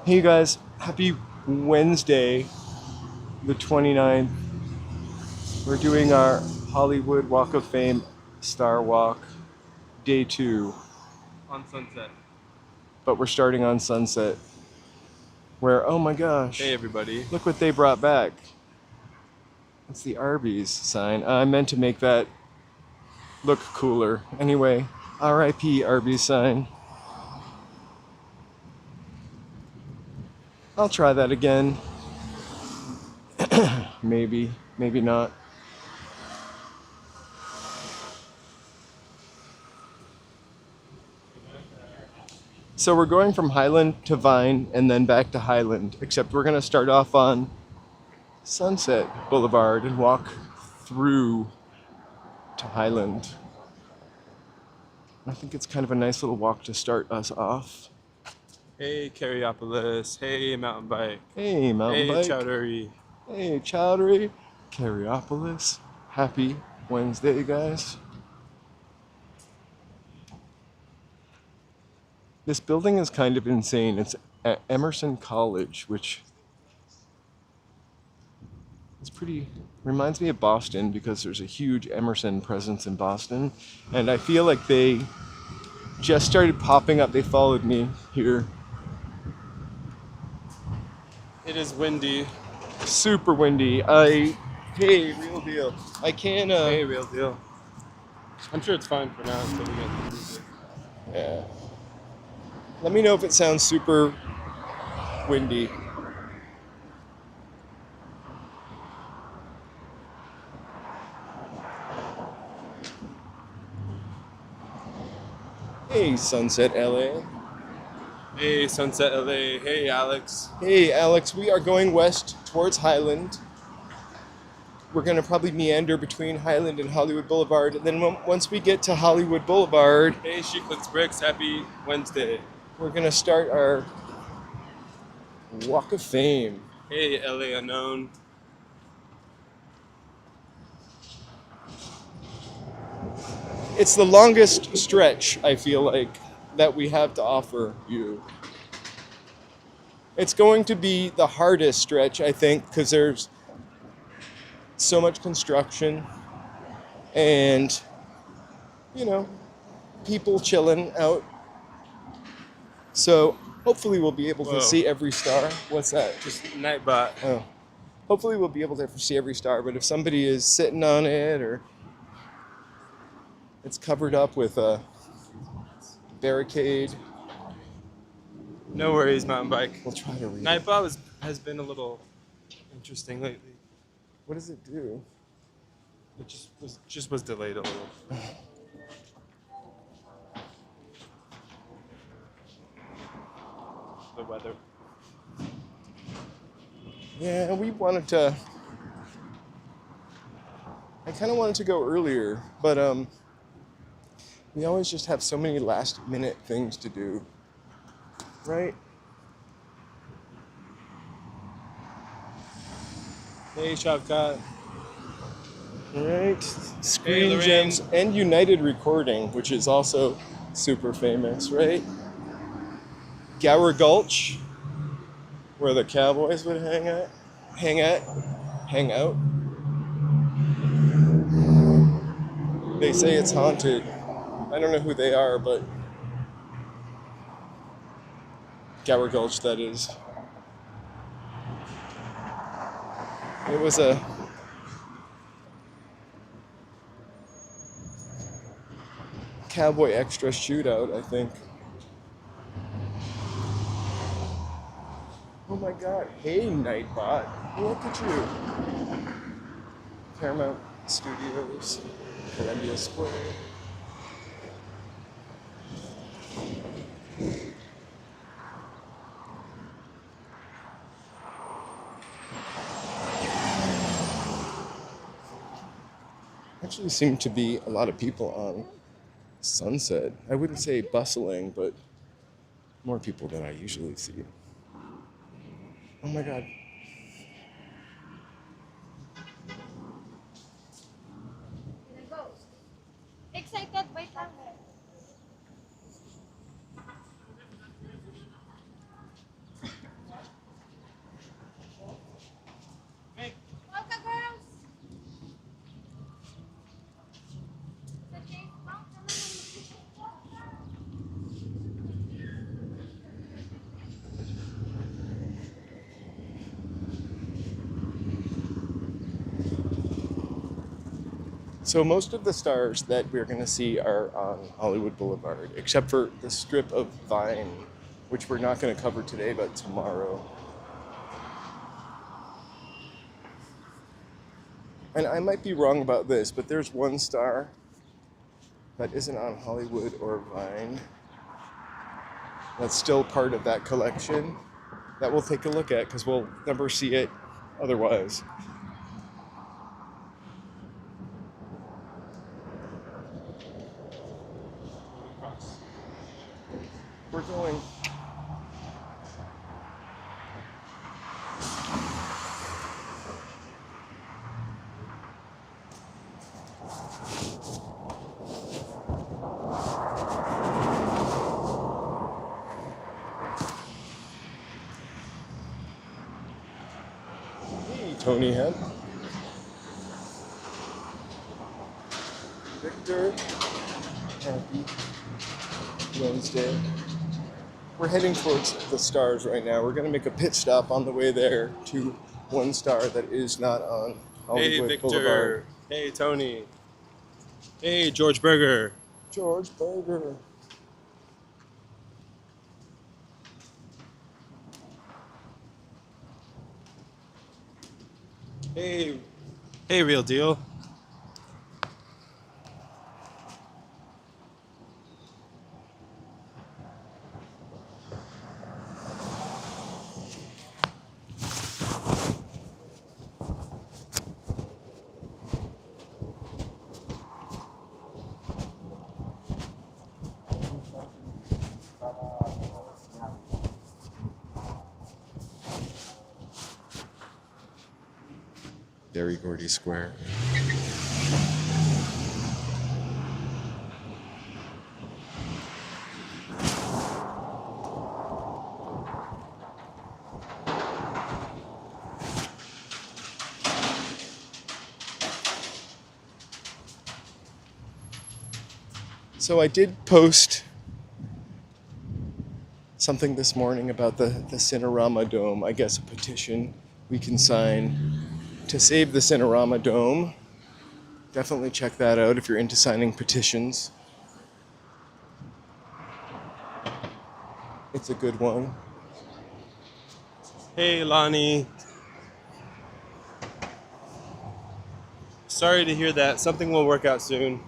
Hey you guys, happy Wednesday, the 29th. We're doing our Hollywood Walk of Fame Star Walk, day 2. On Sunset. But we're starting on Sunset. Where, oh my gosh. Hey everybody. Look what they brought back. It's the Arby's sign. I meant to make that look cooler. Anyway, RIP Arby's sign. I'll try that again. Maybe, maybe not. So we're going from Highland to Vine and then back to Highland, except we're going to start off on Sunset Boulevard and walk through to Highland. I think it's kind of a nice little walk to start us off. Hey Carriopolis. Hey mountain bike. Hey mountain bike. Hey Chowdery. Hey Chowdery. Carriopolis. Happy Wednesday, guys. This building is kind of insane. It's at Emerson College, which is reminds me of Boston because there's a huge Emerson presence in Boston. And I feel like they just started popping up. They followed me here. It is windy. Super windy. Hey, real deal. I can, Hey, real deal. I'm sure it's fine for now until we get the music. Yeah. Let me know if it sounds super windy. Hey, Sunset LA. Hey Sunset LA. Hey Alex. Hey, Alex, we are going west towards Highland. We're going to probably meander between Highland and Hollywood Boulevard. And then once we get to Hollywood Boulevard... Hey Sheiklet's Bricks. Happy Wednesday. We're going to start our Walk of Fame. Hey LA Unknown. It's the longest stretch, I feel like, that we have to offer you. It's going to be the hardest stretch, I think, because there's so much construction and, people chilling out. So hopefully we'll be able to see every star. What's that? Just Nightbot. Oh. Hopefully we'll be able to see every star, but if somebody is sitting on it or it's covered up with a barricade. No worries, mountain bike. We'll try to read Nightbot has been a little interesting lately. What does it do? It just was delayed a little. The weather. Yeah, we wanted to... I kind of wanted to go earlier, but we always just have so many last-minute things to do, right? Hey Shavkat. Right. Screen Lorraine. Gems and United Recording, which is also super famous, right? Gower Gulch, where the cowboys would hang out. They say it's haunted. I don't know who they are, but Gower Gulch, that is. It was a cowboy extra shootout, I think. Oh my god, hey Nightbot, look at you. Paramount Studios, Columbia Square. Actually seem to be a lot of people on Sunset. I wouldn't say bustling, but more people than I usually see. Oh my god. Excited by that. So most of the stars that we're going to see are on Hollywood Boulevard, except for the strip of Vine, which we're not going to cover today, but tomorrow. And I might be wrong about this, but there's one star that isn't on Hollywood or Vine that's still part of that collection that we'll take a look at because we'll never see it otherwise. We're going. Hey, Tony Hemp. Victor. Happy Wednesday. We're heading towards the stars right now. We're going to make a pit stop on the way there to one star that is not on Hollywood Hey, Victor. Boulevard. Hey, Tony. Hey, George Berger. George Berger. Hey, Real Deal. Very Gordy Square. So I did post something this morning about the Cinerama Dome. I guess a petition we can sign to save the Cinerama Dome. Definitely check that out if you're into signing petitions. It's a good one. Hey, Lonnie. Sorry to hear that. Something will work out soon.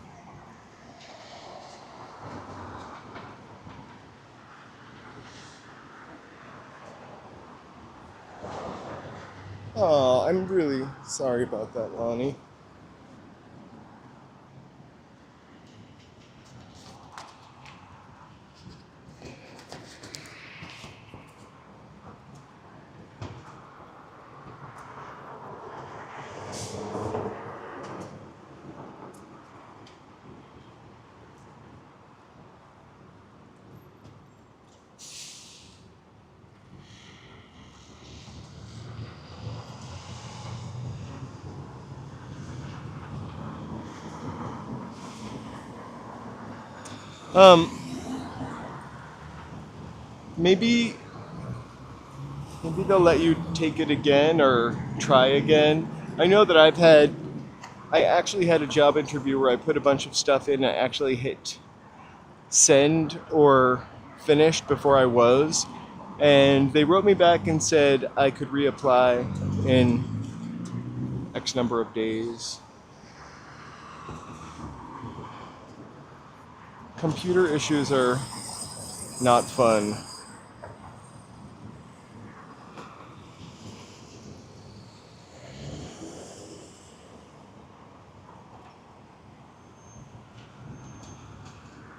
Oh, I'm really sorry about that, Lonnie. Maybe they'll let you take it again or try again. I know that I actually had a job interview where I put a bunch of stuff in and I actually hit send or finished before I was. And they wrote me back and said I could reapply in X number of days. Computer issues are not fun.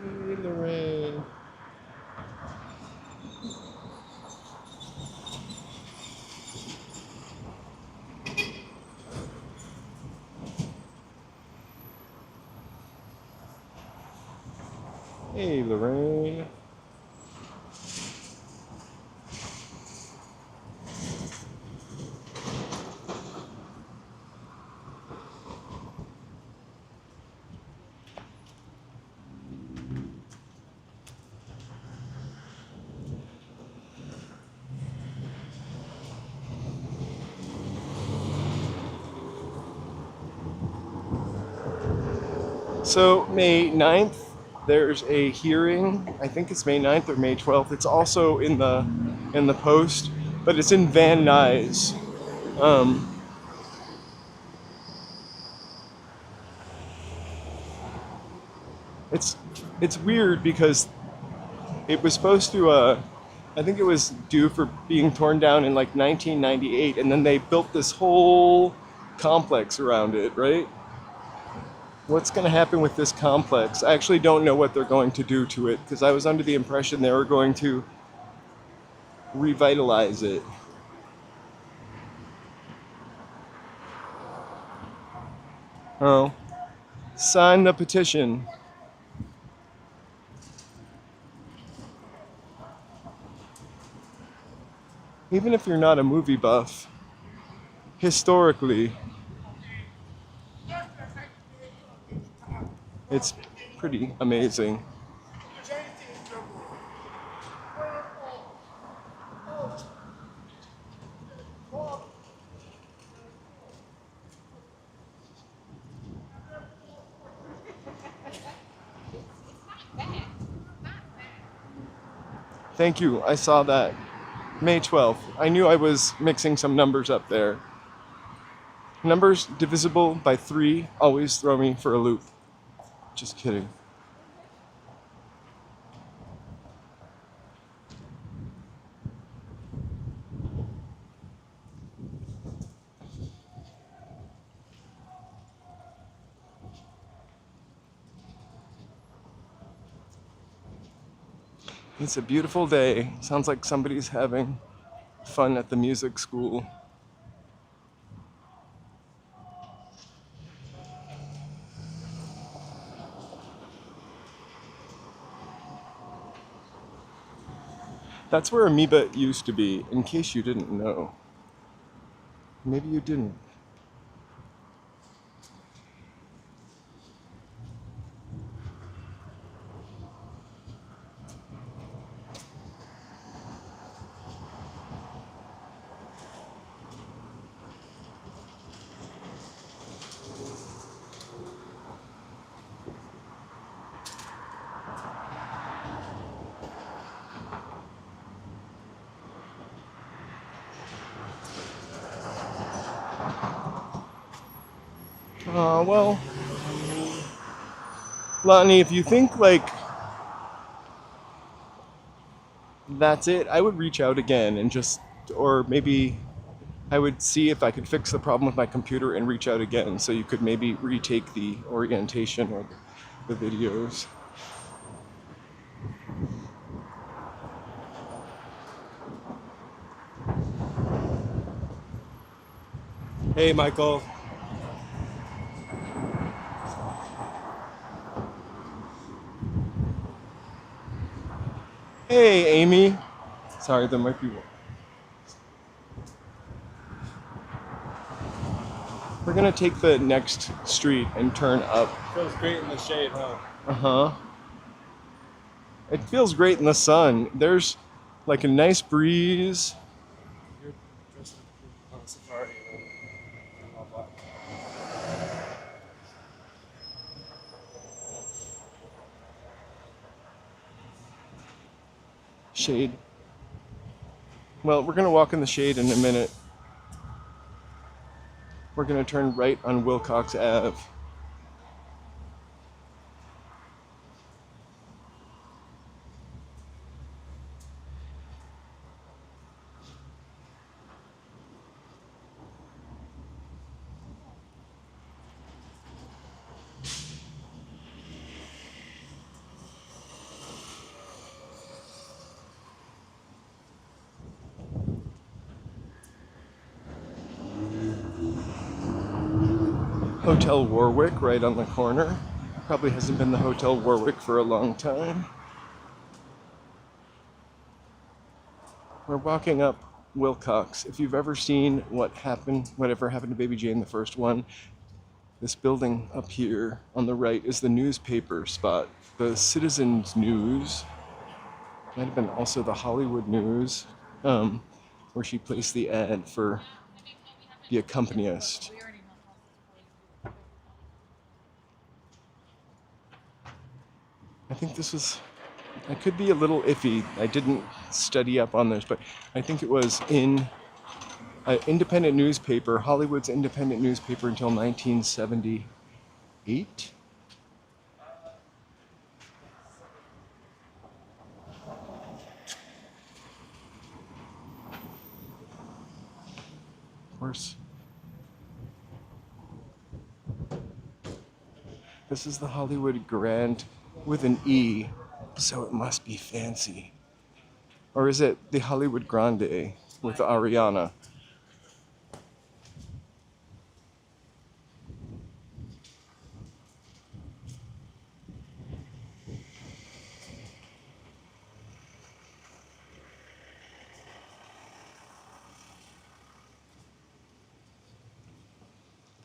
Hey, Lorraine. Hey, Lorraine. So May 9th, there's a hearing. I think it's May 9th or May 12th. It's also in the Post, but it's in Van Nuys. Um, it's it's weird because it was supposed to I think it was due for being torn down in like 1998, and then they built this whole complex around it, right? What's going to happen with this complex? I actually don't know what they're going to do to it because I was under the impression they were going to revitalize it. Oh, sign the petition. Even if you're not a movie buff, historically, it's pretty amazing. Thank you, I saw that. May 12th. I knew I was mixing some numbers up there. Numbers divisible by 3 always throw me for a loop. Just kidding. It's a beautiful day. Sounds like somebody's having fun at the music school. That's where Amoeba used to be, in case you didn't know. Maybe you didn't. Well, Lonnie, if you think like that's it, I would reach out again and just, or maybe I would see if I could fix the problem with my computer and reach out again so you could maybe retake the orientation or the videos. Hey, Michael. Hey, Amy. Sorry, there might be one. We're gonna take the next street and turn up. Feels great in the shade, huh? Uh-huh. It feels great in the sun. There's like a nice breeze. You're dressed up on a safari, you know? All black. Shade. Well, we're gonna walk in the shade in a minute. We're gonna turn right on Wilcox Ave. Hotel Warwick right on the corner. Probably hasn't been the Hotel Warwick for a long time. We're walking up Wilcox. If you've ever seen whatever happened to Baby Jane, the first one, this building up here on the right is the newspaper spot. The Citizens News. Might have been also the Hollywood News, where she placed the ad for the accompanist. I think this was, I could be a little iffy. I didn't study up on this, but I think it was in an independent newspaper, Hollywood's independent newspaper until 1978. Of course. This is the Hollywood Grand with an E, so it must be fancy. Or is it the Hollywood Grande with the Ariana?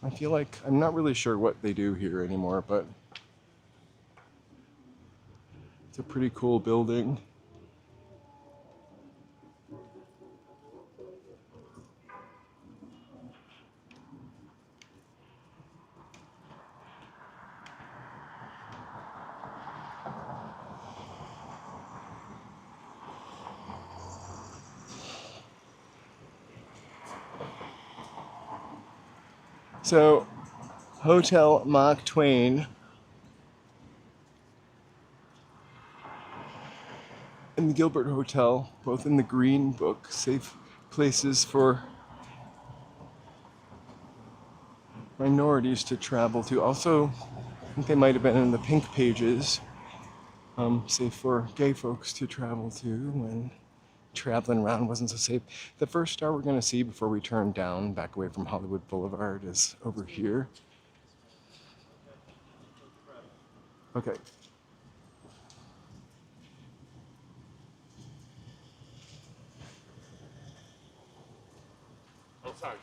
I feel like I'm not really sure what they do here anymore, but it's a pretty cool building. So, Hotel Mark Twain and the Gilbert Hotel, both in the Green Book, safe places for minorities to travel to. Also, I think they might have been in the Pink Pages, safe for gay folks to travel to when traveling around wasn't so safe. The first star we're going to see before we turn down back away from Hollywood Boulevard is over here. Okay. Oh, sorry.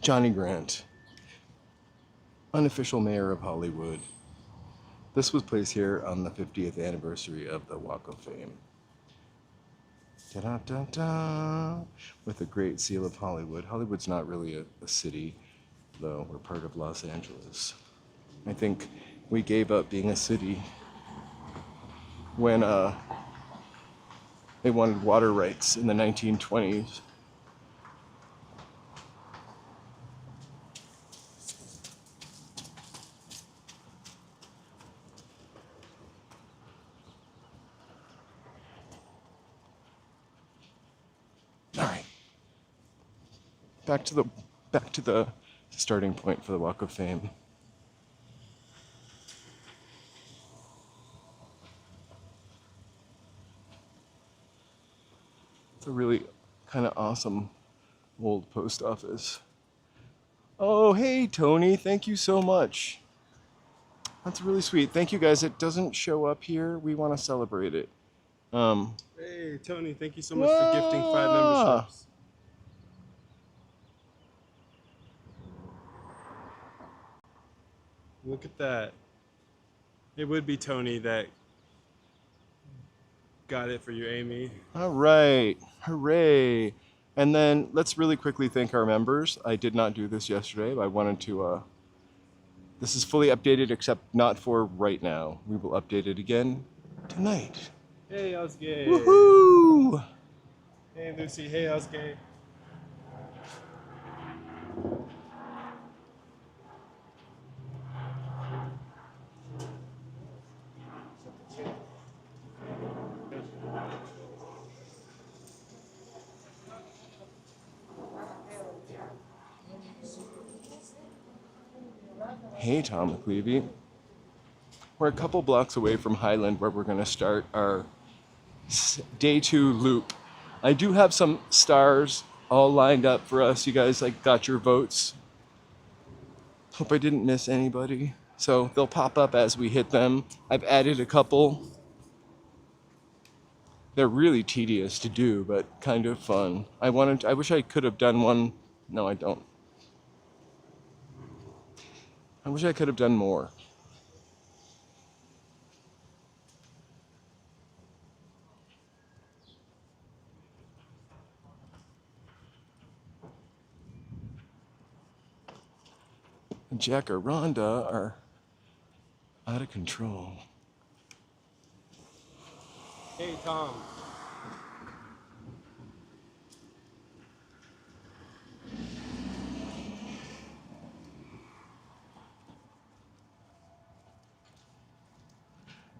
Johnny Grant, unofficial mayor of Hollywood. This was placed here on the 50th anniversary of the Walk of Fame. Da-da-da-da, with a great seal of Hollywood. Hollywood's not really a city, though. We're part of Los Angeles. I think we gave up being a city when they wanted water rights in the 1920s. All right. Back to the starting point for the Walk of Fame. It's a really kind of awesome old post office. Oh, hey, Tony. Thank you so much. That's really sweet. Thank you, guys. It doesn't show up here. We want to celebrate it. Hey, Tony, thank you so much for gifting 5 memberships. Look at that. It would be Tony that got it for you, Amy. All right. Hooray. And then let's really quickly thank our members. I did not do this yesterday, but I wanted to... this is fully updated, except not for right now. We will update it again tonight. Hey, Ozzy. Woohoo! Hey, Lucy. Hey, Ozzy. Hey, Tom McLeavy. We're a couple blocks away from Highland, where we're going to start our day 2 loop. I do have some stars all lined up for us. You guys got your votes. Hope I didn't miss anybody. So they'll pop up as we hit them. I've added a couple. They're really tedious to do, but kind of fun. I wish I could have done one. No, I don't. I wish I could have done more. Jacaranda are out of control. Hey, Tom.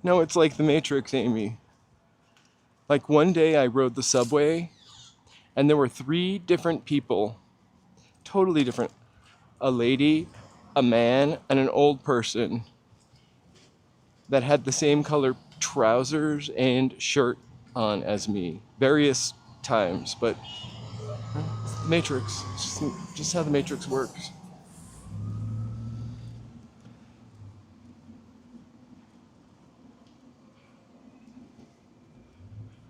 No, it's like the Matrix, Amy. Like one day I rode the subway and there were 3 different people, totally different. A lady, a man, and an old person that had the same color trousers and shirt on as me. Various times, but Matrix. It's just how the Matrix works.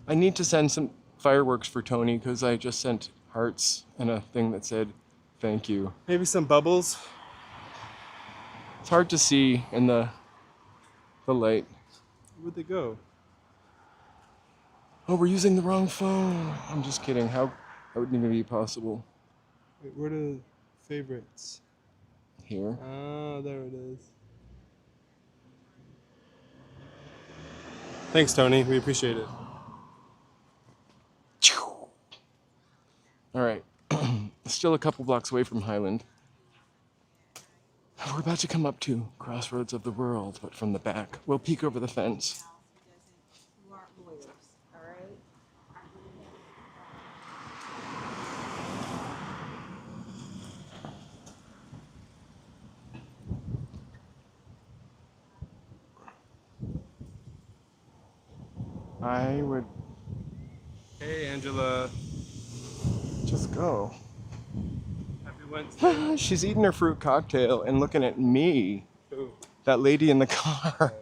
I need to send some fireworks for Tony because I just sent hearts and a thing that said thank you. Maybe some bubbles. It's hard to see in the light. Where'd they go? Oh, we're using the wrong phone. I'm just kidding. How that wouldn't even be possible. Wait, where are the favorites? Here. Oh, there it is. Thanks, Tony. We appreciate it. All right. Still a couple blocks away from Highland. We're about to come up to Crossroads of the World, but from the back. We'll peek over the fence. Who aren't lawyers, all right? I would Hey, Angela. just go. Happy Wednesday. She's eating her fruit cocktail and looking at me. Ooh. That lady in the car.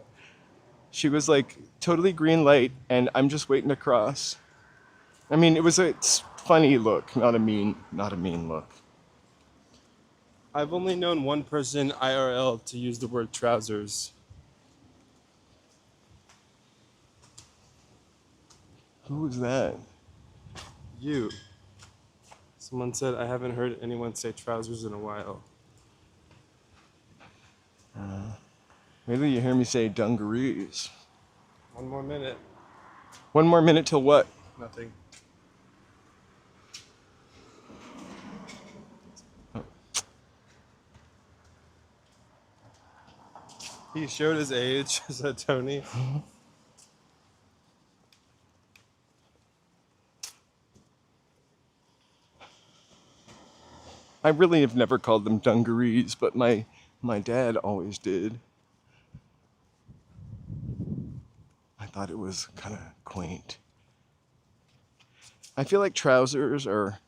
She was like totally green light, and I'm just waiting to cross. I mean, it was a funny look, not a mean look. I've only known one person IRL to use the word trousers. Who was that? You. Someone said, I haven't heard anyone say trousers in a while. Maybe you hear me say dungarees. 1 more minute. 1 more minute till what? Nothing. He showed his age, said Tony. I really have never called them dungarees, but my dad always did. I thought it was kind of quaint. I feel like trousers are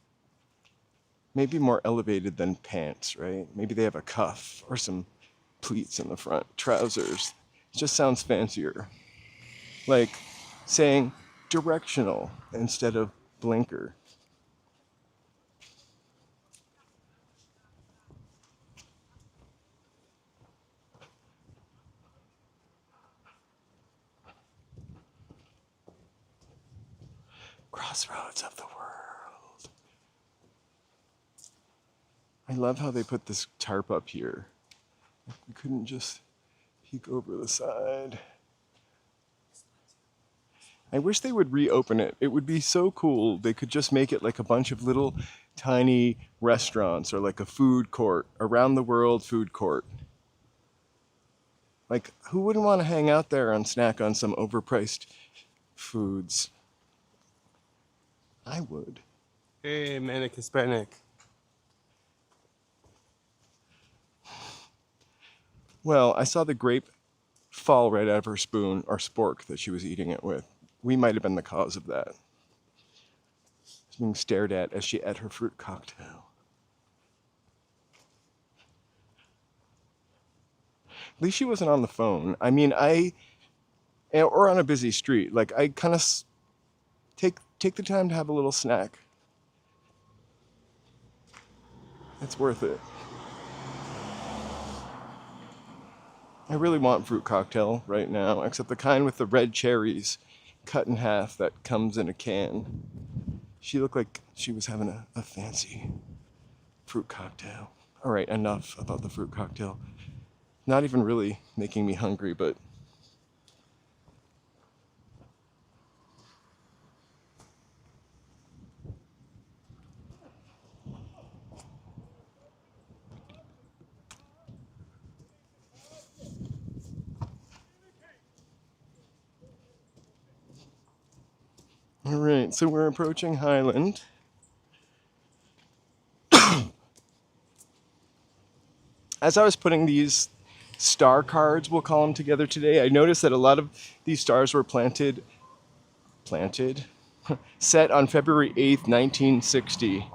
maybe more elevated than pants, right? Maybe they have a cuff or some pleats in the front. Trousers. It just sounds fancier. Like saying directional instead of blinker. Crossroads of the world. I love how they put this tarp up here. We couldn't just peek over the side. I wish they would reopen it. It would be so cool. They could just make it like a bunch of little tiny restaurants or like a food court, around the world food court. Like, who wouldn't want to hang out there and snack on some overpriced foods? I would. Hey, Manic Hispanic. Well, I saw the grape fall right out of her spoon or spork that she was eating it with. We might have been the cause of that. She's being stared at as she ate her fruit cocktail. At least she wasn't on the phone. I mean, or on a busy street. Like, I kind of take the time to have a little snack. It's worth it. I really want fruit cocktail right now, except the kind with the red cherries cut in half that comes in a can. She looked like she was having a fancy fruit cocktail. All right, enough about the fruit cocktail. Not even really making me hungry, but all right, so we're approaching Highland. As I was putting these star cards, we'll call them, together today, I noticed that a lot of these stars were planted, set on February 8th, 1960,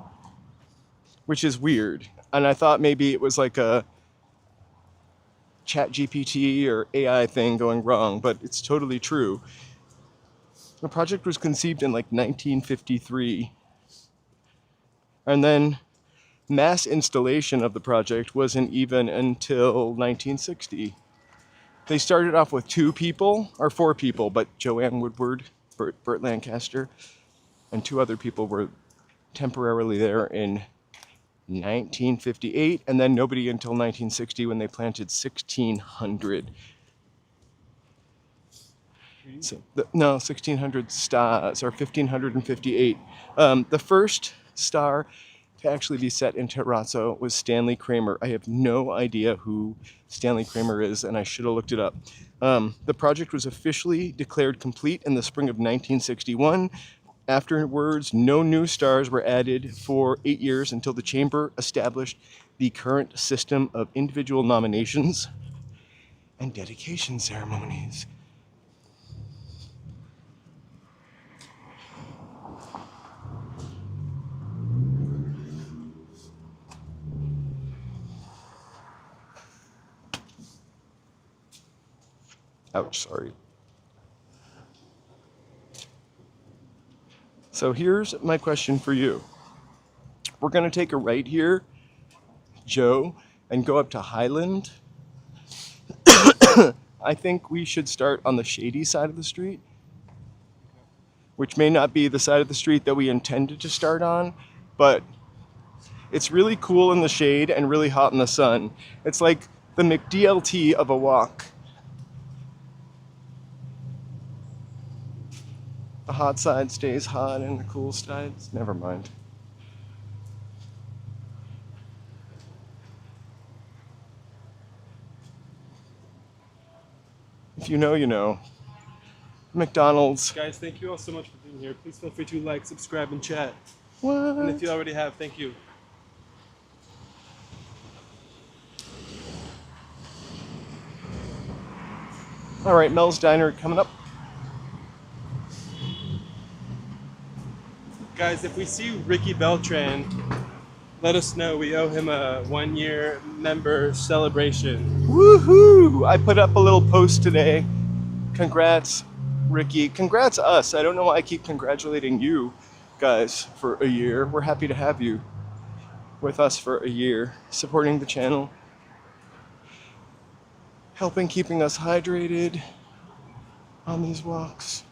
which is weird. And I thought maybe it was like a chat GPT or AI thing going wrong, but it's totally true. The project was conceived in like 1953, and then mass installation of the project wasn't even until 1960. They started off with 4 people, but Joanne Woodward, Burt Lancaster, and 2 other people were temporarily there in 1958, and then nobody until 1960 when they planted 1,600. So, 1,600 stars, or 1,558. The first star to actually be set in terrazzo was Stanley Kramer. I have no idea who Stanley Kramer is, and I should have looked it up. The project was officially declared complete in the spring of 1961. Afterwards, no new stars were added for 8 years until the chamber established the current system of individual nominations and dedication ceremonies. Ouch, sorry. So here's my question for you. We're going to take a right here, Joe, and go up to Highland. I think we should start on the shady side of the street, which may not be the side of the street that we intended to start on, but it's really cool in the shade and really hot in the sun. It's like the McDLT of a walk. The hot side stays hot and the cool side, never mind. If you know, you know. McDonald's. Guys, thank you all so much for being here. Please feel free to like, subscribe, and chat. What? And if you already have, thank you. All right, Mel's Diner coming up. Guys, if we see Ricky Beltran, let us know. We owe him a 1-year member celebration. Woohoo! I put up a little post today. Congrats, Ricky. Congrats us. I don't know why I keep congratulating you guys for a year. We're happy to have you with us for a year, supporting the channel, helping keeping us hydrated on these walks.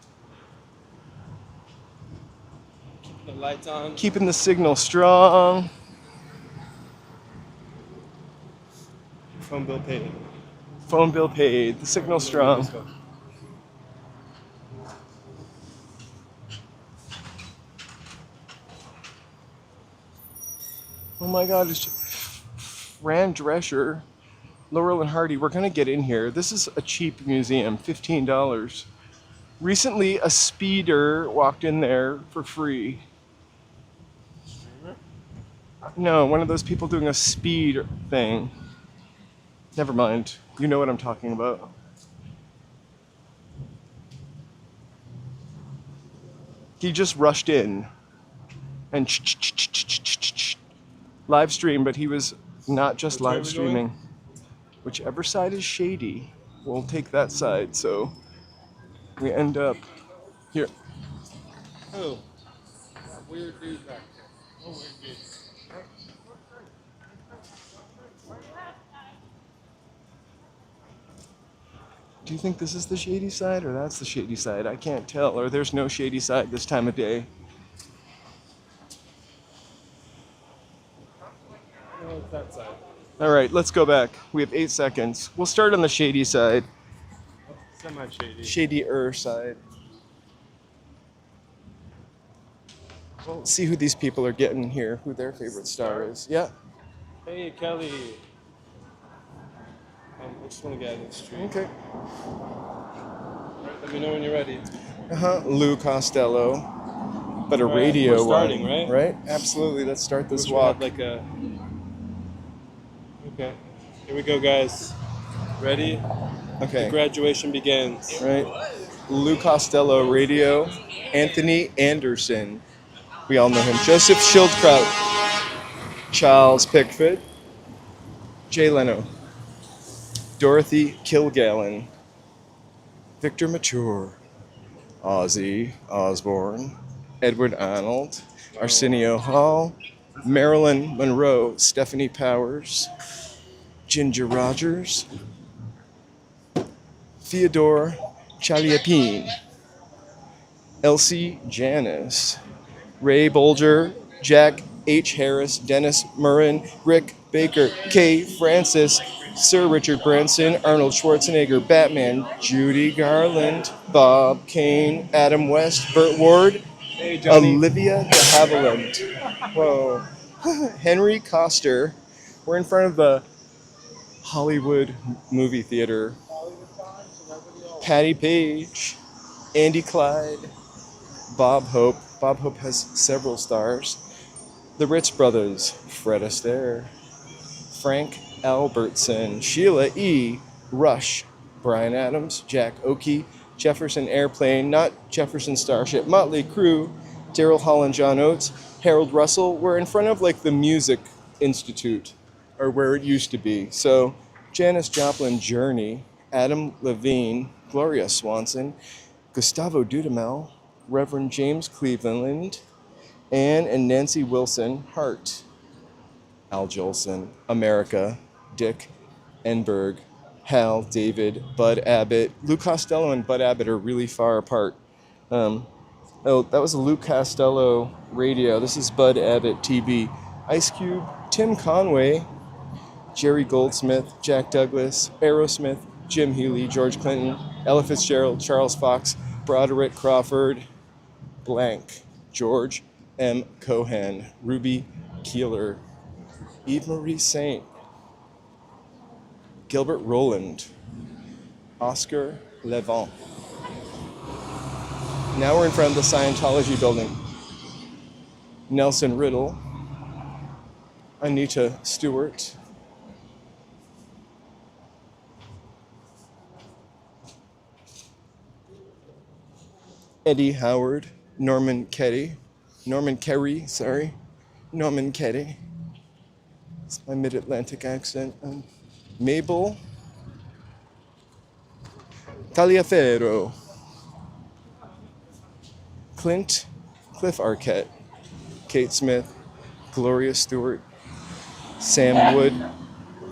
The lights on. Keeping the signal strong. Phone bill paid. Phone bill paid. The signal strong. Let's go. Oh my God, it's Fran Drescher, Laurel and Hardy. We're gonna get in here. This is a cheap museum, $15. Recently, a speeder walked in there for free. No, one of those people doing a speed thing. Never mind. You know what I'm talking about. He just rushed in and live stream, but he was not just Which way are live we streaming. going? Whichever side is shady, we'll take that side. So we end up here. Oh, that weird dude back there. Oh, weird dude. Do you think this is the shady side or that's the shady side? I can't tell. Or there's no shady side this time of day. Oh, it's that side. All right, let's go back. We have 8 seconds. We'll start on the shady side. Semi-shady. Shadier side. We'll see who these people are getting here, who their favorite star is. Yeah. Hey, Kelly. I just want to get out of the street. Okay. All right, let me know when you're ready. Lou Costello. But a All right, radio we're starting, one. right? Absolutely. Let's start this Wish we walk. had like a... Okay. Here we go, guys. Ready? Okay. The graduation begins. Right. Lou Costello, radio. Anthony Anderson. We all know him. Joseph Schildkraut. Charles Pickford. Jay Leno. Dorothy Kilgallen. Victor Mature. Ozzy Osbourne. Edward Arnold. Arsenio Hall. Marilyn Monroe. Stephanie Powers. Ginger Rogers. Theodore Chaliapine. Elsie Janis. Ray Bolger. Jack H. Harris. Dennis Murrin. Rick Baker. Kay Francis. Sir Richard Branson. Arnold Schwarzenegger. Batman. Judy Garland. Bob Kane. Adam West. Burt Ward. Hey, Johnny. Olivia de Havilland. Whoa. Henry Coster. We're in front of the Hollywood movie theater. Patty Page. Andy Clyde. Bob Hope. Bob Hope has several stars. The Ritz Brothers. Fred Astaire. Frank Albertson. Sheila E. Rush. Brian Adams. Jack Oakey. Jefferson Airplane. Not Jefferson Starship. Motley Crue. Daryl Hall and John Oates. Harold Russell. We're in front of like the Music Institute, or where it used to be. So Janis Joplin, Journey. Adam Levine. Gloria Swanson. Gustavo Dudamel. Reverend James Cleveland. Anne and Nancy Wilson. Hart. Al Jolson. America. Dick Enberg. Hal, David, Bud Abbott. Lou Costello and Bud Abbott are really far apart. Oh, that was a Lou Costello radio. This is Bud Abbott TV. Ice Cube, Tim Conway, Jerry Goldsmith, Jack Douglas, Aerosmith, Jim Healy, George Clinton, Ella Fitzgerald, Charles Fox, Broderick Crawford, blank, George M. Cohan, Ruby Keeler, Eve Marie Saint, Gilbert Roland, Oscar Levant. Now we're in front of the Scientology building. Nelson Riddle, Anita Stewart, Eddie Howard, Norman Kerry, It's my mid-Atlantic accent. Mabel Taliaferro, Cliff Arquette, Kate Smith, Gloria Stewart, Sam Wood.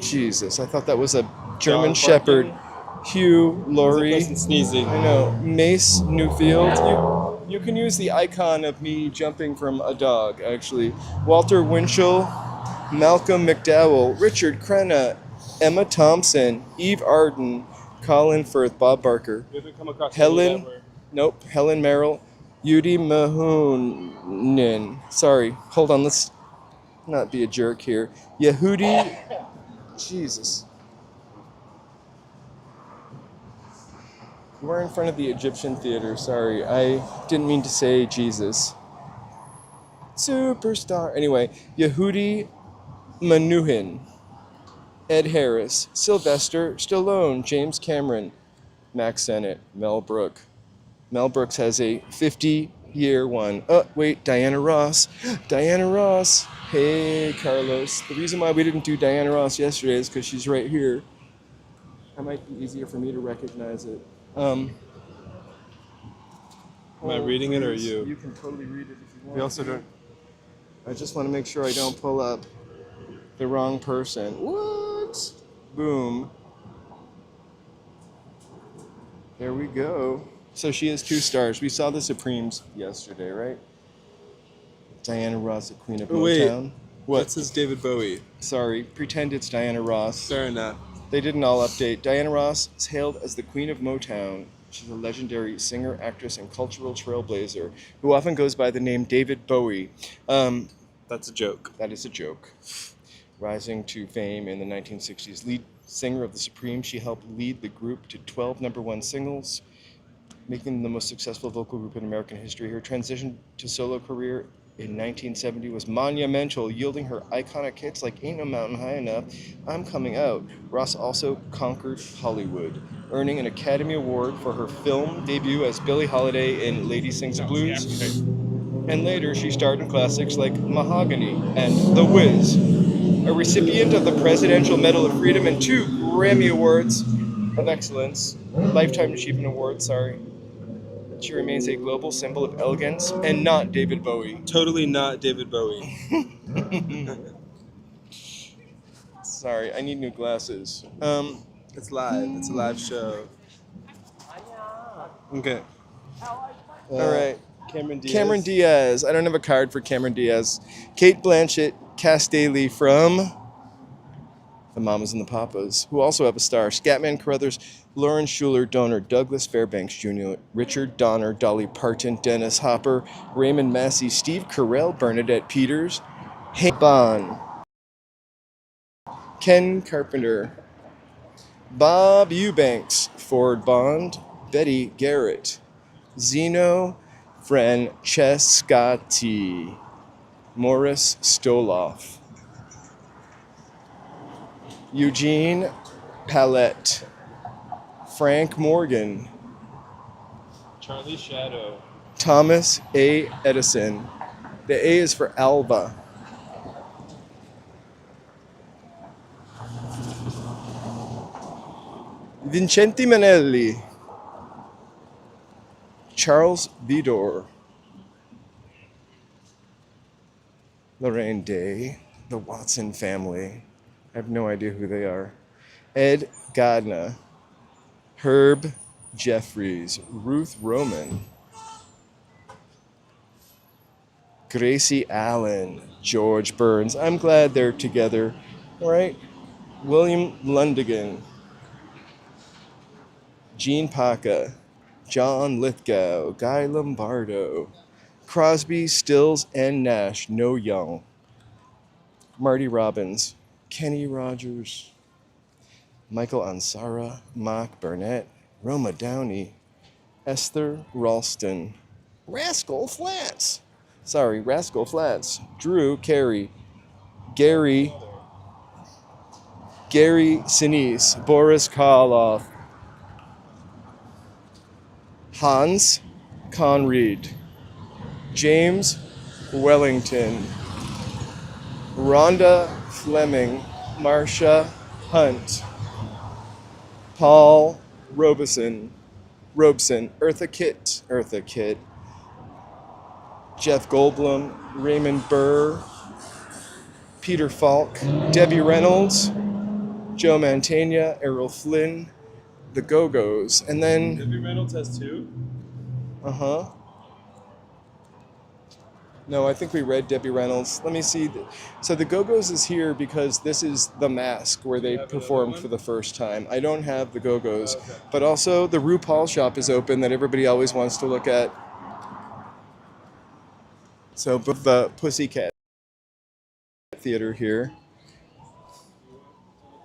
Jesus, I thought that was a German Dog Shepherd. barking. Hugh Laurie. Nice and sneezy. I know. Mace Newfield. You can use the icon of me jumping from a dog, actually. Walter Winchell, Malcolm McDowell, Richard Crenna, Emma Thompson, Eve Arden, Colin Firth, Bob Barker, You haven't come across Helen- any that were- Helen Merrill, Yudi Mahunin. Sorry, hold on, let's not be a jerk here. Yehudi, Jesus. We're in front of the Egyptian Theater, sorry. I didn't mean to say Jesus. Superstar. Anyway, Yehudi Manuhin, Ed Harris, Sylvester Stallone, James Cameron, Max Sennett, Mel Brooks. Mel Brooks has a 50-year one. Oh, wait, Diana Ross. Diana Ross. Hey, Carlos. The reason why we didn't do Diana Ross yesterday is because she's right here. That might be easier for me to recognize it. Am I reading it or you? You can totally read it if you want. We also don't. I just want to make sure I don't pull up the wrong person. What? Boom. There we go. So she has 2 stars. We saw the Supremes yesterday, right? Diana Ross, the Queen of Oh, wait. Motown. What? That says David Bowie. Sorry, pretend it's Diana Ross. Fair enough. They didn't all update. Diana Ross is hailed as the Queen of Motown. She's a legendary singer, actress, and cultural trailblazer who often goes by the name David Bowie. That's a joke. That is a joke. Rising to fame in the 1960s, lead singer of the Supremes, she helped lead the group to 12 #1 singles, making them the most successful vocal group in American history. Her transition to solo career in 1970 was monumental, yielding her iconic hits like Ain't No Mountain High Enough, I'm Coming Out. Ross also conquered Hollywood, earning an Academy Award for her film debut as Billie Holiday in Lady Sings the Blues. And later she starred in classics like Mahogany and The Wiz. A recipient of the Presidential Medal of Freedom and 2 Grammy Awards of Excellence, Lifetime Achievement Award, She remains a global symbol of elegance and not David Bowie. Totally not David Bowie. Sorry, I need new glasses. It's live. It's a live show. Okay. All right. Cameron Diaz. Cameron Diaz. I don't have a card for Cameron Diaz. Kate Blanchett Castelli from The Mamas and the Papas, who also have a star. Scatman Carruthers, Lauren Schuler Donor, Douglas Fairbanks Jr., Richard Donner, Dolly Parton, Dennis Hopper, Raymond Massey, Steve Carell, Bernadette Peters, Hank Bond, Ken Carpenter, Bob Eubanks, Ford Bond, Betty Garrett, Zeno Francescatti, Morris Stoloff, Eugene Palette, Frank Morgan, Charlie Shadow. Thomas A. Edison. The A is for Alva. Vincenti Manelli, Charles Vidor, Lorraine Day, the Watson family. I have no idea who they are. Ed Godna, Herb Jeffries, Ruth Roman, Gracie Allen, George Burns. I'm glad they're together. All right. William Lundigan, Gene Paca, John Lithgow, Guy Lombardo, Crosby, Stills, and Nash, no Young, Marty Robbins, Kenny Rogers, Michael Ansara, Mark Burnett, Roma Downey, Esther Ralston, Rascal Flatts, Drew Carey, Gary Sinise, Boris Karloff, Hans Conried, James Wellington, Rhonda Fleming, Marcia Hunt, Paul Robeson, Eartha Kitt, Jeff Goldblum, Raymond Burr, Peter Falk, Debbie Reynolds, Joe Mantegna, Errol Flynn, the Go-Go's, and then... Debbie Reynolds has 2? Uh-huh. No, I think we read Debbie Reynolds. Let me see. So the Go-Go's is here because this is The Mask, where they performed for the first time. I don't have the Go-Go's. Okay. But also the RuPaul shop is open that everybody always wants to look at. So the Pussycat Theater here.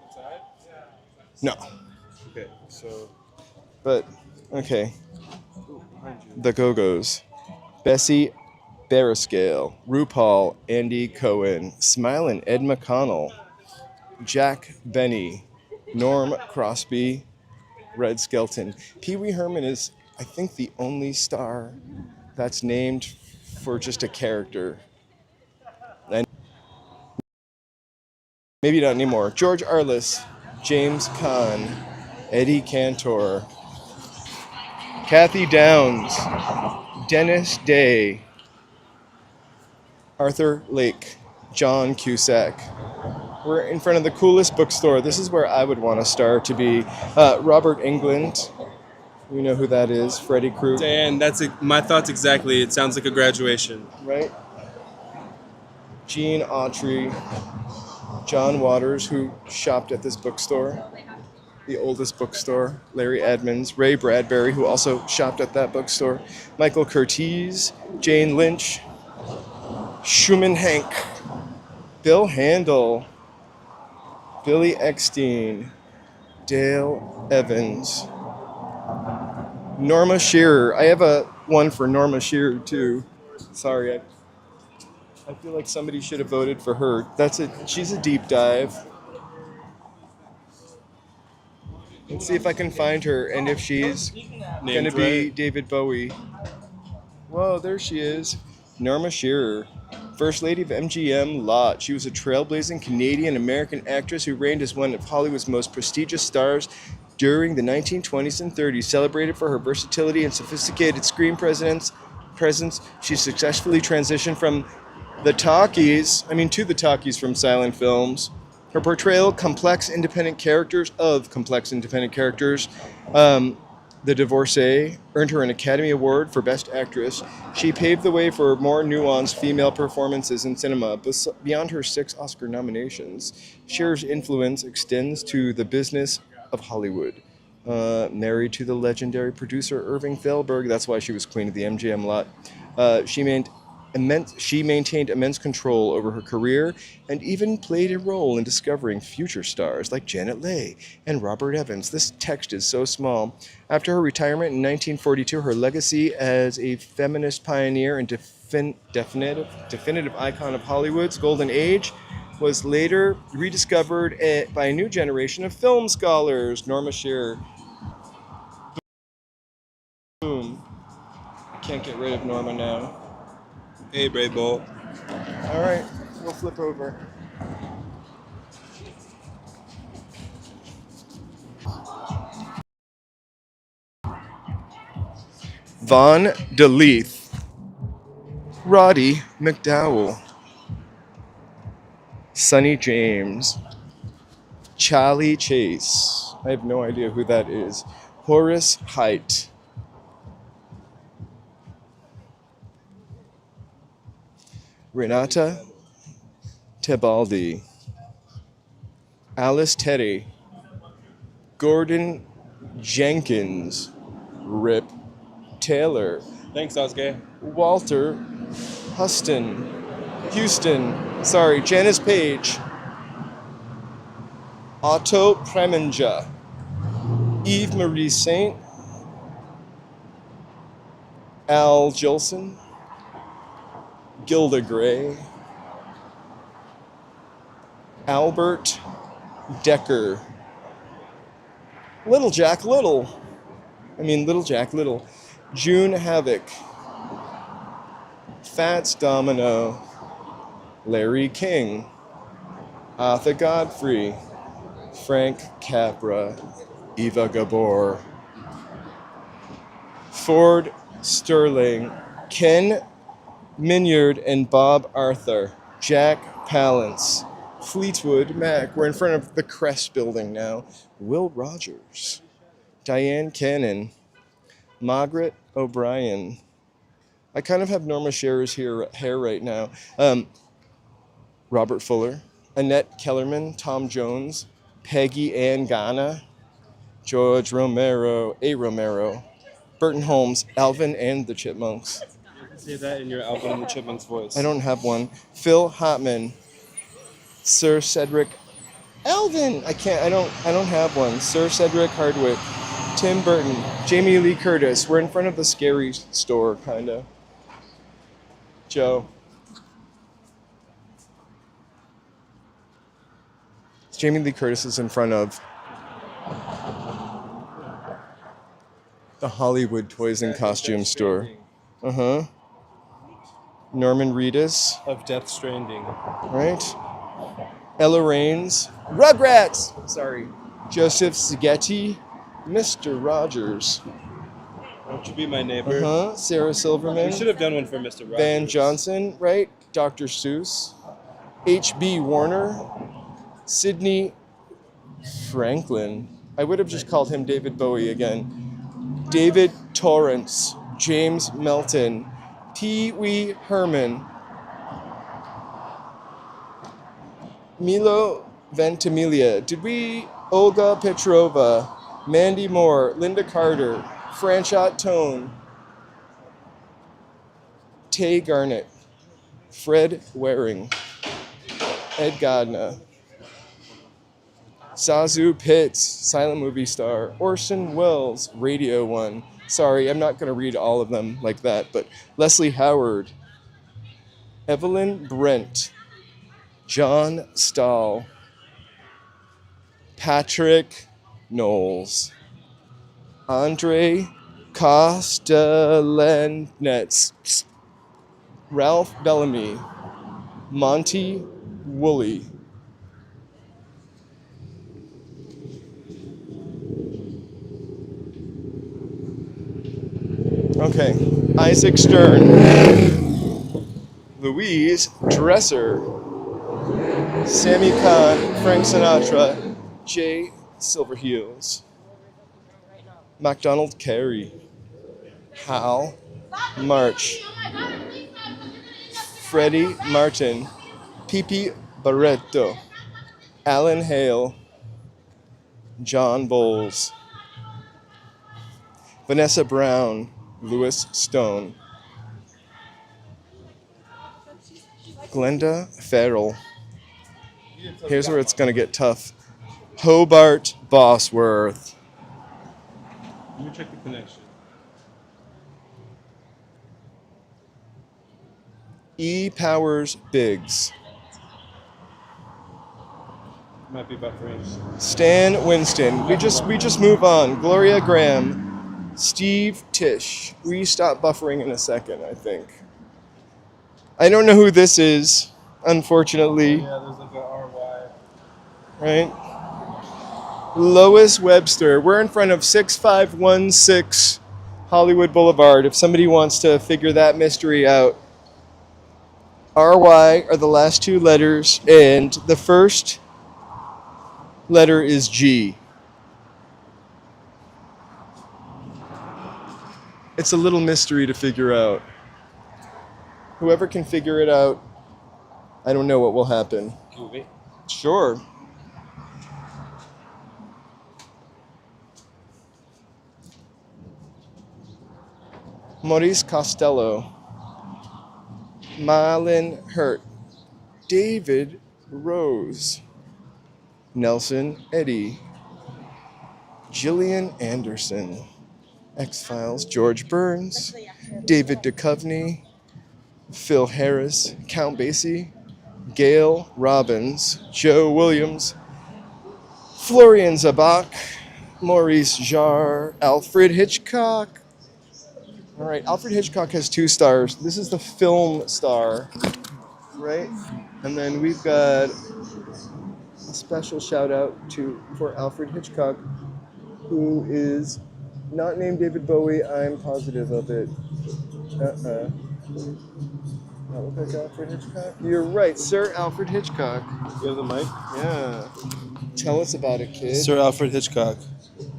Inside? No. Okay, so... But, okay. The Go-Go's. Bessie Barriscale, RuPaul, Andy Cohen, Smilin' Ed McConnell, Jack Benny, Norm Crosby, Red Skelton. Pee Wee Herman is, I think, the only star that's named for just a character. And maybe not anymore. George Arliss, James Caan, Eddie Cantor, Kathy Downs, Dennis Day, Arthur Lake, John Cusack. We're in front of the coolest bookstore. This is where I would want a star to be. Robert Englund. We know who that is. Freddie Krug. Dan, my thoughts exactly. It sounds like a graduation. Right? Gene Autry, John Waters, who shopped at this bookstore, the oldest bookstore, Larry Edmonds, Ray Bradbury, who also shopped at that bookstore, Michael Curtiz, Jane Lynch, Schumann Hank, Bill Handel, Billy Eckstein, Dale Evans, Norma Shearer. I have a one for Norma Shearer too. Sorry, I feel like somebody should have voted for her. She's a deep dive. Let's see if I can find her and if she's gonna be David Bowie. Whoa, there she is. Norma Shearer, First Lady of MGM Lot. She was a trailblazing Canadian-American actress who reigned as one of Hollywood's most prestigious stars during the 1920s and 30s. Celebrated for her versatility and sophisticated screen presence, she successfully transitioned to the talkies from silent films. Her portrayal of complex independent characters, The Divorcee, earned her an Academy Award for Best Actress. She paved the way for more nuanced female performances in cinema. Beyond her 6 Oscar nominations, Shearer's influence extends to the business of Hollywood. Married to the legendary producer Irving Thalberg, that's why she was queen of the MGM lot. She maintained immense control over her career and even played a role in discovering future stars like Janet Leigh and Robert Evans. This text is so small. After her retirement in 1942, her legacy as a feminist pioneer and definitive icon of Hollywood's golden age was later rediscovered by a new generation of film scholars. Norma Shearer. Boom. Can't get rid of Norma now. Hey, Brave Bolt. All right, we'll flip over. Vaughn DeLeith, Roddy McDowell, Sonny James, Charlie Chase. I have no idea who that is. Horace Height. Renata Tebaldi, Alice Teddy, Gordon Jenkins, Rip Taylor, Thanks, Ozzy. Walter Janice Page, Otto Preminger, Eve Marie Saint, Al Jolson, Gilda Gray, Albert Decker, Little Jack Little, June Havoc, Fats Domino, Larry King, Arthur Godfrey, Frank Capra, Eva Gabor, Ford Sterling, Ken Minyard and Bob Arthur, Jack Palance, Fleetwood Mac. We're in front of the Crest building now. Will Rogers, Diane Cannon, Margaret O'Brien. I kind of have Norma Shearer's hair right now. Robert Fuller, Annette Kellerman, Tom Jones, Peggy Ann Ghana, George Romero, Burton Holmes, Alvin and the Chipmunks. Say that in your Alvin and the Chipmunks voice. I don't have one. Phil Hotman, Sir Cedric Alvin. I don't have one. Sir Cedric Hardwick, Tim Burton, Jamie Lee Curtis. We're in front of the scary store, kind of. Joe. Jamie Lee Curtis is in front of the Hollywood Toys and Costume Store. Norman Reedus. Of Death Stranding. Right. Ella Raines. Rugrats! Sorry. Joseph Szigeti. Mr. Rogers. Won't you be my neighbor? Sarah Silverman. We should have done one for Mr. Rogers. Van Johnson, right? Dr. Seuss. H.B. Warner. Sidney Franklin. I would have just called him David Bowie again. David Torrance. James Melton. Pee Wee Herman. Milo Ventimiglia. Did we? Olga Petrova, Mandy Moore, Linda Carter, Franchot Tone, Tay Garnett, Fred Waring, Ed Godna, Zazu Pitts, silent movie star, Orson Welles, Radio One. Sorry, I'm not going to read all of them like that, but Leslie Howard, Evelyn Brent, John Stahl, Patrick Knowles, Andre Kostelanetz, Ralph Bellamy, Monty Woolley. Okay, Isaac Stern, Louise Dresser, Sammy Kahn, Frank Sinatra, Jay Silverheels, MacDonald Carey, Hal March, Freddie Martin, Pipi Barreto, Alan Hale, John Bowles, Vanessa Brown, Louis Stone, Glenda Farrell. Here's where it's going to get tough. Hobart Bosworth. Let me check the connection. E. Powers Biggs. Might be buffering. Stan Winston. We just move on. Gloria Graham. Steve Tisch. We stop buffering in a second, I think. I don't know who this is, unfortunately. Yeah, there's like a RY. Right? Lois Webster. We're in front of 6516 Hollywood Boulevard. If somebody wants to figure that mystery out. RY are the last two letters, and the first letter is G. It's a little mystery to figure out. Whoever can figure it out, I don't know what will happen. Movie. Sure. Maurice Costello, Marlon Hurt, David Rose, Nelson Eddy, Gillian Anderson, X-Files, George Burns, David Duchovny, Phil Harris, Count Basie, Gail Robbins, Joe Williams, Florian Zabak, Maurice Jarre, Alfred Hitchcock. All right, Alfred Hitchcock has 2 stars. This is the film star, right? And then we've got a special shout out for Alfred Hitchcock, who is not named David Bowie. I'm positive of it. That look like Alfred Hitchcock? You're right, Sir Alfred Hitchcock. You have the mic? Yeah. Tell us about it, kid. Sir Alfred Hitchcock,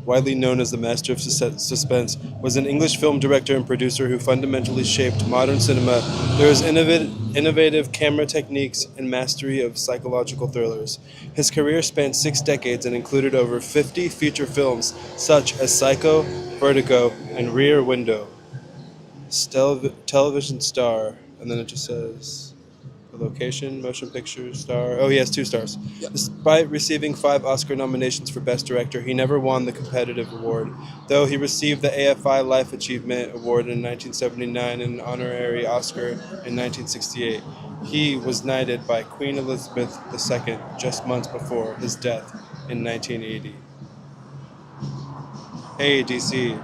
widely known as the master of suspense, was an English film director and producer who fundamentally shaped modern cinema through his innovative camera techniques and mastery of psychological thrillers. His career spanned 6 decades and included over 50 feature films such as Psycho, Vertigo, and Rear Window. Television star, and then it just says the location, motion picture star. Oh, he has 2 stars. Yep. Despite receiving 5 Oscar nominations for Best Director, he never won the competitive award, though he received the AFI Life Achievement Award in 1979 and an honorary Oscar in 1968. He was knighted by Queen Elizabeth II just months before his death in 1980. Hey, DC.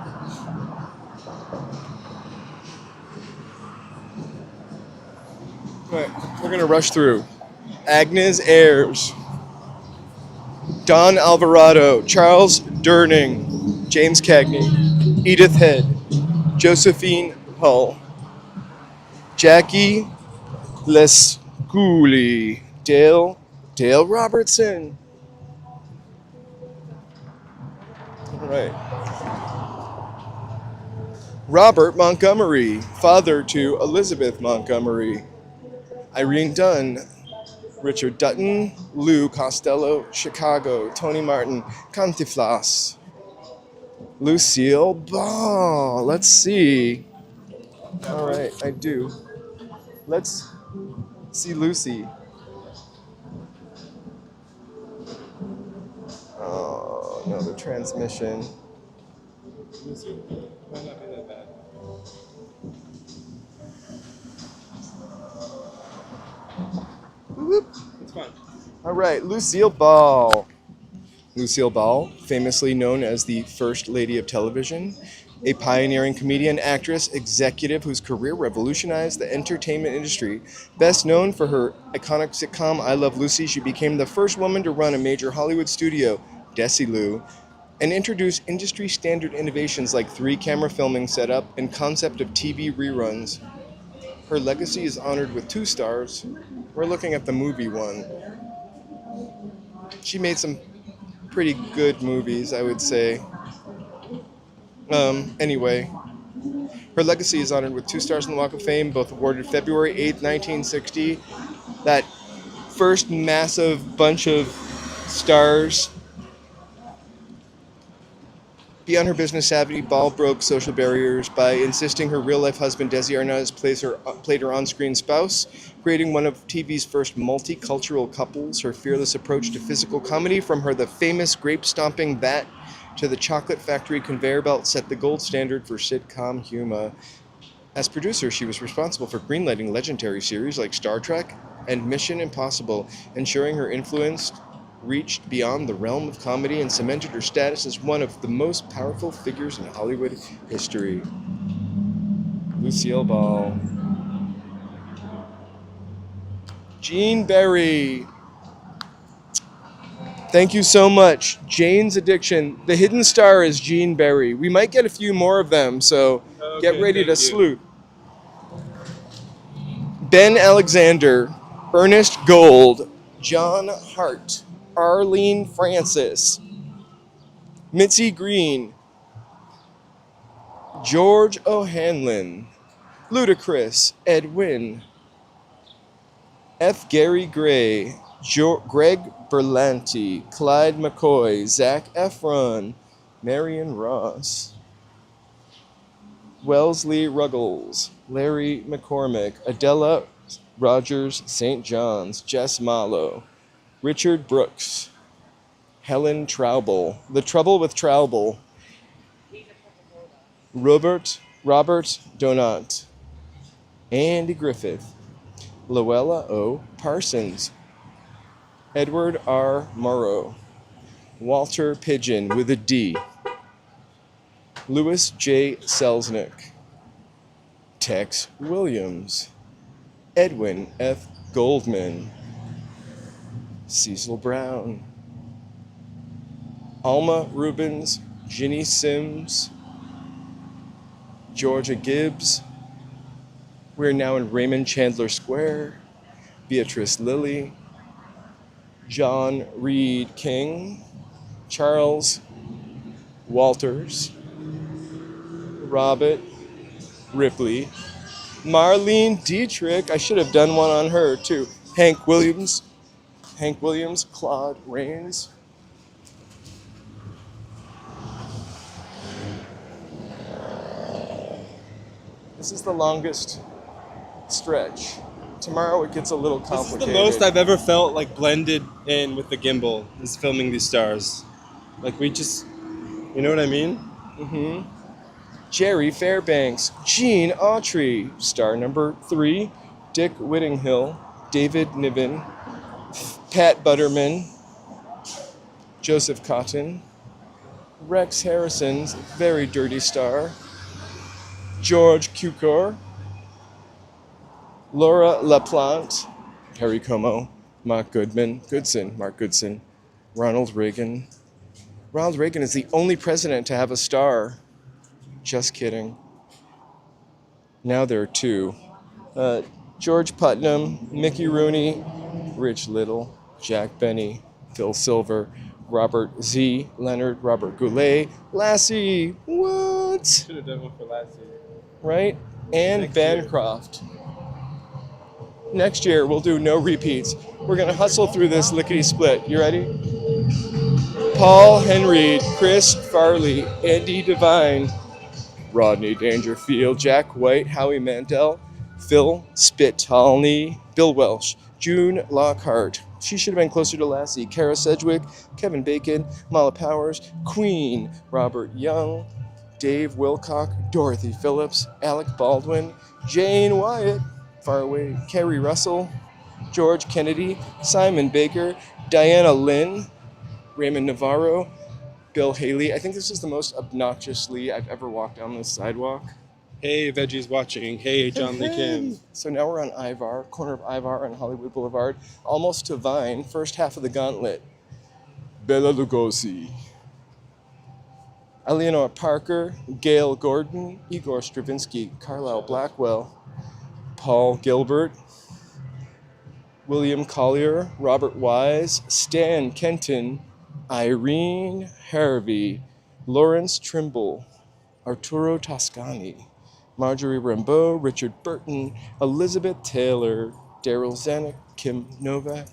Right, we're going to rush through. Agnes Ayres, Don Alvarado, Charles Durning, James Cagney, Edith Head, Josephine Hull, Jackie Lesculi, Dale Robertson. All right. Robert Montgomery, father to Elizabeth Montgomery. Irene Dunn, Richard Dutton, Lou Costello, Chicago, Tony Martin, Cantinflas, Lucille Ball. Let's see. All right, I do. Let's see Lucy. Oh, no, the transmission. Might not be that bad. Whoop. It's fine. All right, Lucille Ball. Lucille Ball, famously known as the First Lady of Television, a pioneering comedian, actress, executive whose career revolutionized the entertainment industry. Best known for her iconic sitcom I Love Lucy, she became the first woman to run a major Hollywood studio, Desilu, and introduce industry standard innovations like 3-camera filming setup and concept of TV reruns. Her legacy is honored with 2 stars. We're looking at the movie one. She made some pretty good movies, I would say. Anyway, her legacy is honored with 2 stars on the Walk of Fame, both awarded February 8th, 1960. That first massive bunch of stars. Beyond her business savvy, Ball broke social barriers by insisting her real-life husband, Desi Arnaz, played her on-screen spouse, creating one of TV's first multicultural couples. Her fearless approach to physical comedy, from her The Famous Grape-Stomping Bat to The Chocolate Factory Conveyor Belt, set the gold standard for sitcom humor. As producer, she was responsible for greenlighting legendary series like Star Trek and Mission Impossible, ensuring her influence reached beyond the realm of comedy and cemented her status as one of the most powerful figures in Hollywood history. Lucille Ball. Gene Berry. Thank you so much. Jane's Addiction. The hidden star is Gene Berry. We might get a few more of them, so get ready to salute. Ben Alexander, Ernest Gold, John Hart, Arlene Francis, Mitzi Green, George O'Hanlon, Ludacris, Edwin, F. Gary Gray, Greg Berlanti, Clyde McCoy, Zac Efron, Marion Ross, Wellesley Ruggles, Larry McCormick, Adela Rogers St. John's, Jess Mallow, Richard Brooks, Helen Traubel, The Trouble with Traubel, Robert Donat, Andy Griffith, Luella O. Parsons, Edward R. Morrow, Walter Pigeon with a D, Louis J. Selznick, Tex Williams, Edwin F. Goldman, Cecil Brown, Alma Rubens, Ginny Sims, Georgia Gibbs. We're now in Raymond Chandler Square, Beatrice Lilly, John Reed King, Charles Walters, Robert Ripley, Marlene Dietrich. I should have done one on her too. Hank Williams, Claude Rains. This is the longest stretch. Tomorrow it gets a little complicated. This is the most I've ever felt like blended in with the gimbal, is filming these stars. Like we just, you know what I mean? Mm-hmm. Jerry Fairbanks, Gene Autry, star number 3, Dick Whittinghill, David Niven, Pat Butterman, Joseph Cotton, Rex Harrison's Very Dirty Star, George Cukor, Laura LaPlante, Perry Como, Mark Goodson, Ronald Reagan. Ronald Reagan is the only president to have a star. Just kidding. Now there are 2. George Putnam, Mickey Rooney, Rich Little, Jack Benny, Phil Silver, Robert Z. Leonard, Robert Goulet, Lassie. What? Should have done one for Lassie. Right? And Next Bancroft. Next year, we'll do no repeats. We're going to hustle through this lickety-split. You ready? Paul Henry, Chris Farley, Andy Devine, Rodney Dangerfield, Jack White, Howie Mandel, Phil Spitalny, Bill Welsh, June Lockhart. She should have been closer to Lassie. Kara Sedgwick, Kevin Bacon, Mala Powers, Queen, Robert Young, Dave Wilcock, Dorothy Phillips, Alec Baldwin, Jane Wyatt, far away, Carrie Russell, George Kennedy, Simon Baker, Diana Lynn, Raymond Navarro, Bill Haley. I think this is the most obnoxiously I've ever walked down this sidewalk. Hey, Veggie's watching. Hey, John Lee Kim. So now we're on Ivar, corner of Ivar and Hollywood Boulevard, almost to Vine, first half of the Gauntlet. Bela Lugosi, Eleanor Parker, Gail Gordon, Igor Stravinsky, Carlisle Blackwell, Paul Gilbert, William Collier, Robert Wise, Stan Kenton, Irene Harvey, Lawrence Trimble, Arturo Toscani, Marjorie Rimbaud, Richard Burton, Elizabeth Taylor, Daryl Zanuck, Kim Novak,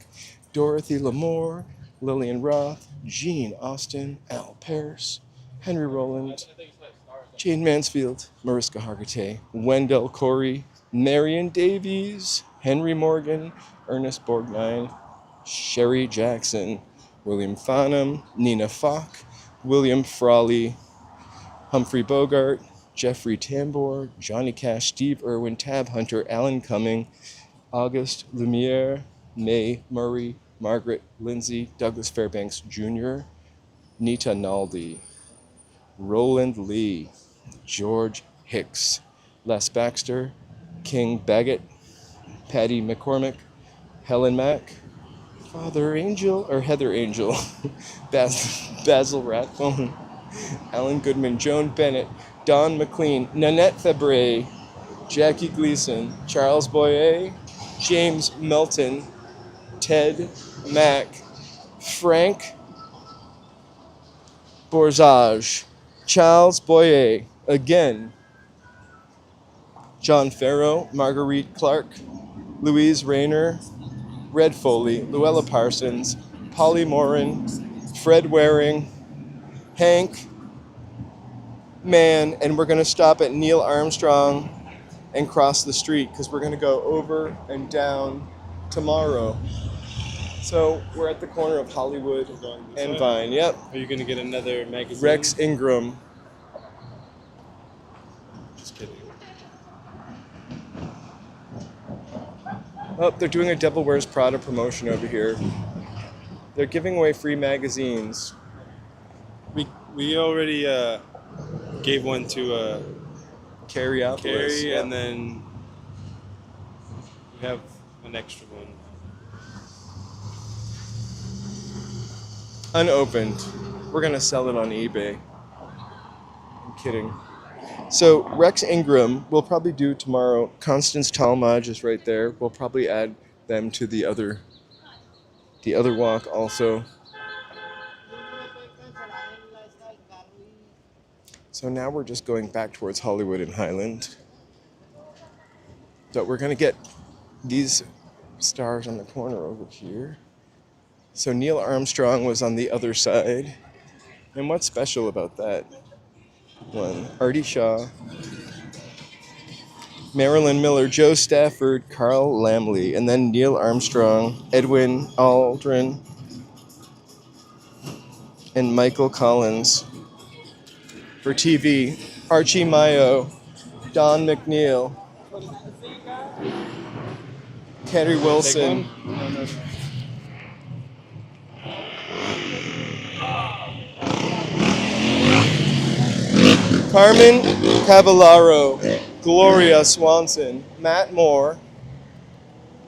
Dorothy Lamour, Lillian Roth, Jean Austen, Al Pearce, Henry Rowland, Jane Mansfield, Mariska Hargitay, Wendell Corey, Marion Davies, Henry Morgan, Ernest Borgnine, Sherry Jackson, William Farnham, Nina Falk, William Frawley, Humphrey Bogart, Jeffrey Tambor, Johnny Cash, Steve Irwin, Tab Hunter, Alan Cumming, August Lumiere, Mae Murray, Margaret Lindsay, Douglas Fairbanks Jr., Nita Naldi, Roland Lee, George Hicks, Les Baxter, King Baggett, Patty McCormick, Helen Mack, Father Angel, or Heather Angel, Basil Rathbone, Alan Goodman, Joan Bennett, Don McLean, Nanette Fabre, Jackie Gleason, Charles Boyer, James Melton, Ted Mack, Frank Borzage, Charles Boyer, again, John Farrow, Marguerite Clark, Louise Rayner, Red Foley, Luella Parsons, Polly Morin, Fred Waring, Hank Mann, and we're going to stop at Neil Armstrong and cross the street because we're going to go over and down tomorrow. So we're at the corner of Hollywood and Vine. Yep. Are you going to get another magazine? Rex Ingram. Just kidding. Oh, they're doing a Devil Wears Prada promotion over here. They're giving away free magazines. We already gave one to Carrie out Carrie, and then we have an extra one. Unopened. We're gonna sell it on eBay. I'm kidding. So Rex Ingram we'll probably do tomorrow. Constance Talmadge is right there. We'll probably add them to the other walk also. So now we're just going back towards Hollywood and Highland. So we're gonna get these stars on the corner over here. So Neil Armstrong was on the other side. And what's special about that one? Artie Shaw, Marilyn Miller, Joe Stafford, Carl Lamley, and then Neil Armstrong, Edwin Aldrin, and Michael Collins. For TV, Archie Mayo, Don McNeil, Kerry Wilson, Carmen Cavallaro, Gloria Swanson, Matt Moore,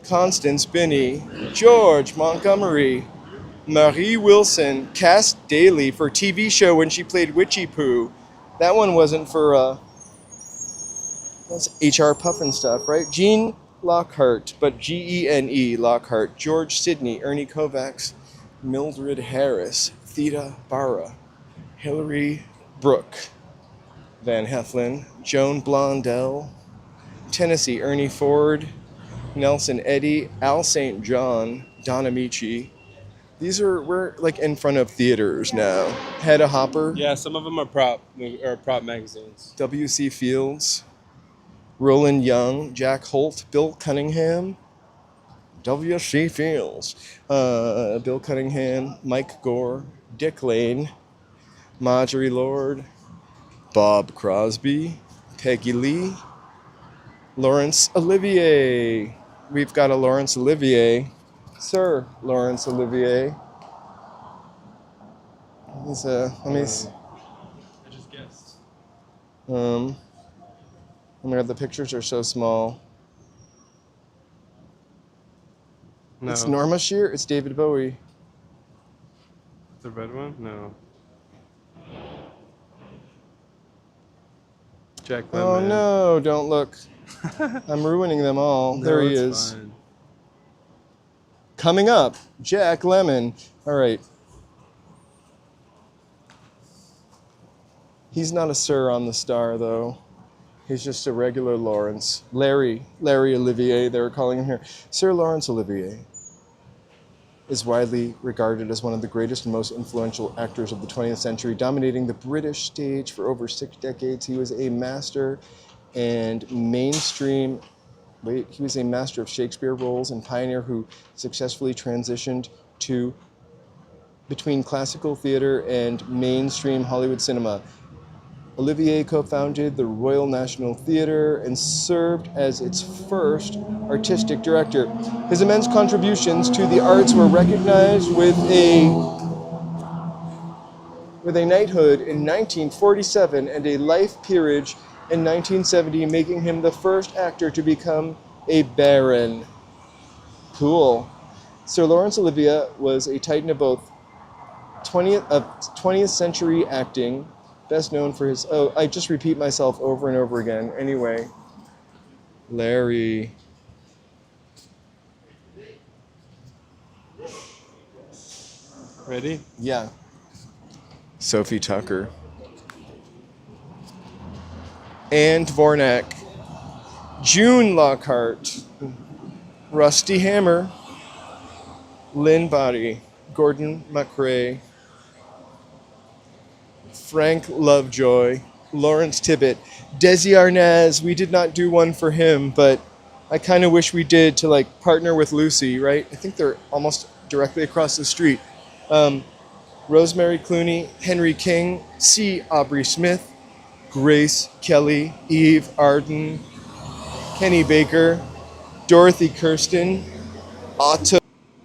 Constance Binney, George Montgomery, Marie Wilson, Cass Daly for TV show when she played Witchy Poo. That one wasn't for, that's HR Puffin stuff, right? Jean Lockhart, but Gene Lockhart, George Sidney, Ernie Kovacs, Mildred Harris, Theda Barra, Hillary Brooke, Van Heflin, Joan Blondell, Tennessee Ernie Ford, Nelson Eddy, Al St. John, Don Amici. We're like in front of theaters now. Hedda Hopper, Yeah, some of them are prop magazines. W.C. Fields, Roland Young, Jack Holt, Bill Cunningham, W.C. Fields, Bill Cunningham, Mike Gore, Dick Lane, Marjorie Lord, Bob Crosby, Peggy Lee, Laurence Olivier. We've got a Laurence Olivier. Sir Laurence Olivier. He's let me see. I just guessed. Oh my god, the pictures are so small. No. It's Norma Shear, it's David Bowie. The red one? No. Jack Lemmon. Oh no, don't look. I'm ruining them all. No, There he it's is. fine. Coming up, Jack Lemmon. All right. He's not a sir on the star, though. He's just a regular Lawrence. Larry Olivier, they were calling him here. Sir Laurence Olivier is widely regarded as one of the greatest and most influential actors of the 20th century, dominating the British stage for over 6 decades. He was a master and mainstream... he was a master of Shakespeare roles and pioneer who successfully transitioned between classical theater and mainstream Hollywood cinema. Olivier co-founded the Royal National Theatre and served as its first artistic director. His immense contributions to the arts were recognized with a knighthood in 1947 and a life peerage in 1970, making him the first actor to become a baron. Cool. Sir Laurence Olivier was a titan of both 20th century acting, best known for his... Oh, I just repeat myself over and over again. Anyway, Larry. Ready? Yeah. Sophie Tucker. Anne Dvorak. June Lockhart. Rusty Hammer. Lynn Body. Gordon MacRae. Frank Lovejoy, Lawrence Tibbett, Desi Arnaz. We did not do one for him, but I kind of wish we did to like partner with Lucy, right? I think they're almost directly across the street. Rosemary Clooney, Henry King, C. Aubrey Smith, Grace Kelly, Eve Arden, Kenny Baker, Dorothy Kirsten, Otto.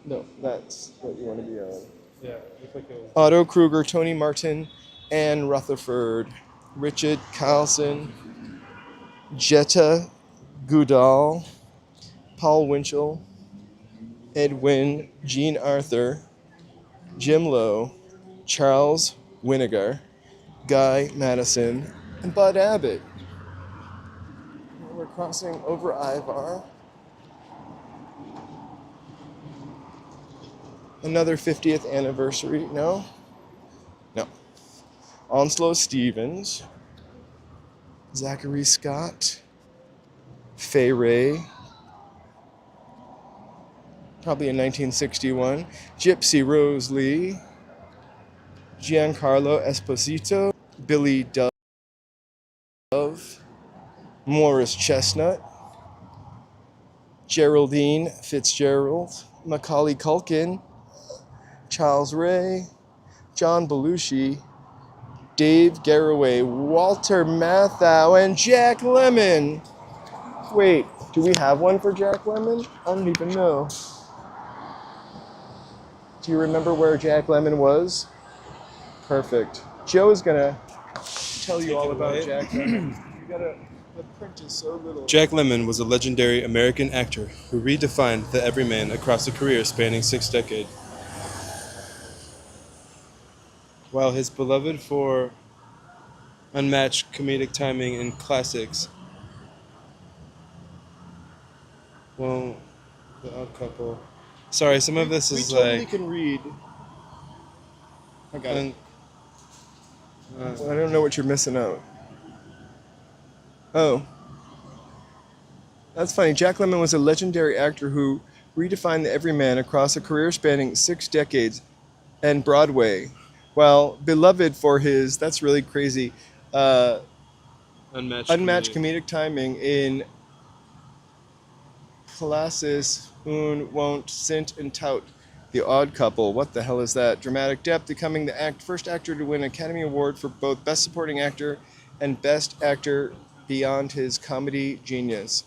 No, that's what you want to be on. Yeah, looks like it was. Otto Kruger, Tony Martin, Anne Rutherford, Richard Carlson, Jetta Goodall, Paul Winchell, Edwin, Jean Arthur, Jim Lowe, Charles Winiger, Guy Madison, and Bud Abbott. We're crossing over Ivar. Another 50th anniversary. No. Onslow Stevens, Zachary Scott, Fay Ray, probably in 1961, Gypsy Rose Lee, Giancarlo Esposito, Billy Dove, Morris Chestnut, Geraldine Fitzgerald, Macaulay Culkin, Charles Ray, John Belushi, Dave Garraway, Walter Matthau, and Jack Lemmon. Wait, do we have one for Jack Lemmon? I don't even know. Do you remember where Jack Lemmon was? Perfect. Joe's gonna tell you all about Jack Lemmon. The print is so little. Jack Lemmon was a legendary American actor who redefined the everyman across a career spanning 6 decades. While his beloved for unmatched comedic timing in classics, well, The Odd Couple. Sorry, some of this is we totally like. can read. I got it. I don't know what you're missing out. Oh. That's funny. Jack Lemmon was a legendary actor who redefined the everyman across a career spanning 6 decades and Broadway. While beloved for his, that's really crazy, unmatched comedic timing in Classes un won't sint and tout, The Odd Couple. What the hell is that? Dramatic depth, becoming the first actor to win an Academy Award for both Best Supporting Actor and Best Actor beyond his comedy genius.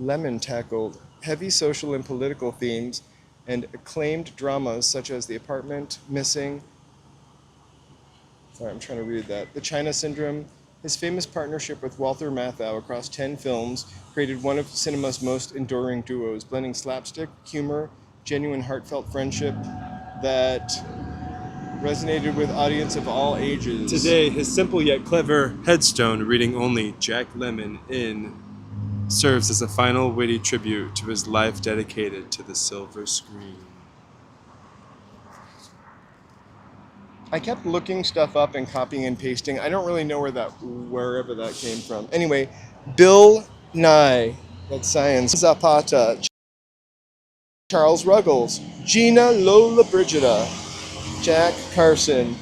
Lemmon tackled heavy social and political themes and acclaimed dramas such as The Apartment, Missing, I'm trying to read that, The China Syndrome. His famous partnership with Walter Matthau across 10 films created one of cinema's most enduring duos, blending slapstick, humor, genuine heartfelt friendship that resonated with audience of all ages. Today, his simple yet clever headstone reading only Jack Lemmon in serves as a final witty tribute to his life dedicated to the silver screen. I kept looking stuff up and copying and pasting. I don't really know wherever that came from. Anyway, Bill Nye, that's science. Zapata, Charles Ruggles, Gina Lola Brigida, Jack Carson,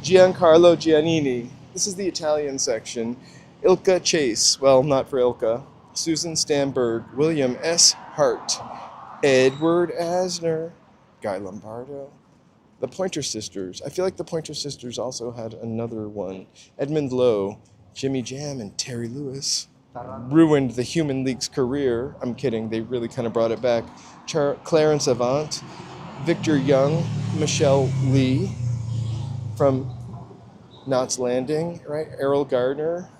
Giancarlo Giannini. This is the Italian section. Ilka Chase, well, not for Ilka. Susan Stamberg, William S. Hart, Edward Asner, Guy Lombardo. The Pointer Sisters. I feel like the Pointer Sisters also had another one. Edmund Lowe, Jimmy Jam, and Terry Lewis. Ruined the Human League's career. I'm kidding, they really kind of brought it back. Clarence Avant, Victor Young, Michelle Lee from Knots Landing, right? Errol Gardner,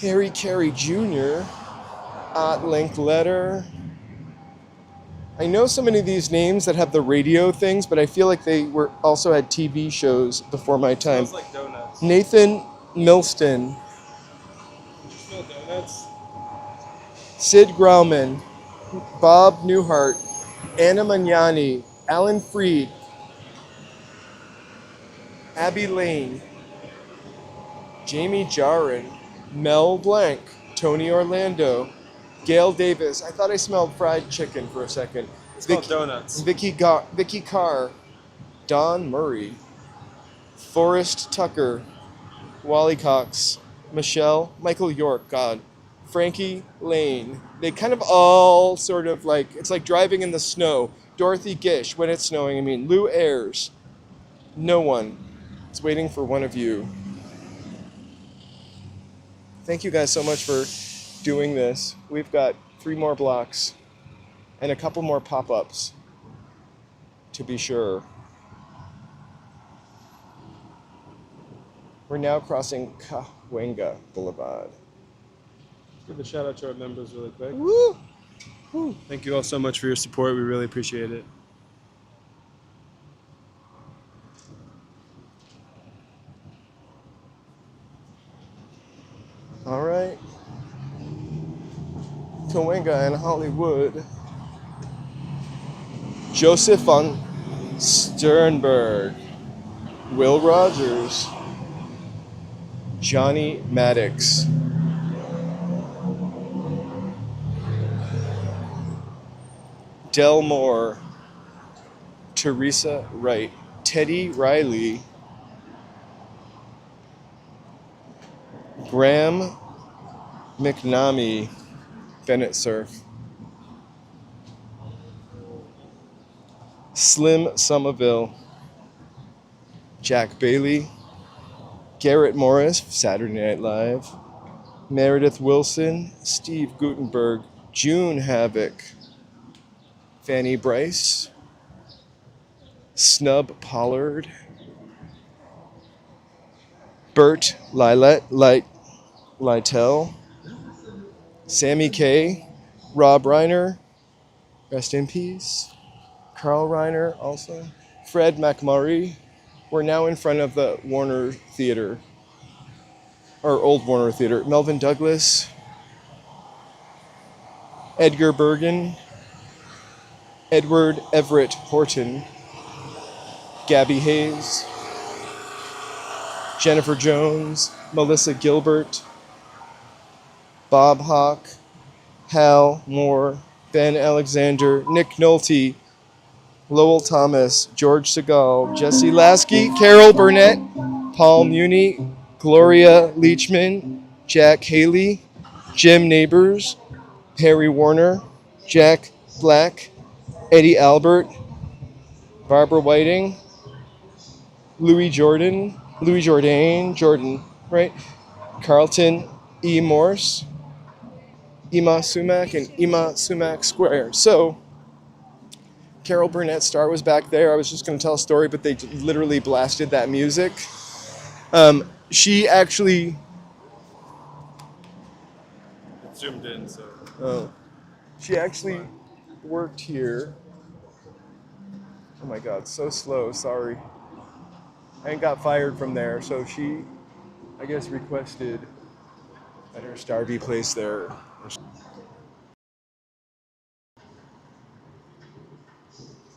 Harry Carey Jr., Art Linkletter. I know so many of these names that have the radio things, but I feel like they also had TV shows before my time. Smells like donuts. Nathan Milston, You smell donuts? Sid Grauman, Bob Newhart, Anna Magnani, Alan Freed, Abby Lane, Jamie Jarrin, Mel Blanc, Tony Orlando, Gail Davis. I thought I smelled fried chicken for a second. It smells donuts. Vicky Carr, Don Murray, Forrest Tucker, Wally Cox, Michael York, Frankie Lane. They kind of all sort of like, it's like driving in the snow. Dorothy Gish, when it's snowing, Lou Ayres. No one. It's waiting for one of you. Thank you guys so much for doing this. We've got 3 more blocks and a couple more pop-ups, to be sure. We're now crossing Cahuenga Boulevard. Give a shout out to our members really quick. Woo! Woo. Thank you all so much for your support. We really appreciate it. All right. Cahuenga and Hollywood. Joseph von Sternberg. Will Rogers. Johnny Maddox. Del Moore. Teresa Wright. Teddy Riley. Graham McNamee. Bennett Cerf. Slim Somerville. Jack Bailey. Garrett Morris, Saturday Night Live. Meredith Wilson. Steve Gutenberg. June Havoc. Fanny Bryce. Snub Pollard. Bert Lytell. Sammy Kay, Rob Reiner, rest in peace. Carl Reiner also. Fred McMurray. We're now in front of the Warner Theater, or Old Warner Theater. Melvin Douglas, Edgar Bergen, Edward Everett Horton, Gabby Hayes, Jennifer Jones, Melissa Gilbert, Bob Hawke, Hal Moore, Ben Alexander, Nick Nolte, Lowell Thomas, George Segal, Jesse Lasky, Carol Burnett, Paul Muni, Gloria Leachman, Jack Haley, Jim Neighbors, Perry Warner, Jack Black, Eddie Albert, Barbara Whiting, Louis Jordan, right? Carlton E. Morse, Ema Sumac, and Ema Sumac Square. So, Carol Burnett's star was back there. I was just going to tell a story, but they literally blasted that music. She actually... It's zoomed in, so... Oh. She actually worked here. Oh my God, so slow, sorry. And got fired from there, so she, I guess, requested that her star be placed there.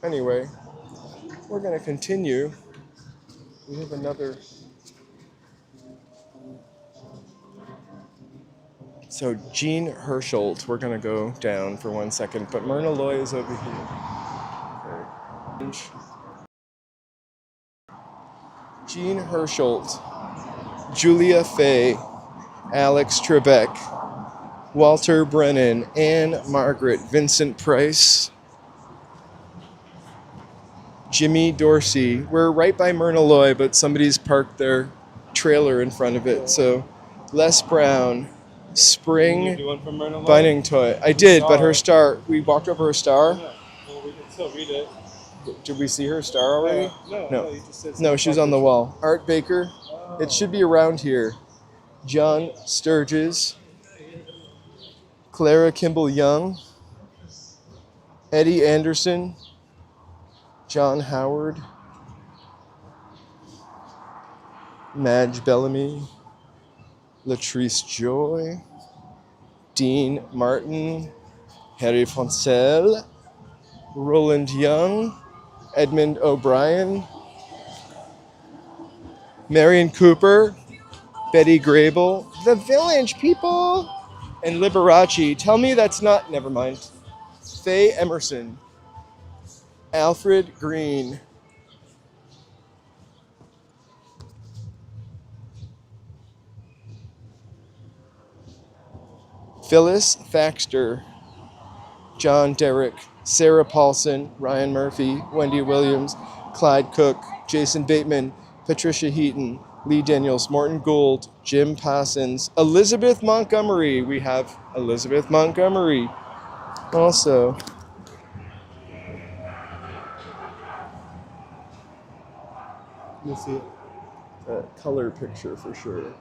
Anyway, we're gonna continue. We have another. So Jean Hersholt, we're gonna go down for 1 second, but Myrna Loy is over here. Okay. Jean Hersholt, Julia Fay, Alex Trebek, Walter Brennan, Anne Margaret, Vincent Price, Jimmy Dorsey. We're right by Myrna Loy, but somebody's parked their trailer in front of it. So Les Brown, Spring Binding Toy. I did, but her star, we walked over her star. Yeah. Well, we can still read it. Did we see her star already? No, you just said No, she's on the wall. Art Baker. It should be around here. John Sturges. Clara Kimball Young. Eddie Anderson. John Howard. Madge Bellamy. Latrice Joy. Dean Martin. Harry Foncel. Roland Young. Edmund O'Brien, Marion Cooper, Betty Grable, The Village People, and Liberace. Tell me that's not, never mind. Faye Emerson, Alfred Green, Phyllis Thaxter, John Derrick, Sarah Paulson, Ryan Murphy, Wendy Williams, Clyde Cook, Jason Bateman, Patricia Heaton, Lee Daniels, Morton Gould, Jim Parsons, Elizabeth Montgomery. We have Elizabeth Montgomery. Also, you'll see a color picture for sure.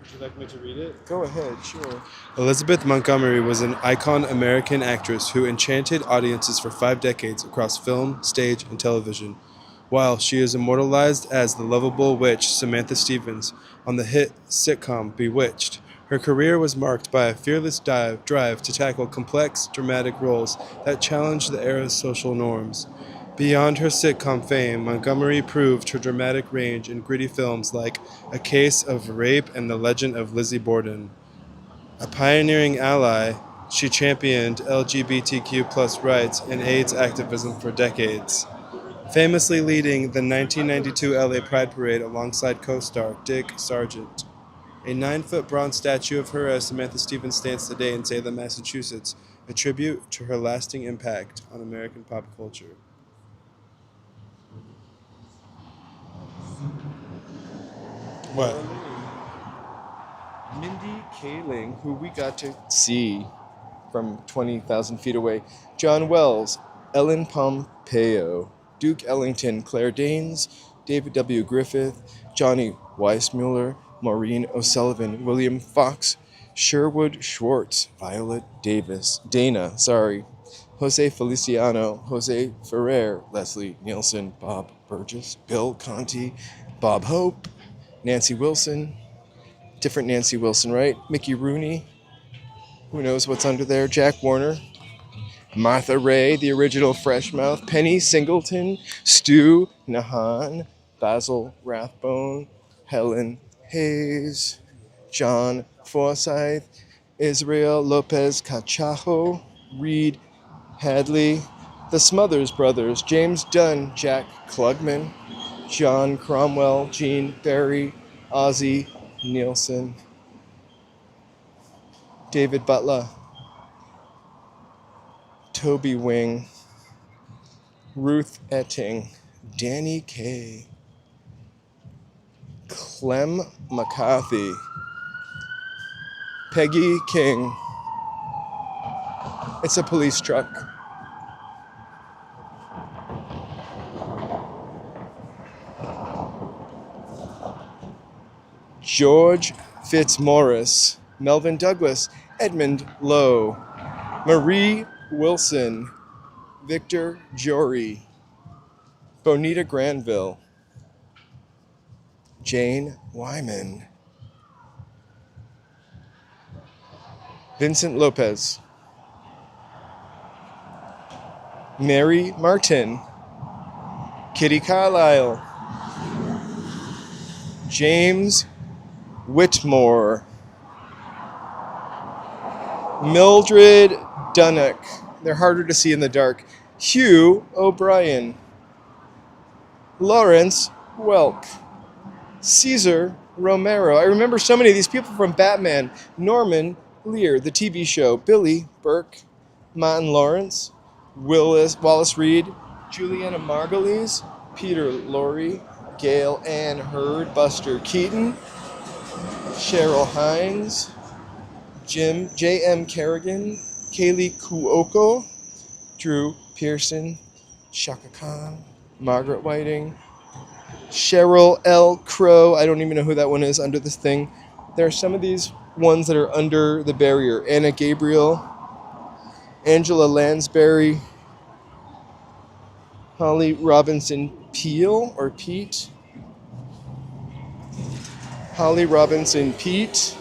Would you like me to read it? Go ahead, sure. Elizabeth Montgomery was an icon American actress who enchanted audiences for 5 decades across film, stage, and television. While she is immortalized as the lovable witch Samantha Stevens on the hit sitcom Bewitched, her career was marked by a fearless drive to tackle complex, dramatic roles that challenged the era's social norms. Beyond her sitcom fame, Montgomery proved her dramatic range in gritty films like A Case of Rape and The Legend of Lizzie Borden. A pioneering ally, she championed LGBTQ+ rights and AIDS activism for decades, famously leading the 1992 LA Pride Parade alongside co-star Dick Sargent. A 9-foot bronze statue of her as Samantha Stevens stands today in Salem, Massachusetts, a tribute to her lasting impact on American pop culture. What? Mindy Kaling, who we got to see from 20,000 feet away. John Wells, Ellen Pompeo, Duke Ellington, Claire Danes, David W. Griffith, Johnny Weissmuller, Maureen O'Sullivan, William Fox, Sherwood Schwartz, Violet Davis, Jose Feliciano, Jose Ferrer, Leslie Nielsen, Bob Burgess, Bill Conti, Bob Hope, Nancy Wilson, different Nancy Wilson, right? Mickey Rooney, who knows what's under there? Jack Warner, Martha Ray, the original Freshmouth, Penny Singleton, Stu Nahan, Basil Rathbone, Helen Hayes, John Forsyth, Israel Lopez Cachajo, Reed Hadley, the Smothers Brothers, James Dunn, Jack Klugman, John Cromwell, Gene Barry, Ozzy Nielsen, David Butler, Toby Wing, Ruth Etting, Danny Kaye, Clem McCarthy, Peggy King. It's a police truck. George Fitzmaurice, Melvin Douglas, Edmund Lowe, Marie Wilson, Victor Jory, Bonita Granville, Jane Wyman, Vincent Lopez, Mary Martin, Kitty Carlisle, James Whitmore, Mildred Dunnock, they're harder to see in the dark, Hugh O'Brien, Lawrence Welk, Caesar Romero. I remember so many of these people from Batman. Norman Lear, the TV show, Billy Burke, Martin Lawrence, Wallace Reed, Juliana Margulies, Peter Lorre, Gail Ann Hurd, Buster Keaton, Cheryl Hines, J.M. Kerrigan, Kaylee Kuoko, Drew Pearson, Shaka Khan, Margaret Whiting, Cheryl L. Crow, I don't even know who that one is under this thing. There are some of these ones that are under the barrier. Anna Gabriel, Angela Lansbury, Holly Robinson Peel, or Pete. Holly Robinson Pete.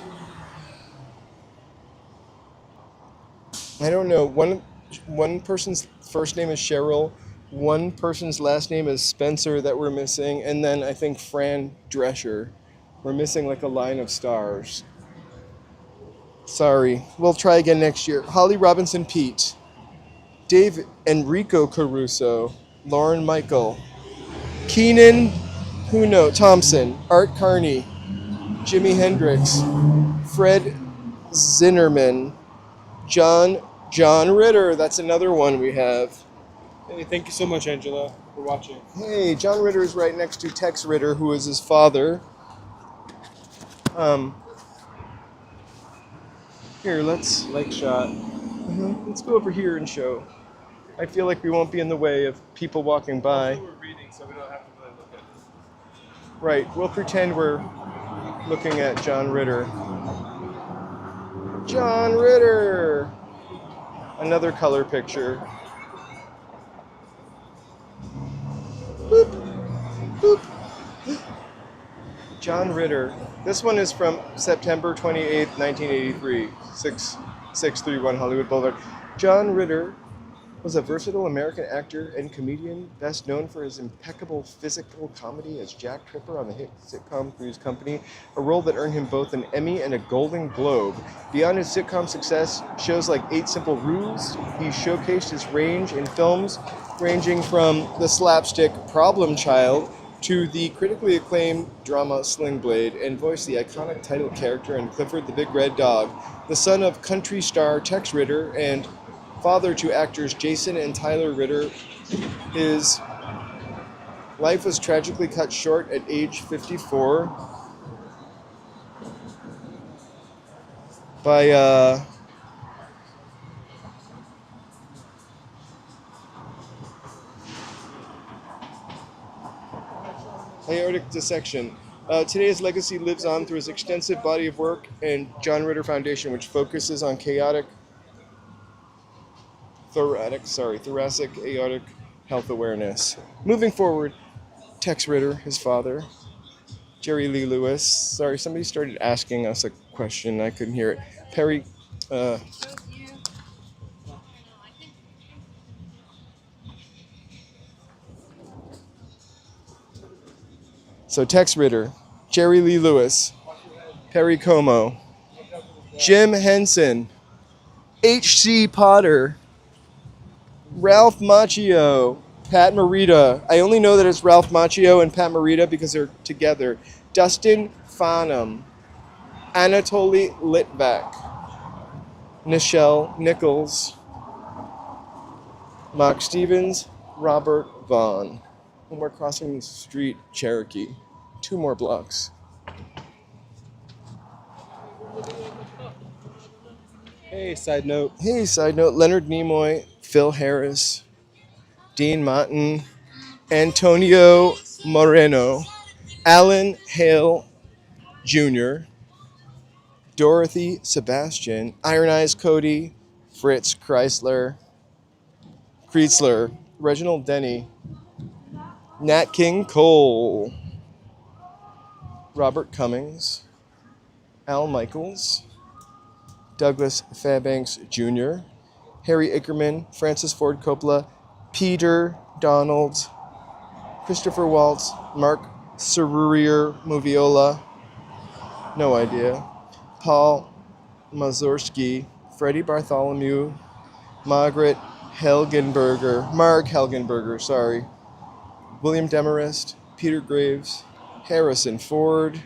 I don't know. One person's first name is Cheryl. One person's last name is Spencer that we're missing. And then I think Fran Drescher. We're missing like a line of stars. Sorry. We'll try again next year. Holly Robinson Pete. Dave Enrico Caruso. Lauren Michael. Keenan Thompson. Art Carney. Jimi Hendrix. Fred Zinnerman. John Ritter. That's another one we have. Hey, thank you so much, Angela, for watching. Hey, John Ritter is right next to Tex Ritter, who is his father. Here, let's Lake shot. let's go over here and show. I feel like we won't be in the way of people walking by. We're reading, so we don't have to really look at it. Right, we'll pretend we're looking at John Ritter. John Ritter! Another color picture. Boop, boop. John Ritter. This one is from September 28th, 1983, 6631 Hollywood Boulevard. John Ritter was a versatile American actor and comedian, best known for his impeccable physical comedy as Jack Tripper on the hit sitcom Three's Company, a role that earned him both an Emmy and a Golden Globe. Beyond his sitcom success, shows like Eight Simple Rules, he showcased his range in films ranging from the slapstick Problem Child to the critically acclaimed drama Sling Blade, and voiced the iconic title character in Clifford the Big Red Dog. The son of country star Tex Ritter and father to actors Jason and Tyler Ritter, his life was tragically cut short at age 54 by aortic dissection. Today's legacy lives on through his extensive body of work and John Ritter Foundation, which focuses on thoracic aortic health awareness. Moving forward, Tex Ritter, his father, Jerry Lee Lewis. Sorry, somebody started asking us a question. I couldn't hear it. Perry, So Tex Ritter, Jerry Lee Lewis, Perry Como, Jim Henson, H.C. Potter, Ralph Macchio, Pat Morita. I only know that it's Ralph Macchio and Pat Morita because they're together. Dustin Farnham, Anatoly Litvak, Nichelle Nichols, Mark Stevens, Robert Vaughn. And we're crossing the street, Cherokee. 2 more blocks. Hey, side note. Leonard Nimoy, Phil Harris, Dean Martin, Antonio Moreno, Alan Hale Jr., Dorothy Sebastian, Iron Eyes Cody, Fritz Kreisler, Reginald Denny, Nat King Cole, Robert Cummings, Al Michaels, Douglas Fairbanks Jr., Harry Ickerman, Francis Ford Coppola, Peter Donald, Christopher Waltz, Mark Serurier Moviola, no idea, Paul Mazursky, Freddie Bartholomew, Mark Helgenberger, sorry, William Demarest, Peter Graves, Harrison Ford.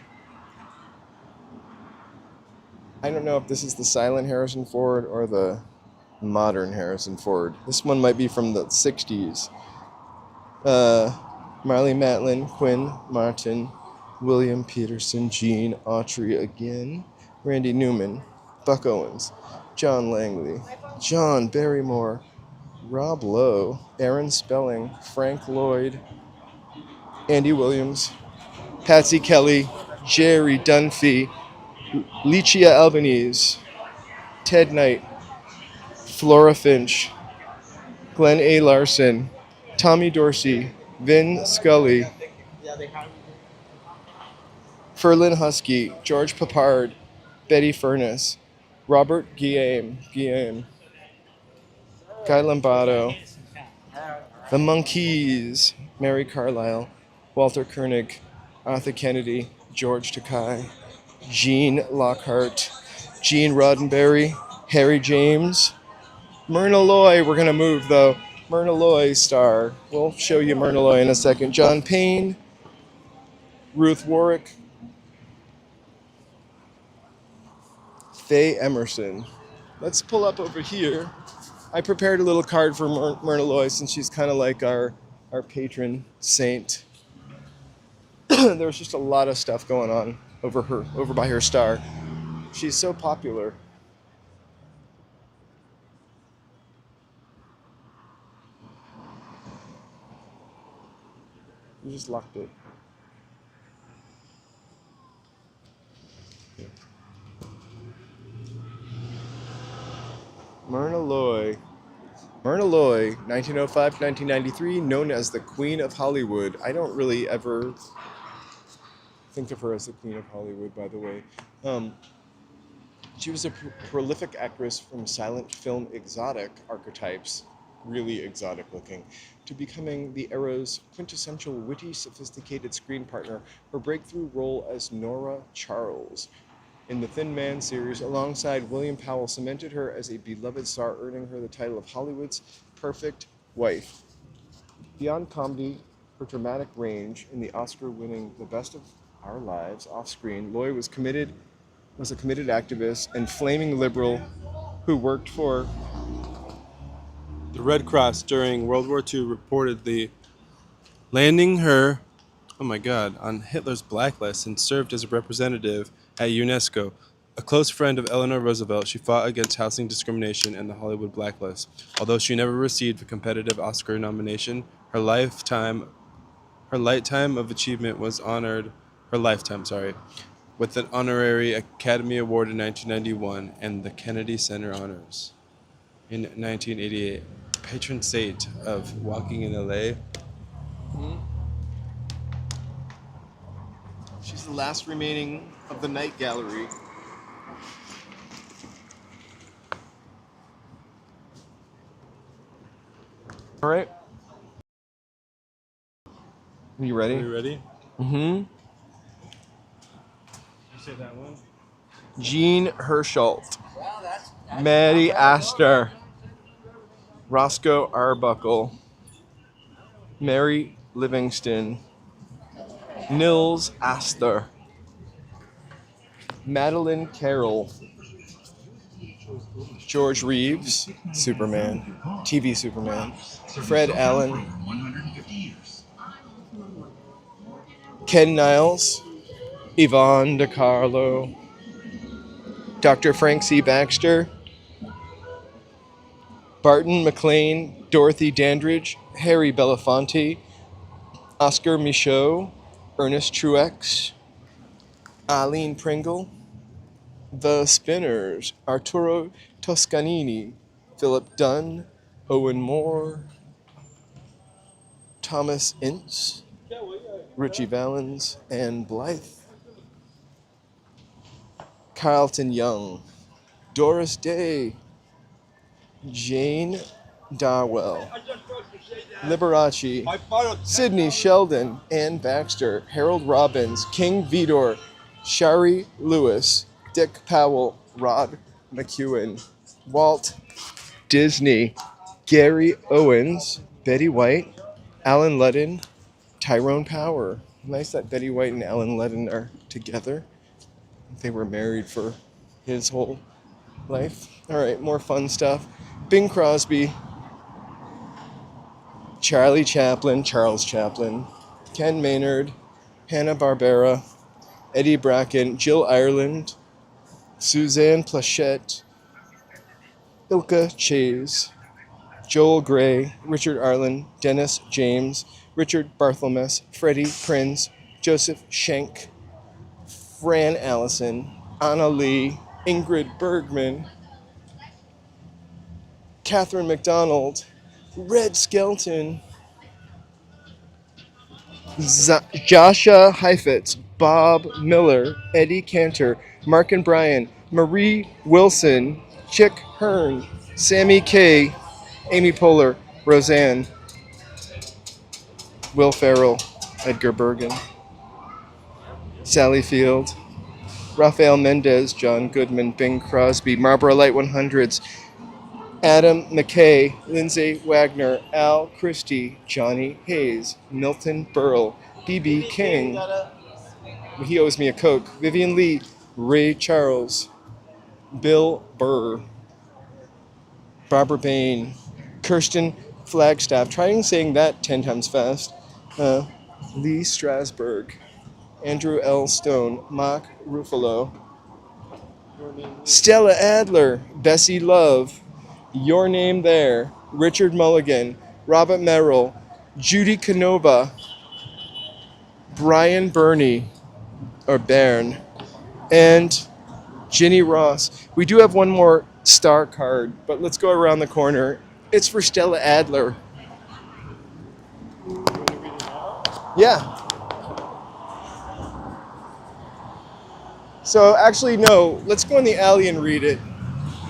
I don't know if this is the silent Harrison Ford or the modern Harrison Ford. This one might be from the 60s. Marley Matlin, Quinn Martin, William Peterson, Gene Autry again, Randy Newman, Buck Owens, John Langley, John Barrymore, Rob Lowe, Aaron Spelling, Frank Lloyd, Andy Williams, Patsy Kelly, Jerry Dunphy, Licia Albanese, Ted Knight, Flora Finch, Glenn A. Larson, Tommy Dorsey, Vin Scully, Ferlin Husky, George Papard, Betty Furness, Robert Guillaume, Guy Lombardo, The Monkees, Mary Carlisle, Walter Koenig, Arthur Kennedy, George Takei, Gene Lockhart, Gene Roddenberry, Harry James, Myrna Loy. We're going to move, though. Myrna Loy star. We'll show you Myrna Loy in a second. John Payne, Ruth Warwick, Faye Emerson. Let's pull up over here. I prepared a little card for Myrna Loy since she's kind of like our patron saint. There's just a lot of stuff going on over by her star. She's so popular. You just locked it. Myrna Loy. Myrna Loy, 1905 to 1993, known as the Queen of Hollywood. I don't really ever think of her as the Queen of Hollywood, by the way. She was a prolific actress from silent film exotic archetypes, really exotic looking, to becoming the era's quintessential witty, sophisticated screen partner. Her breakthrough role as Nora Charles in the Thin Man series alongside William Powell cemented her as a beloved star, earning her the title of Hollywood's perfect wife. Beyond comedy, her dramatic range in the Oscar-winning The Best of Our Lives off-screen, Loy was a committed activist and flaming liberal who worked for The Red Cross during World War II, reportedly landing her, on Hitler's blacklist, and served as a representative at UNESCO. A close friend of Eleanor Roosevelt, she fought against housing discrimination and the Hollywood blacklist. Although she never received a competitive Oscar nomination, her lifetime of achievement was honored. With an honorary Academy Award in 1991 and the Kennedy Center Honors in 1988. Patron saint of walking in LA. She's the last remaining of the Night Gallery. All right. You ready? Are you ready? Mm-hmm. Jean Hersholt, Maddie Astor, Roscoe Arbuckle, Mary Livingston, Nils Astor, Madeline Carroll, George Reeves, Superman, TV Superman, Fred Allen, Ken Niles, Yvonne DiCarlo, Dr. Frank C. Baxter, Barton McLean, Dorothy Dandridge, Harry Belafonte, Oscar Michaud, Ernest Truex, Eileen Pringle, The Spinners, Arturo Toscanini, Philip Dunn, Owen Moore, Thomas Ince, Richie Valens, Ann Blythe, Carlton Young, Doris Day, Jane Darwell, Liberace, Sidney Sheldon, Ann Baxter, Harold Robbins, King Vidor, Shari Lewis, Dick Powell, Rod McEwen, Walt Disney, Gary Owens, Betty White, Alan Ludden, Tyrone Power. Nice that Betty White and Alan Ludden are together. They were married for his whole life. All right, more fun stuff. Bing Crosby, Charlie Chaplin, Charles Chaplin, Ken Maynard, Hanna-Barbera, Eddie Bracken, Jill Ireland, Suzanne Plachette, Ilka Chase, Joel Gray, Richard Arlen, Dennis James, Richard Barthelmess, Freddie Prinz, Joseph Schenk, Fran Allison, Anna Lee, Ingrid Bergman, Catherine McDonald, Red Skelton, Joshua Heifetz, Bob Miller, Eddie Cantor, Mark and Brian, Marie Wilson, Chick Hearn, Sammy Kay, Amy Poehler, Roseanne, Will Ferrell, Edgar Bergen, Sally Field, Rafael Mendez, John Goodman, Bing Crosby, Marlboro Light 100s, Adam McKay, Lindsay Wagner, Al Christie, Johnny Hayes, Milton Berle, B.B. King, he owes me a Coke, Vivian Lee, Ray Charles, Bill Burr, Barbara Bain, Kirsten Flagstaff, trying saying that 10 times fast, Lee Strasberg, Andrew L. Stone, Mark Ruffalo, Stella Adler, Bessie Love, Your Name There, Richard Mulligan, Robert Merrill, Judy Canova, Brian Burney, or Byrne, and Ginny Ross. We do have one more star card, but let's go around the corner. It's for Stella Adler. Yeah. So actually, no. Let's go in the alley and read it.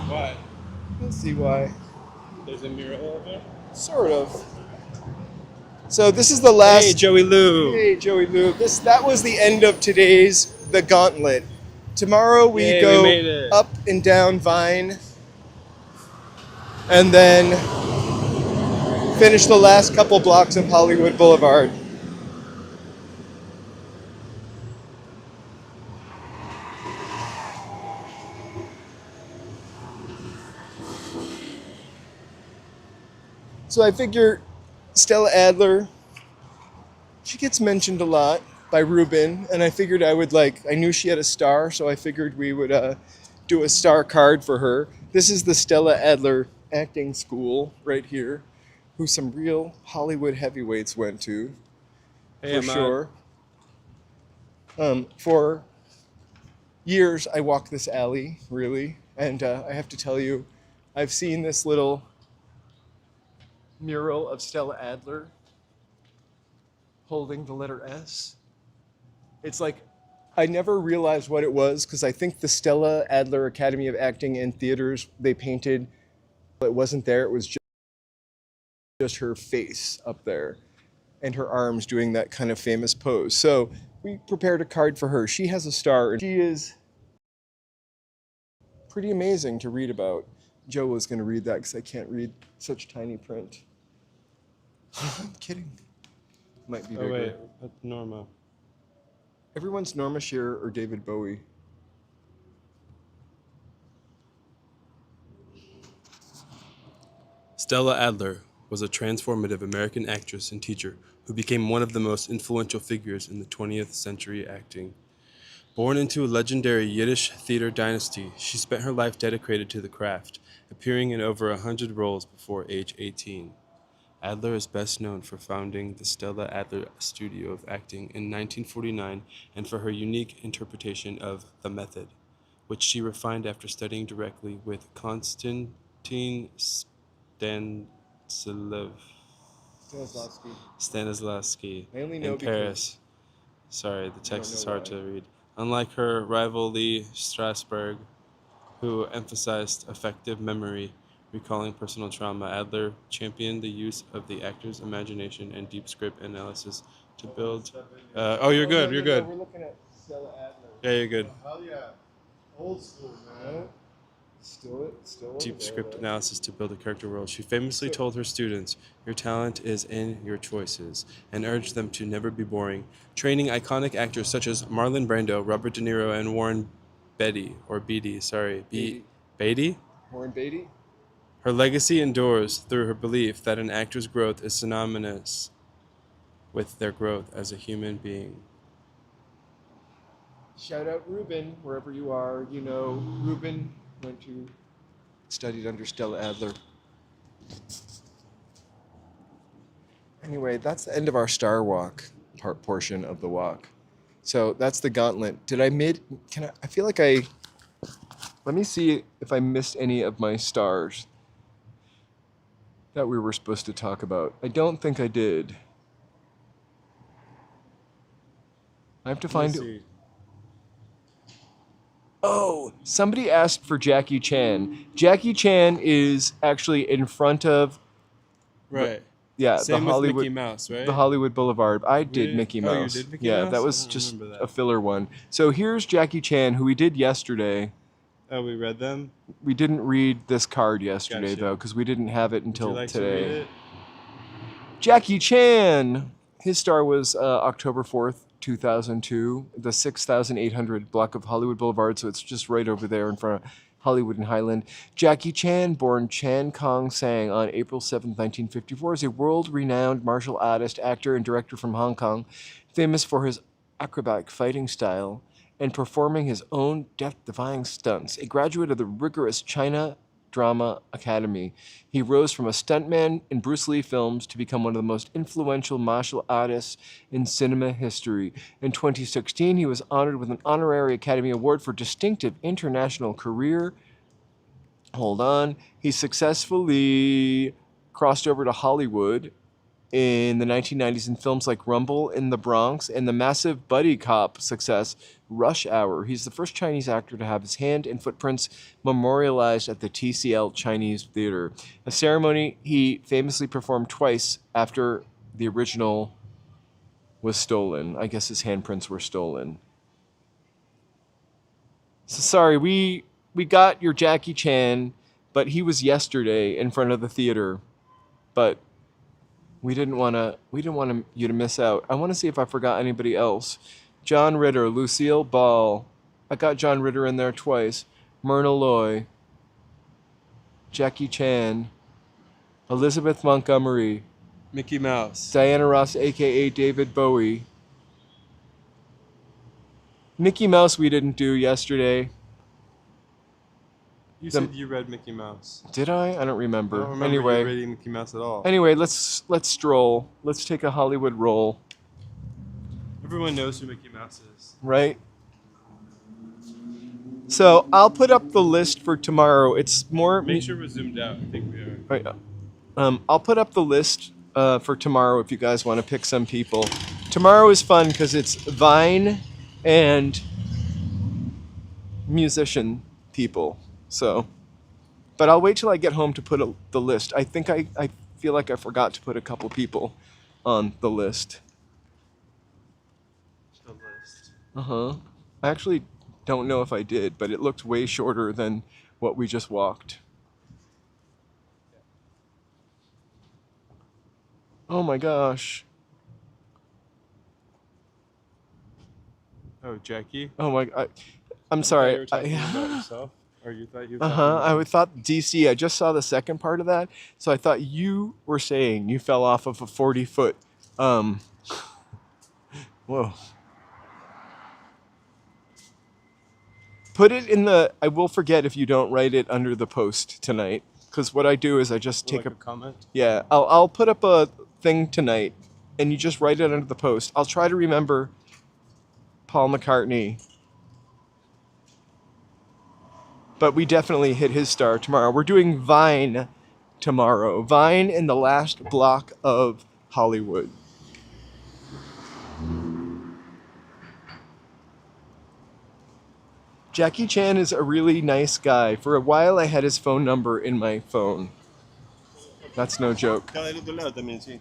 Why? Let's see why. There's a mural over there? Sort of. So this is the last. Hey, Joey Lou. Hey, Joey Lou. That was the end of today's The Gauntlet. Tomorrow we Yay, go we made it. up and down Vine, and then finish the last couple blocks of Hollywood Boulevard. So I figure Stella Adler, she gets mentioned a lot by Ruben, and I figured I knew she had a star, so I figured we would do a star card for her. This is the Stella Adler acting school right here, who some real Hollywood heavyweights went to, Hey, for Ahmad. sure. For years, I walked this alley, really, and I have to tell you, I've seen this little mural of Stella Adler holding the letter S. It's like, I never realized what it was, because I think the Stella Adler Academy of Acting and Theaters, they painted, but it wasn't there, it was just her face up there, and her arms doing that kind of famous pose. So we prepared a card for her. She has a star, and she is pretty amazing to read about. Joe was going to read that because I can't read such tiny print. I'm kidding. Might be bigger. Oh wait, that's Norma. Everyone's Norma Shearer or David Bowie. Stella Adler was a transformative American actress and teacher who became one of the most influential figures in the 20th century acting. Born into a legendary Yiddish theater dynasty, she spent her life dedicated to the craft, appearing in over 100 roles before age 18. Adler is best known for founding the Stella Adler Studio of Acting in 1949 and for her unique interpretation of The Method, which she refined after studying directly with Konstantin Stanislavski I only know in Paris. Sorry, the text is hard to read. Unlike her rival Lee Strasberg, who emphasized effective memory, recalling personal trauma, Adler championed the use of the actor's imagination and deep script analysis to build... you're good, you're good. We're looking at Stella Adler. Yeah, you're good. Hell yeah. Old school, man. Still Deep script analysis to build a character world. She famously told her students, "Your talent is in your choices," and urged them to never be boring, training iconic actors such as Marlon Brando, Robert De Niro, and Warren Beatty. Beatty? Warren Beatty? Her legacy endures through her belief that an actor's growth is synonymous with their growth as a human being. Shout out Ruben, wherever you are. You know, Ruben studied under Stella Adler. Anyway, that's the end of our Star Walk portion of the walk. So that's the Gauntlet. I feel like let me see if I missed any of my stars that we were supposed to talk about. I don't think I did. I have to find it. Oh, somebody asked for Jackie Chan. Jackie Chan is actually in front of... Right. The Hollywood, Mickey Mouse, right? The Hollywood Boulevard. I did Mickey Mouse. You did Mickey Mouse? Mouse? That was just a filler one. So here's Jackie Chan, who we did yesterday. Oh, we read them? We didn't read this card yesterday, Gotcha. though, because we didn't have it until Would you like today. To read it? Jackie Chan! His star was October 4th, 2002, the 6,800 block of Hollywood Boulevard, so it's just right over there in front of Hollywood and Highland. Jackie Chan, born Chan Kong Sang on April 7, 1954, is a world-renowned martial artist, actor, and director from Hong Kong, famous for his acrobatic fighting style and performing his own death-defying stunts. A graduate of the rigorous China Drama Academy, he rose from a stuntman in Bruce Lee films to become one of the most influential martial artists in cinema history. In 2016, he was honored with an honorary Academy Award for distinctive international career. Hold on. He successfully crossed over to Hollywood in the 1990s in films like Rumble in the Bronx and the massive buddy cop success Rush Hour. He's the first Chinese actor to have his hand and footprints memorialized at the TCL Chinese Theater, a ceremony he famously performed twice after the original was stolen. I guess his handprints were stolen. So sorry, we got your Jackie Chan, but he was yesterday in front of the theater. But we didn't want you to miss out. I want to see if I forgot anybody else. John Ritter, Lucille Ball. I got John Ritter in there twice. Myrna Loy. Jackie Chan. Elizabeth Montgomery. Mickey Mouse. Diana Ross, a.k.a. David Bowie. Mickey Mouse we didn't do yesterday. You said you read Mickey Mouse. Did I? I don't remember. I don't remember Anyway. you reading Mickey Mouse at all. Anyway, let's stroll. Let's take a Hollywood roll. Everyone knows who Mickey Mouse is. Right? So I'll put up the list for tomorrow. It's more... Make sure we're zoomed out. I think we are. Right. I'll put up the list for tomorrow if you guys want to pick some people. Tomorrow is fun because it's Vine and musician people. So, but I'll wait till I get home to put the list. I think I feel like I forgot to put a couple people on the list. The list. Uh-huh. I actually don't know if I did, but it looked way shorter than what we just walked. Oh my gosh. Oh, Jackie? Oh my, I'm You sorry. were talking about yourself? Or you thought you were Uh-huh. talking I thought DC, I just saw the second part of that, so I thought you were saying you fell off of a 40-foot, whoa. Put it in the, I will forget if you don't write it under the post tonight, because what I do is I just take like a comment? yeah, I'll put up a thing tonight, and you just write it under the post. I'll try to remember Paul McCartney. But we definitely hit his star tomorrow. We're doing Vine tomorrow. Vine in the last block of Hollywood. Jackie Chan is a really nice guy. For a while I had his phone number in my phone. That's no joke. Cada del otro lado también, sí.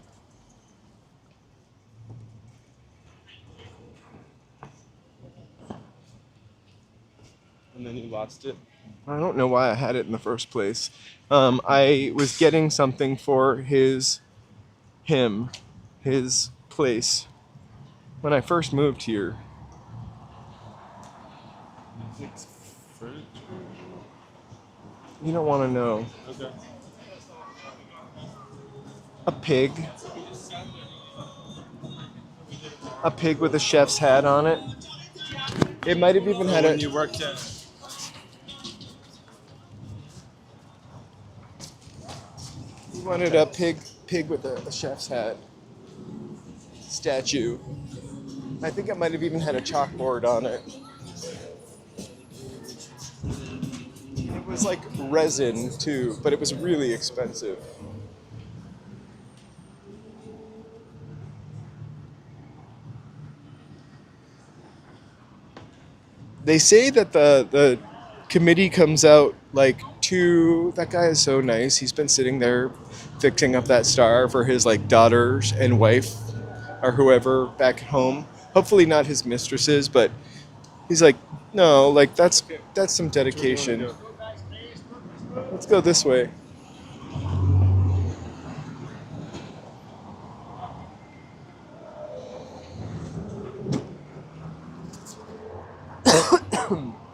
And then you lost it? I don't know why I had it in the first place. I was getting something for his place when I first moved here. It's furniture? You don't want to know. Okay. A pig. A pig with a chef's hat on it. It might have even had When a. you worked at... He wanted a pig with a chef's hat statue. I think it might have even had a chalkboard on it. It was like resin too, but it was really expensive. They say that the committee comes out like that guy is so nice. He's been sitting there fixing up that star for his like daughters and wife or whoever back at home. Hopefully not his mistresses, but he's like, no, like that's some dedication. Let's go this way.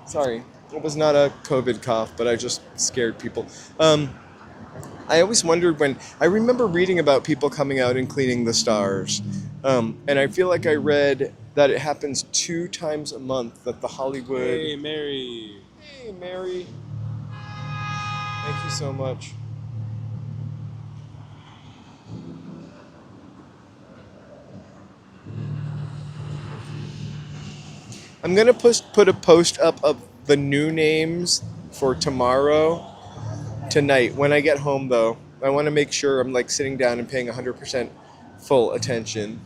Sorry, it was not a COVID cough, but I just scared people. I always wondered I remember reading about people coming out and cleaning the stars. And I feel like I read that it happens 2 times a month that the Hollywood... Hey, Mary. Hey, Mary. Thank you so much. I'm gonna put a post up of the new names for tonight. When I get home, though, I want to make sure I'm like sitting down and paying 100% full attention.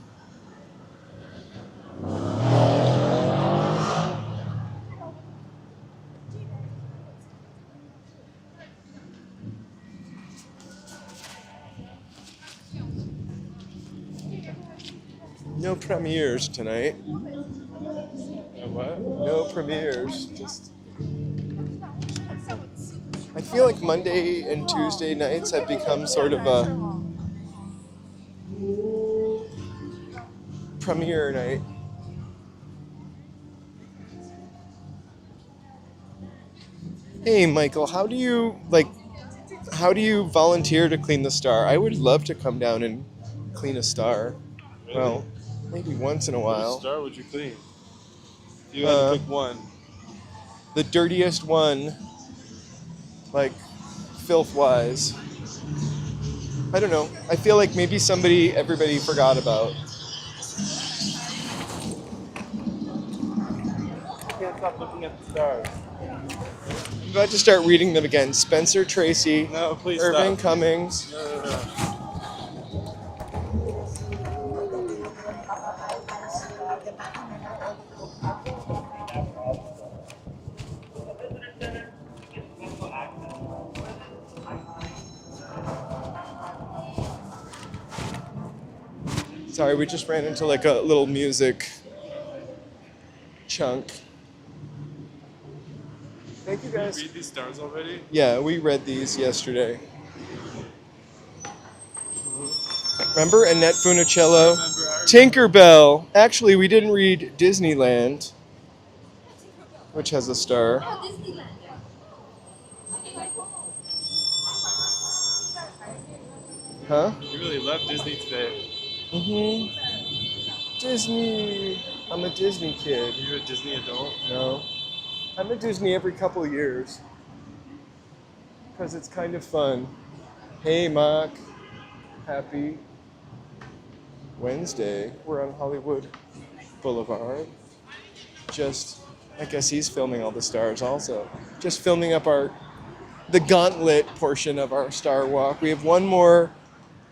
No premieres tonight. What? No premieres. Just. I feel like Monday and Tuesday nights have become sort of a premiere night. Hey, Michael, how do you volunteer to clean the star? I would love to come down and clean a star. Really? Well, maybe once in a while. Which star would you clean? If you had to pick one. The dirtiest one, like filth-wise. I don't know. I feel like maybe everybody forgot about. I can't stop looking at the stars. I'm about to start reading them again. Spencer Tracy, No, please Irving stop. Cummings. No. Sorry, we just ran into like a little music chunk. Thank you guys. Read these stars already? Yeah, we read these yesterday. Remember Annette Funicello? Tinkerbell. Actually, we didn't read Disneyland, which has a star. Huh? You really love Disney today. Disney. I'm a Disney kid. Are you a Disney adult? No. I'm a Disney every couple of years. Because it's kind of fun. Hey, Mark. Happy Wednesday. We're on Hollywood Boulevard. I guess he's filming all the stars also. Just filming up the Gauntlet portion of our star walk. We have one more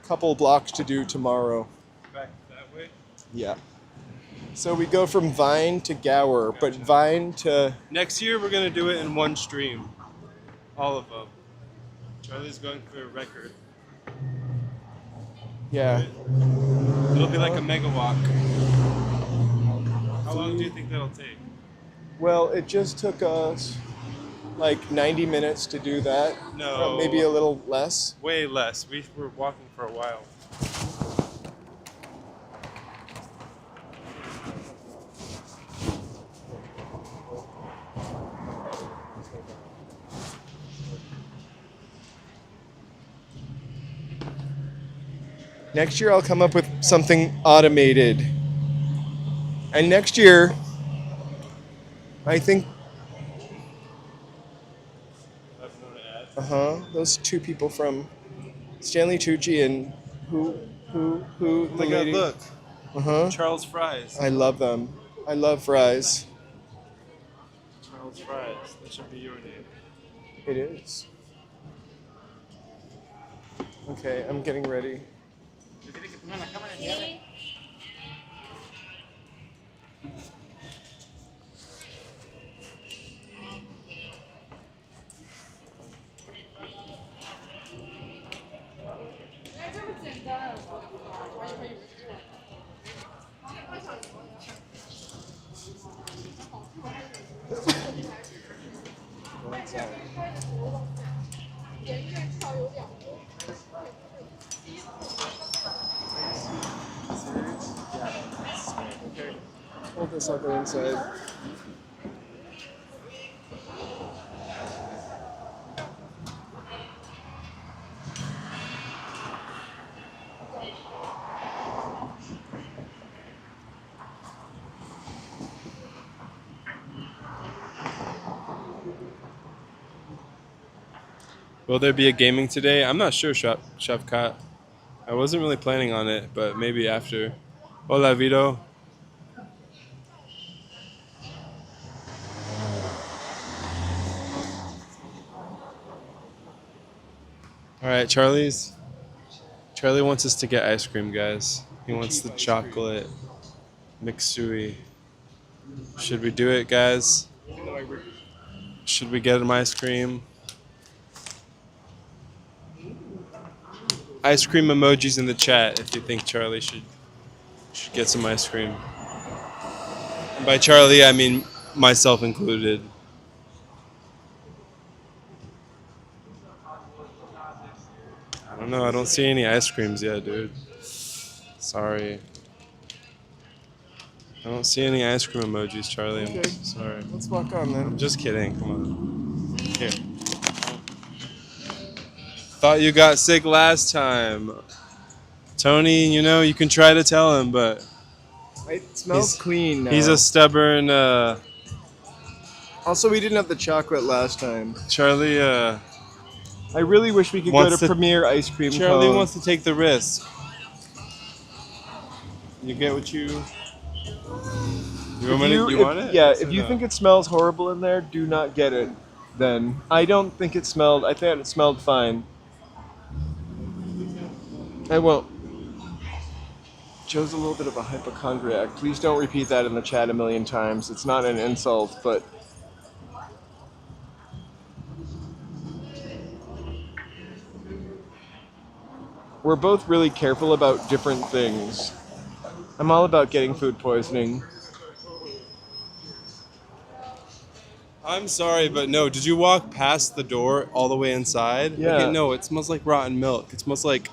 couple blocks to do tomorrow. Back that way? Yeah. So we go from Vine to Gower, but Vine to... Next year we're going to do it in one stream. All of them. Charlie's going for a record. Yeah. It'll be like a mega walk. How long do you think that'll take? Well, it just took us like 90 minutes to do that. No. Maybe a little less. Way less. We were walking for a while. Next year I'll come up with something automated. And next year, I think... Those two people from Stanley Tucci and who Oh my God, look. Uh-huh. Charles Fries. I love them. I love fries. Charles Fries. That should be your name. It is. Okay, I'm getting ready. Hold this on the inside. Will there be a gaming today? I'm not sure, Chef Kat. I wasn't really planning on it, but maybe after. Hola, Vito. All right, Charlie wants us to get ice cream, guys. He wants the chocolate mixui. Should we do it, guys? Should we get him ice cream? Ice cream emojis in the chat if you think Charlie should get some ice cream. And by Charlie, I mean myself included. I don't know. I don't see any ice creams yet, dude. Sorry. I don't see any ice cream emojis, Charlie. I'm Okay. sorry. Let's walk on then. I'm just kidding. Come on. Here. Thought you got sick last time. Tony, you can try to tell him, but It smells clean now. he's a stubborn Also, we didn't have the chocolate last time. Charlie. I really wish we could go Wants to to- Premier Ice Cream Charlie Cone. wants to take the risk. You get what you. You want it? Yeah, Yes if or you no? think it smells horrible in there, do not get it then. I don't think it smelled, I think it smelled fine. I won't. Joe's a little bit of a hypochondriac. Please don't repeat that in the chat a million times. It's not an insult, but... We're both really careful about different things. I'm all about getting food poisoning. I'm sorry, but no. Did you walk past the door all the way inside? Yeah. Okay, no, it smells like rotten milk. It smells like.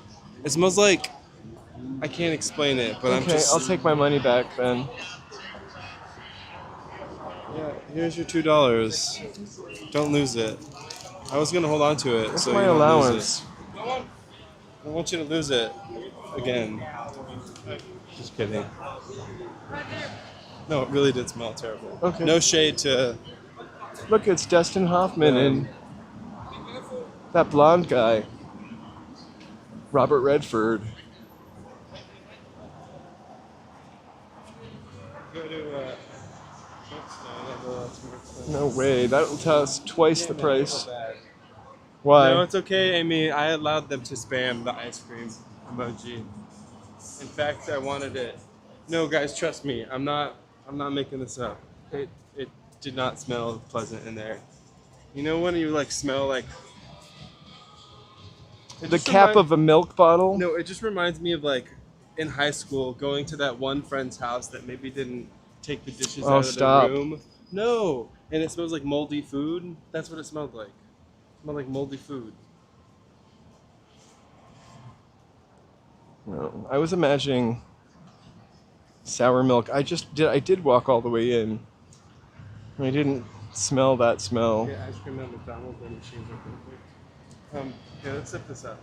I can't explain it, but I'm Okay, just. I'll take my money back then. Yeah, here's your $2. Don't lose it. I was gonna hold on to it, What's so my you don't allowance? lose it. I want you to lose it again. Just kidding. No, it really did smell terrible. Okay. No shade to. Look, it's Dustin Hoffman and that blonde guy, Robert Redford. Go to. No way, that'll cost twice the price. No, Why? it's okay, Amy. I allowed them to spam the ice cream emoji. In fact, I wanted it. No, guys, trust me. I'm not making this up. It did not smell pleasant in there. You know when you like smell like The cap of a milk bottle? No, it just reminds me of like in high school going to that one friend's house that maybe didn't take the dishes out of stop. the room. No, and it smells like moldy food. That's what it smelled like. It smelled like moldy food. No, I was imagining sour milk. I did walk all the way in. I didn't smell that smell. Yeah, ice cream at McDonald's, their machines are perfect. Yeah, let's zip this up.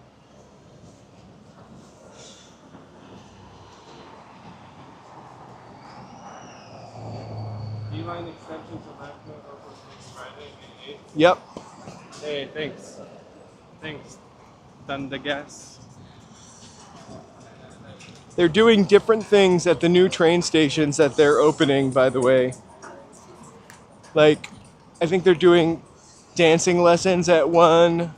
Beeline extension to left node over next Friday, May 8th. Yep. Hey, thanks. Thanks. Done the guess. They're doing different things at the new train stations that they're opening, by the way. Like, I think they're doing dancing lessons at one,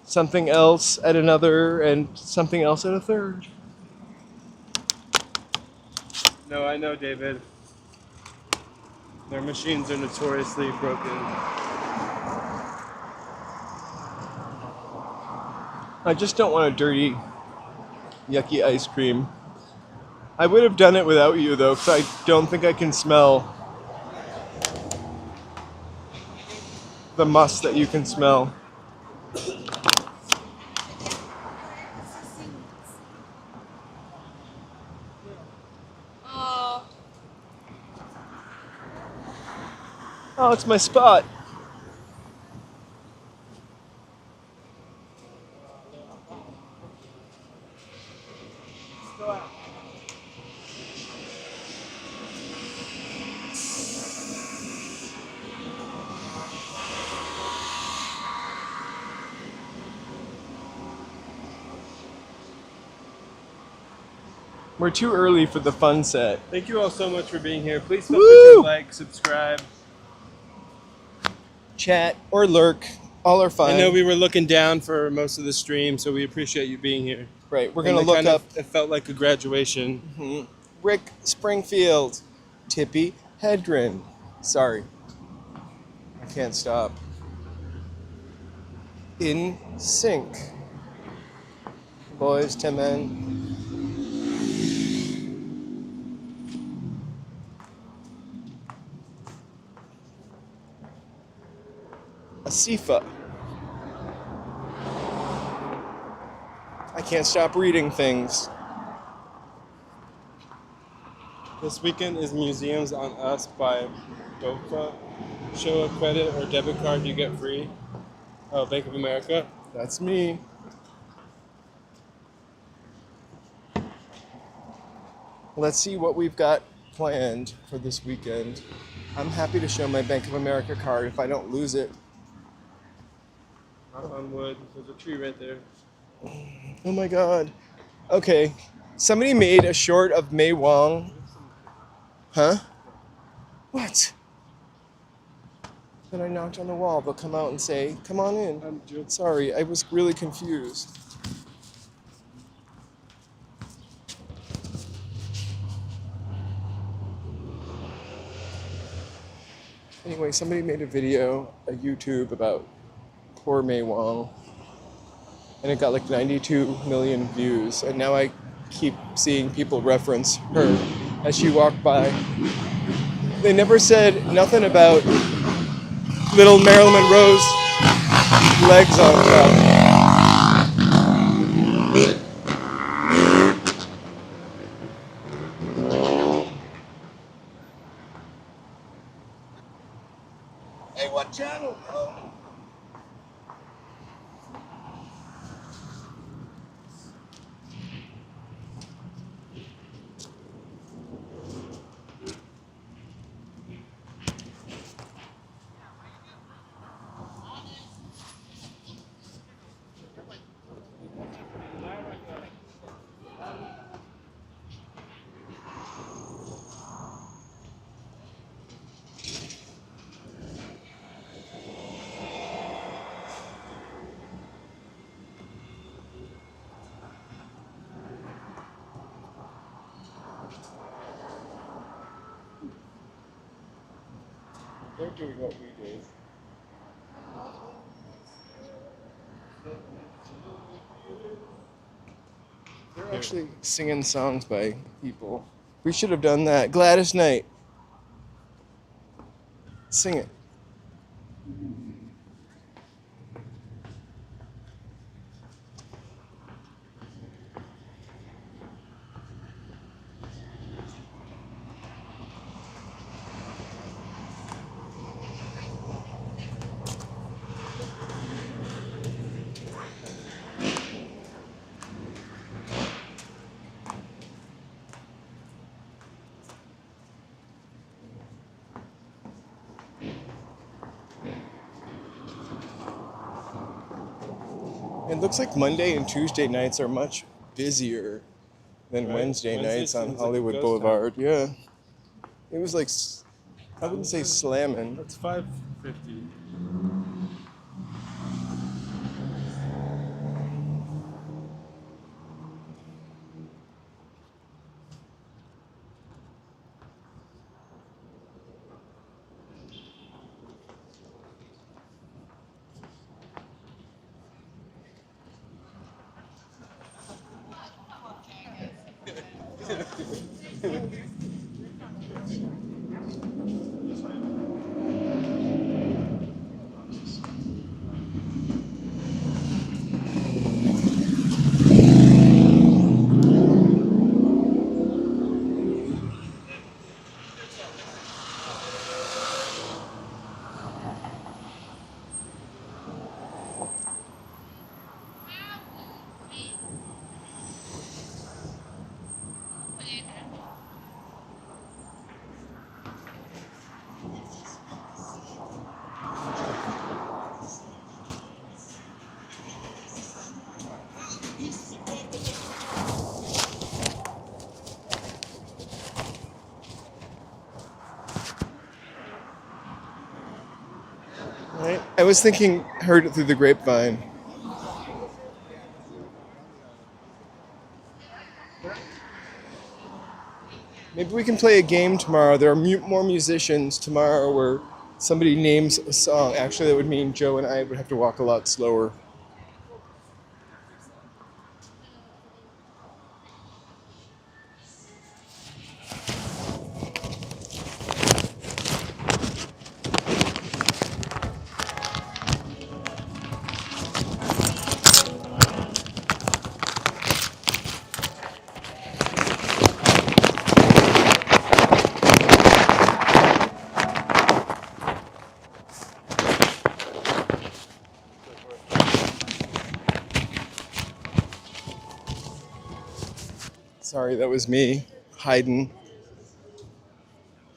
something else at another, and something else at a third. No, I know, David. Their machines are notoriously broken. I just don't want a dirty, yucky ice cream. I would have done it without you, though, because I don't think I can smell the must that you can smell. Oh, Oh, it's my spot. We're too early for the fun set. Thank you all so much for being here. Please feel Woo! free to like, subscribe. Chat or lurk, all are fine. I know we were looking down for most of the stream, so we appreciate you being here. Right, we're And gonna it look kind of- up It felt like a graduation. Rick Springfield, Tippy Hedren. Sorry, I can't stop. In Sync. Boys to Men. Asifa. I can't stop reading things. This weekend is Museums on Us by DOFA. Show a credit or debit card you get free. Oh, Bank of America. That's me. Let's see what we've got planned for this weekend. I'm happy to show my Bank of America card if I don't lose it. Knock on wood. There's a tree right there. Oh my god. Okay. Somebody made a short of May Wong. Huh? What? Then I knocked on the wall. They'll come out and say, come on in. I'm joking. Sorry, I was really confused. Anyway, somebody made a video, a YouTube, about poor May Wong. And it got like 92 million views. And now I keep seeing people reference her as she walked by. They never said nothing about little Marilyn Monroe's legs on top. Hey, what channel, bro? They're doing what we did. They're actually singing songs by people. We should have done that. Gladys Knight. Sing it. It looks like Monday and Tuesday nights are much busier than Right. Wednesday Wednesday nights on seems like a Hollywood ghost Boulevard. Yeah. It was like, I wouldn't say slamming. That's 5:50. Right? I was thinking, heard it through the grapevine. Maybe we can play a game tomorrow. There are more musicians tomorrow where somebody names a song. Actually, that would mean Joe and I would have to walk a lot slower. Sorry, that was me hiding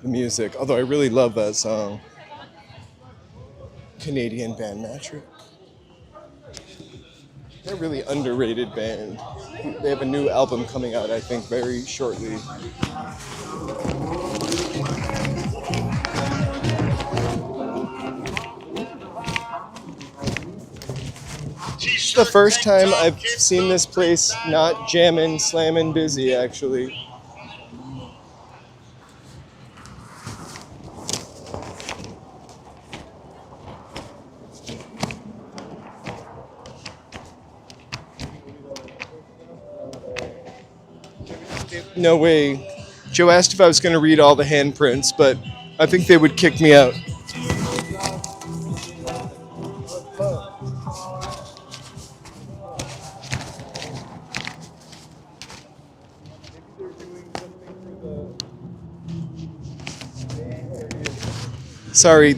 the music. Although I really love that song. Canadian band Metric. They're a really underrated band. They have a new album coming out, I think, very shortly. It's the first time I've seen this place not jamming, slamming busy, actually. No way. Joe asked if I was going to read all the handprints, but I think they would kick me out. Sorry,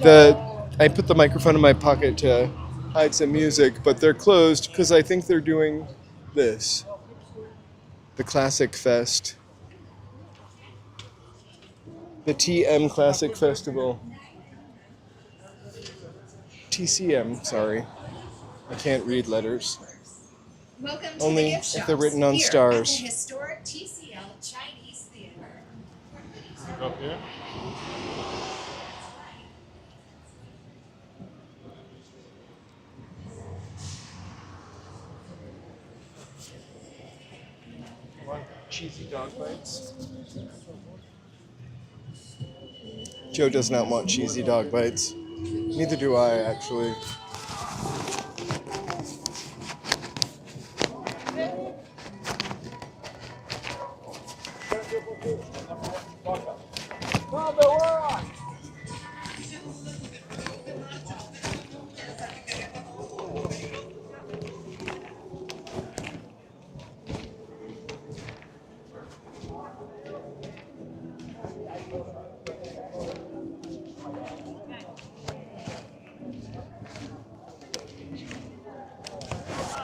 I put the microphone in my pocket to hide some music, but they're closed because I think they're doing this. The Classic Fest. The TM Classic Festival. TCM, sorry. I can't read letters. Welcome to Only the gift if they're shops written on here stars. At the historic TCL Chinese Theater. Up here? Want cheesy dog bites? Joe does not want cheesy dog bites. Neither do I, actually.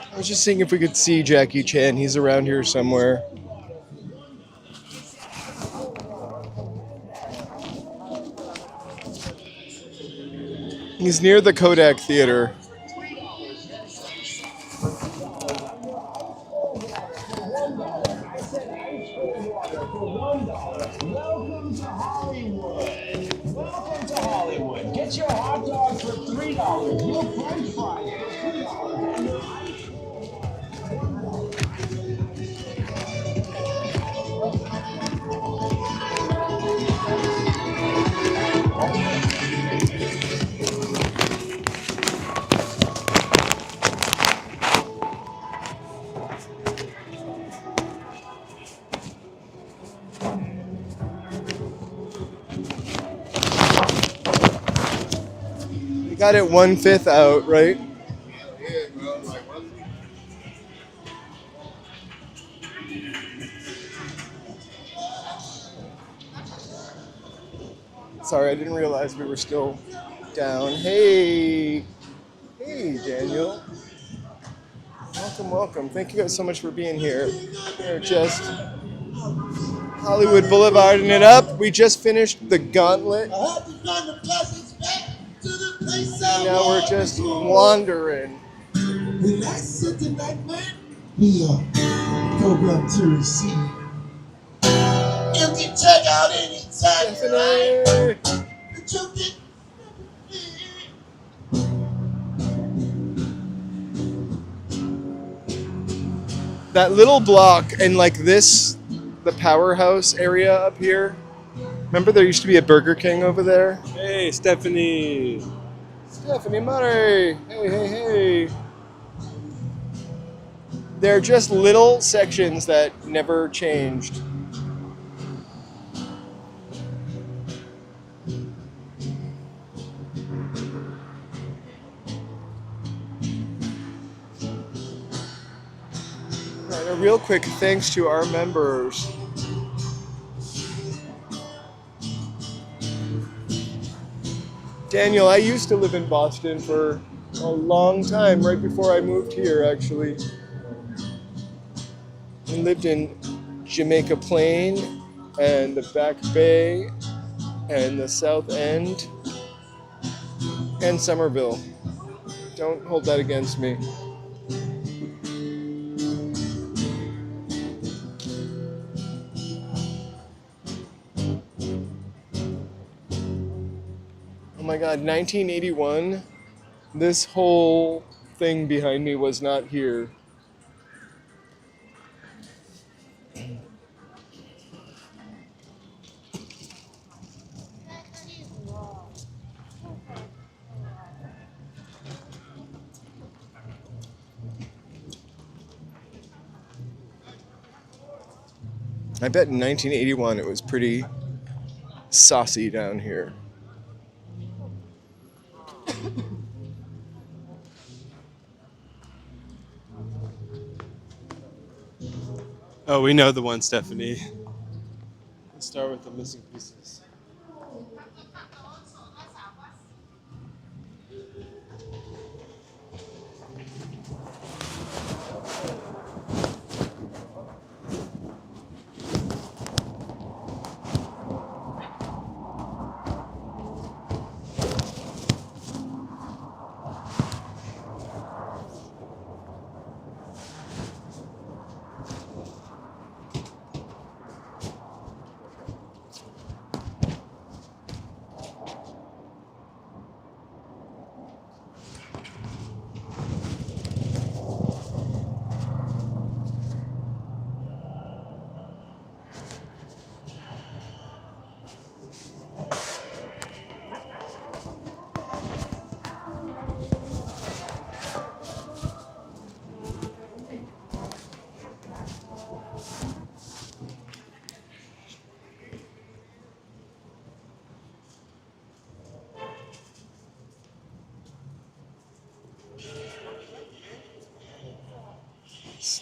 I was just seeing if we could see Jackie Chan. He's around here somewhere. He's near the Kodak Theater. Welcome to Hollywood. Welcome to Hollywood. Get your hot dog for $3. Your French fry for $3. We got it 1/5 out, right? Yeah, well, like, what? Sorry, I didn't realize we were still down. Hey, Daniel. Welcome, welcome. Thank you guys so much for being here. We're just Hollywood Boulevarding it up. We just finished the Gauntlet. I hope you find the blessings back to the place And now we're just wandering. Relax it tonight, man. We program to receive. You can check out anytime you like. But you can That little block and like this, the powerhouse area up here. Remember there used to be a Burger King over there? Hey, Stephanie. Stephanie Murray. Hey. They're just little sections that never changed. Right, a real quick thanks to our members. Daniel, I used to live in Boston for a long time, right before I moved here, actually. I lived in Jamaica Plain and the Back Bay and the South End and Somerville. Don't hold that against me. Oh my God, 1981, this whole thing behind me was not here. I bet in 1981 it was pretty saucy down here. Oh, we know the one, Stephanie. Let's start with the missing pieces.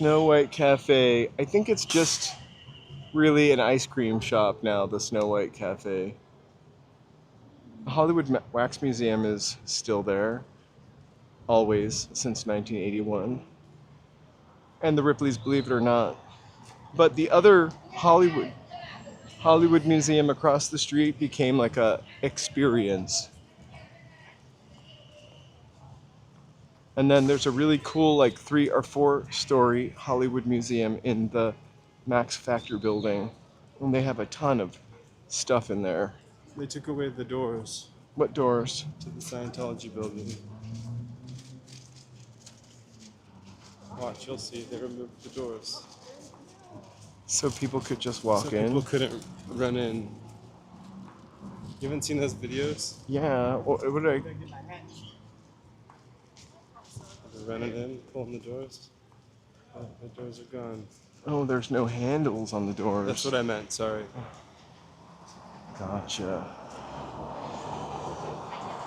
Snow White Cafe. I think it's just really an ice cream shop now, the Snow White Cafe. The Hollywood Wax Museum is still there, always, since 1981. And the Ripley's Believe It or Not. But the other Hollywood Museum across the street became like a experience. And then there's a really cool like 3 or 4 story Hollywood Museum in the Max Factor building. And they have a ton of stuff in there. They took away the doors What doors? to the Scientology building. Watch, you'll see. They removed the doors. So people could just walk So in. people couldn't run in. You haven't seen those videos? Yeah. What did I? They're running in, pulling the doors. Oh, the doors are gone. Oh, there's no handles on the doors. That's what I meant, sorry. Gotcha.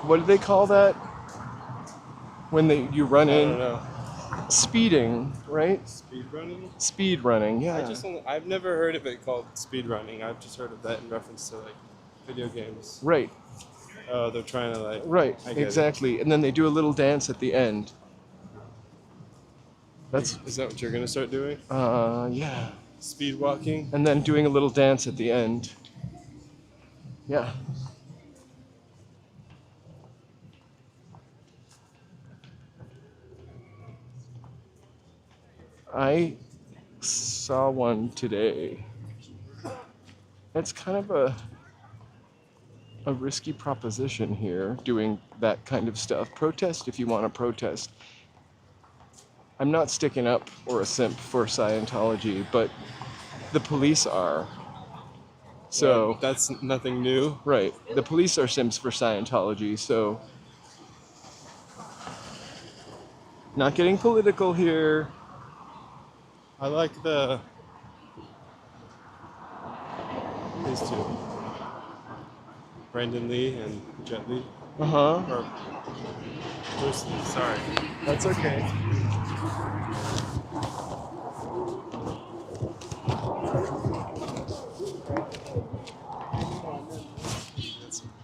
What do they call that? When you run I in? don't know. Speeding, right? Speed running? Speed running, yeah. I've never heard of it called speed running. I've just heard of that in reference to like video games. Right, Oh, they're trying to like. right, I get it. exactly. And then they do a little dance at the end. Is that what you're gonna start doing? Yeah. Speed walking? And then doing a little dance at the end. Yeah. I saw one today. It's kind of a risky proposition here, doing that kind of stuff. Protest if you want to protest. I'm not sticking up or a simp for Scientology, but the police are. So Well, that's nothing new. right, the police are simps for Scientology, so not getting political here. I like these two. Brandon Lee and Jet Li. Uh-huh. Or Bruce Lee, sorry. That's okay.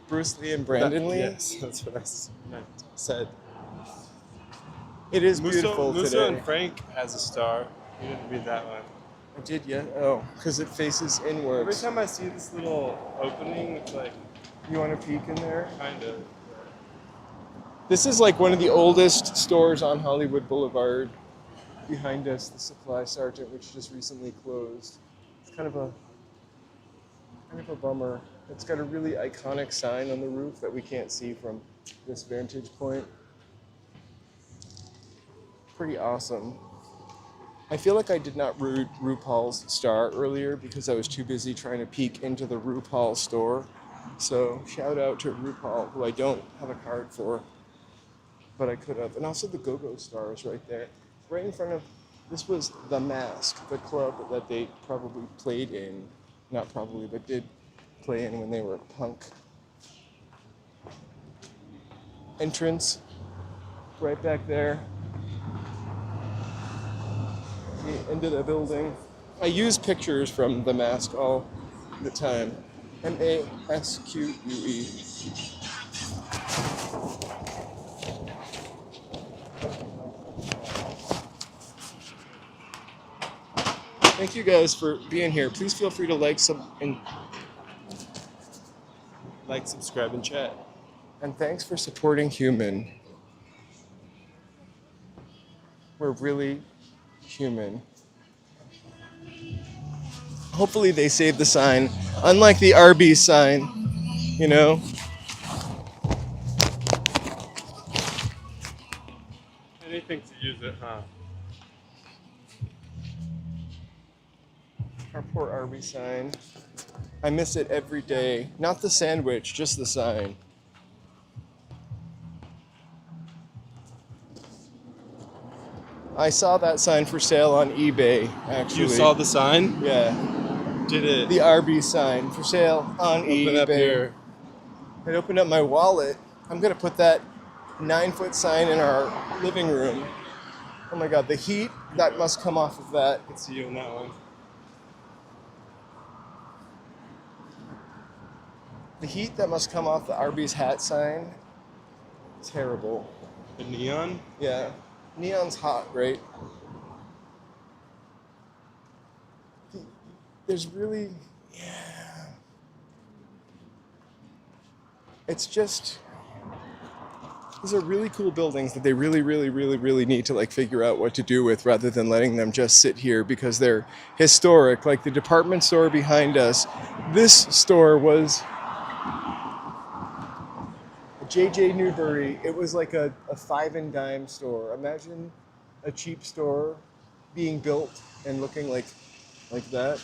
Bruce Lee and Brandon Lee? Yes, that's what I said. It is beautiful Musso today. and Frank has a star. You didn't read that one. I did, yeah? Oh, because it faces Every inwards. time I see this little opening, it's like, You want to peek in there? kind of. This is like one of the oldest stores on Hollywood Boulevard. Behind us, the Supply Sergeant, which just recently closed. It's kind of a bummer. It's got a really iconic sign on the roof that we can't see from this vantage point. Pretty awesome. I feel like I did not read RuPaul's star earlier because I was too busy trying to peek into the RuPaul store. So shout out to RuPaul, who I don't have a card for, but I could have. And also the Go-Go Stars right there. Right in front of, this was The Mask, the club that they probably played in. Not probably, but did play in when they were punk. Entrance, right back there. Into the building. I use pictures from The Mask all the time. M-A-S-Q-U-E. Thank you guys for being here. Please feel free to like, Subscribe, and chat. and thanks for supporting Human. We're really human. Hopefully they save the sign, unlike the Arby sign, you know. Anything to use it, huh? Our poor Arby sign. I miss it every day. Not the sandwich, just the sign. I saw that sign for sale on eBay, actually. You saw the sign? Yeah. Did it? The Arby sign for sale on eBay. Open up here. I opened up my wallet. I'm gonna put that 9-foot sign in our living room. Oh my god, the heat that must come off of that. I can see you on that one. The heat that must come off the Arby's hat sign. Terrible. The neon? Yeah. Neon's hot, right? There's really, yeah. It's just, these are really cool buildings that they really need to like figure out what to do with rather than letting them just sit here because they're historic. Like the department store behind us, this store was a J.J. Newberry. It was like a five and dime store. Imagine a cheap store being built and looking like that.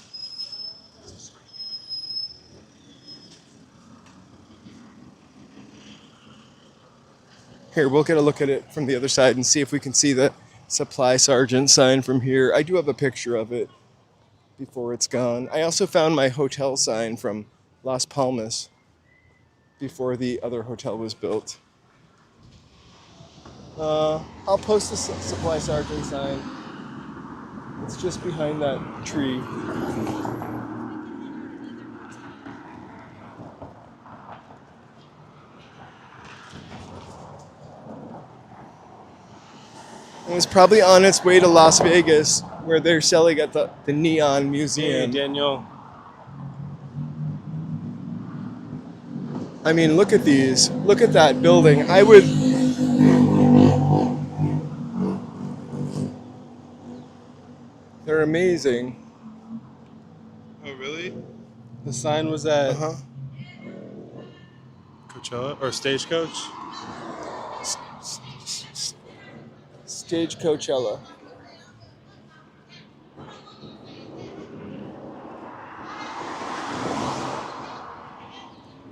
Here, we'll get a look at it from the other side and see if we can see the supply sergeant sign from here. I do have a picture of it before it's gone. I also found my hotel sign from Las Palmas before the other hotel was built. I'll post the supply sergeant sign. It's just behind that tree. It was probably on its way to Las Vegas, where they're selling at the Neon Museum. Hey, Daniel. I mean, look at these. Look at that building. They're amazing. Oh, really? The sign was at Coachella or Stagecoach? Stage Coachella.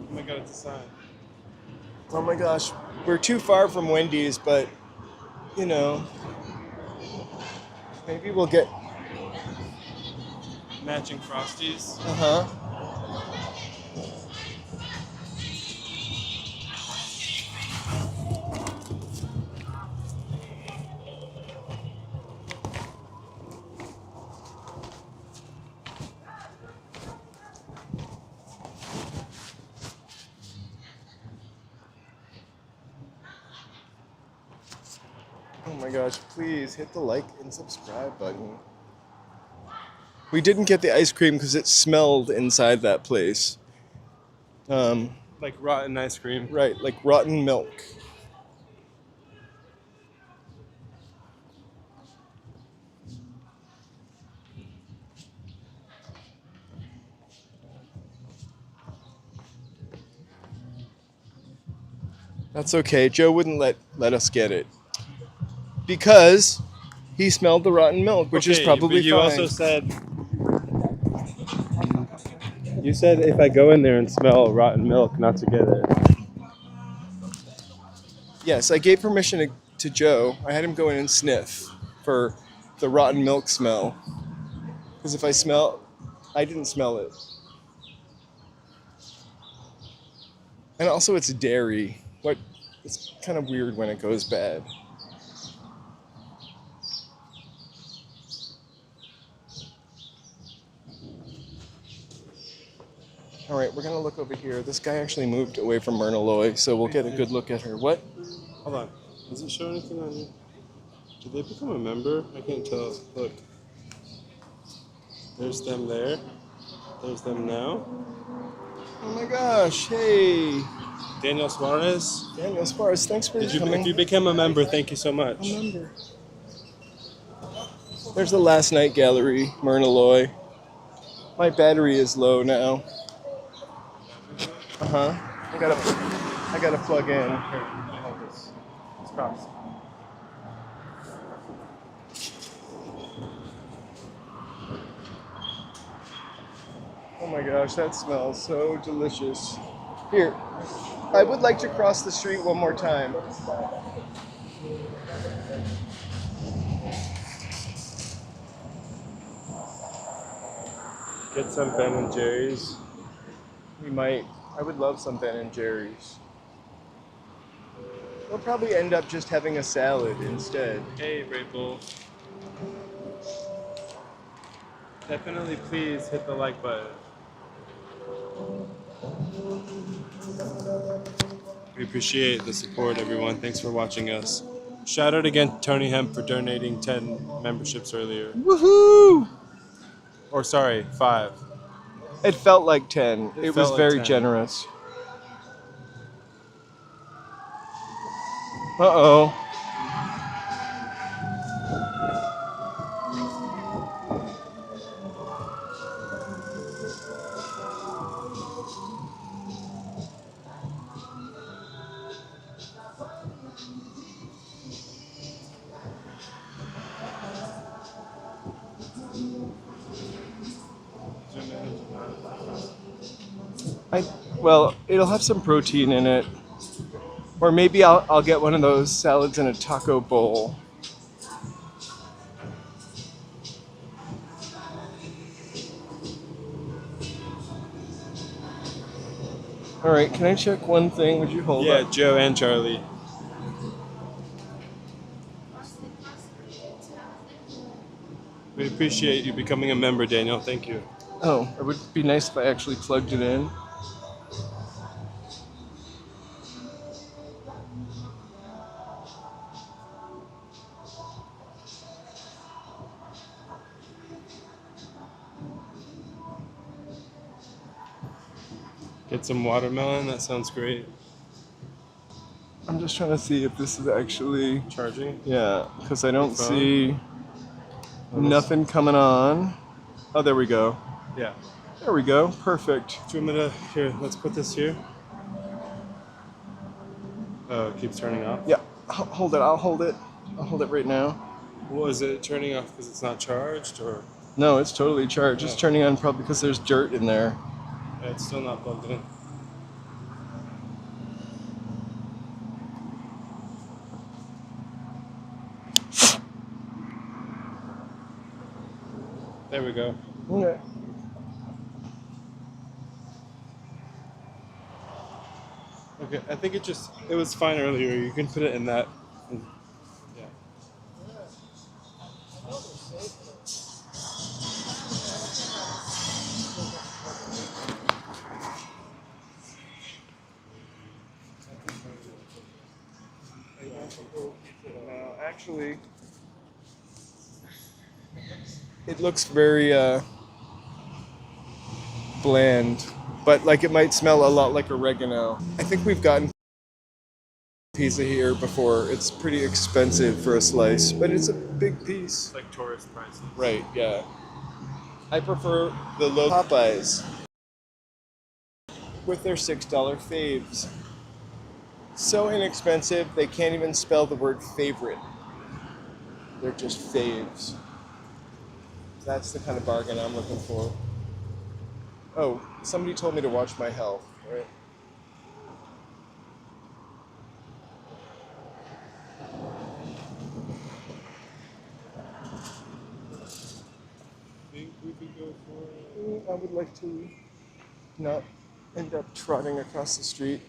Oh my god, it's a sign. Oh my gosh, we're too far from Wendy's, but you know, maybe we'll get. Matching Frosties. Oh my gosh, please hit the like and subscribe button. We didn't get the ice cream because it smelled inside that place. Like rotten ice cream. Right, like rotten milk. That's okay. Joe wouldn't let us get it because he smelled the rotten milk, which is probably but you fine. also said if I go in there and smell rotten milk, not to get it. Yes, I gave permission to Joe. I had him go in and sniff for the rotten milk smell. Because if I didn't smell it. And also it's dairy. It's kind of weird when it goes bad. All right, we're gonna look over here. This guy actually moved away from Myrna Loy, so we'll get a good look at her. What? Hold on. Does it show anything on you? Did they become a member? I can't tell. Look. There's them there. There's them now. Oh my gosh, hey. Daniel Suarez. Daniel Suarez, thanks for coming. If you became a member, thank you so much. A member. There's the last night gallery, Myrna Loy. My battery is low now. I gotta plug in. Here, hold this. It's crossed. Oh my gosh, that smells so delicious. Here, I would like to cross the street one more time. Get some Ben and Jerry's. We might. I would love some Ben and Jerry's. We'll probably end up just having a salad instead. Hey, Rachel. Definitely please hit the like button. We appreciate the support, everyone. Thanks for watching us. Shout out again to Tony Hemp for donating 10 memberships earlier. Woohoo! Or sorry, 5. It felt like 10. It It was felt like very 10. generous. Uh-oh. Well, it'll have some protein in it. Or maybe I'll get one of those salads in a taco bowl. All right, can I check one thing? Would you hold Yeah, up? Joe and Charlie. We appreciate you becoming a member, Daniel. Thank you. Oh, it would be nice if I actually plugged it in. Get some watermelon. That sounds great. I'm just trying to see if this is actually... Charging? Yeah, because I don't Phone? see nothing coming on. Oh, there we go. Yeah. There we go. Perfect. Do you want me to... Here, let's put this here. Oh, it keeps turning off? Yeah, hold it. I'll hold it. I'll hold it right now. Well, is it turning off because it's not charged, or... No, it's totally charged. It's Oh. turning on probably because there's dirt in there. It's still not plugged in. There we go. Okay. Okay, I think it was fine earlier. You can put it in that. Yeah. No, actually, it looks very bland, but like it might smell a lot like oregano. I think we've gotten pizza here before. It's pretty expensive for a slice, but it's a big piece. It's like tourist prices. Right, yeah. I prefer the low Popeyes with their $6 faves. So inexpensive, they can't even spell the word favorite. They're just faves. That's the kind of bargain I'm looking for. Oh, somebody told me to watch my health, right? Think we could go for... I would like to not end up trotting across the street.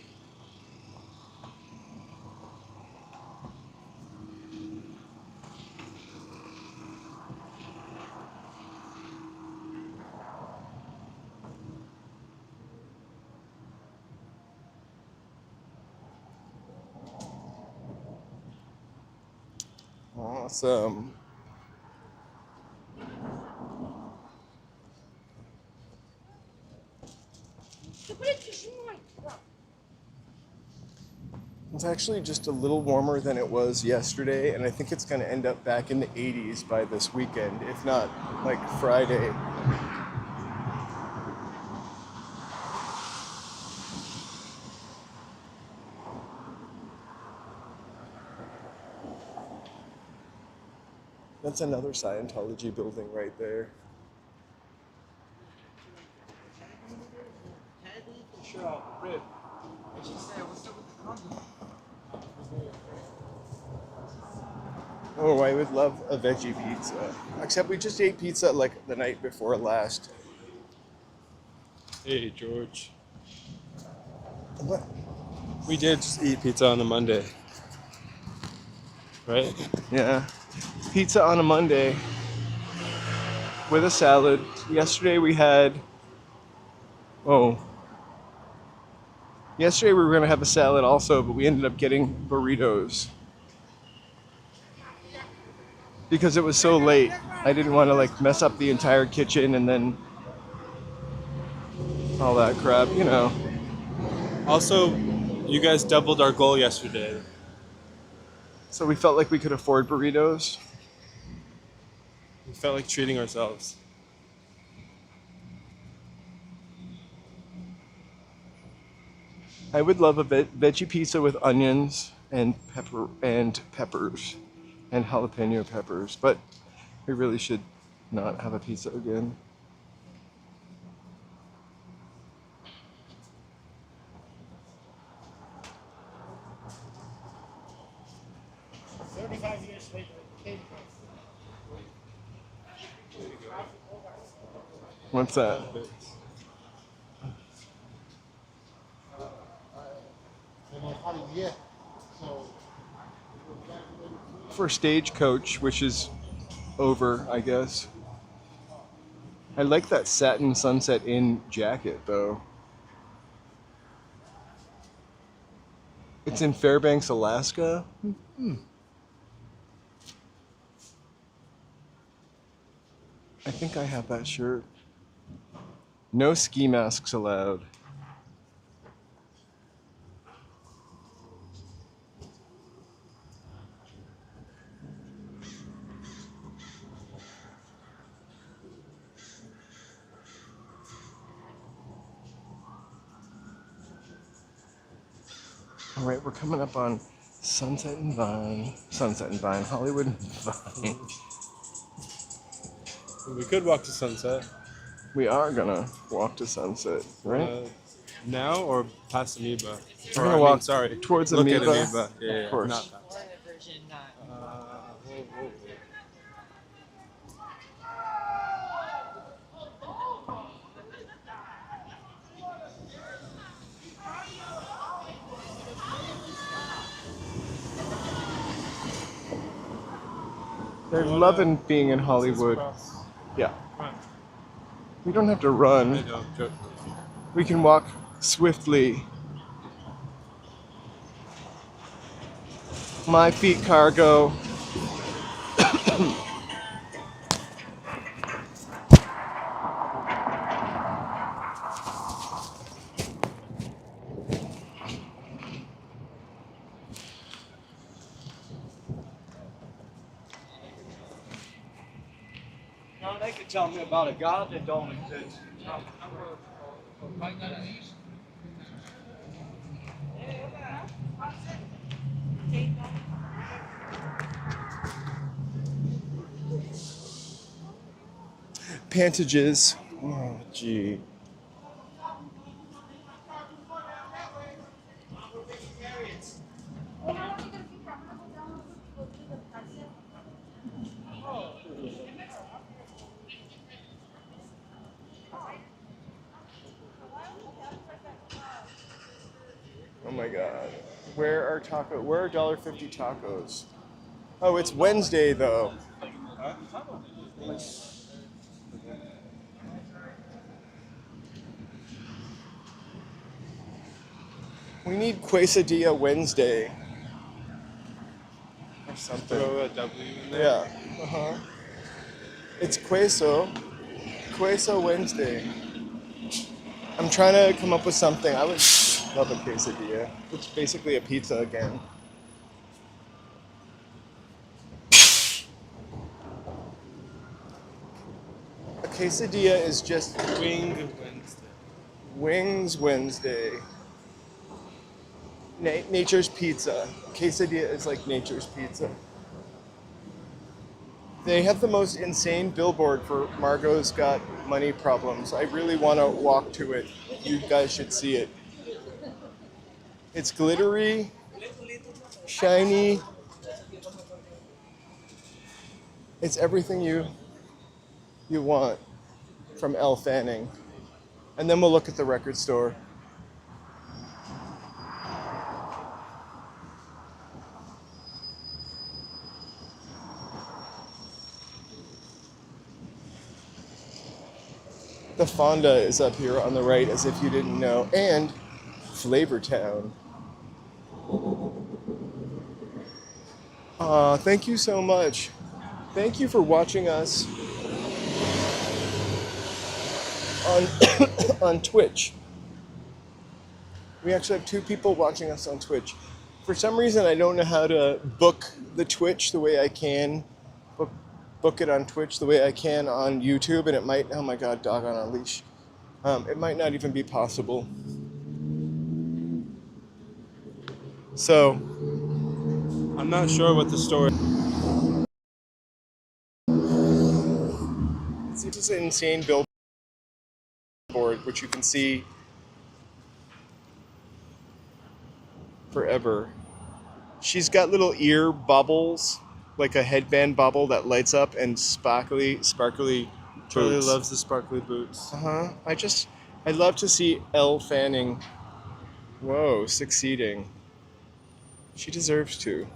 Awesome. It's actually just a little warmer than it was yesterday, and I think it's going to end up back in the 80s by this weekend, if not like Friday. That's another Scientology building right there. Oh, I would love a veggie pizza. Except we just ate pizza like the night before last. Hey, George. What? We did just eat pizza on a Monday. Right? Yeah. Pizza on a Monday with a salad. Yesterday we had, yesterday we were going to have a salad also, but we ended up getting burritos. Because it was so late. I didn't want to like mess up the entire kitchen and then all that crap, you know. Also, you guys doubled our goal yesterday. So we felt like we could afford burritos. We felt like treating ourselves. I would love a veggie pizza with onions and peppers and jalapeno peppers, but we really should not have a pizza again. What's that? For Stagecoach, which is over, I guess. I like that satin Sunset Inn jacket, though. It's in Fairbanks, Alaska. I think I have that shirt. No ski masks allowed. All right, we're coming up on Sunset and Vine, Hollywood and Vine. We could walk to Sunset. We are gonna walk to Sunset, right? Now or past Amoeba? We're gonna walk sorry. towards Look Amoeba. at Amoeba. Yeah, Of course. Not past. They're loving being in Hollywood. Yeah. We don't have to run. We can walk swiftly. My feet cargo. No, they could tell me about a God that don't exist. Pantages. Oh, gee. Oh my God. Where are $1.50 tacos? Oh, it's Wednesday though. We need quesadilla Wednesday. Or something. Throw a W in there. Yeah. Uh-huh. It's queso Wednesday. I'm trying to come up with something. I would love a quesadilla. It's basically a pizza again. A quesadilla is just Wings Wednesday. Nature's Pizza. Quesadilla is like Nature's Pizza. They have the most insane billboard for Margot's Got Money Problems. I really want to walk to it. You guys should see it. It's glittery, shiny. It's everything you want from Elle Fanning. And then we'll look at the record store. The Fonda is up here on the right, as if you didn't know, and Flavortown. Thank you so much. Thank you for watching us on on Twitch. We actually have 2 people watching us on Twitch. For some reason, I don't know how to book the Twitch the way I can book it on Twitch the way I can on YouTube, and it might, oh my god, dog on a leash. It might not even be possible. So, I'm not sure what the story. see this insane billboard, which you can see forever. She's got little ear bubbles, like a headband bubble that lights up, and sparkly Charlie boots. loves the sparkly boots. I'd love to see Elle Fanning, succeeding. She deserves to.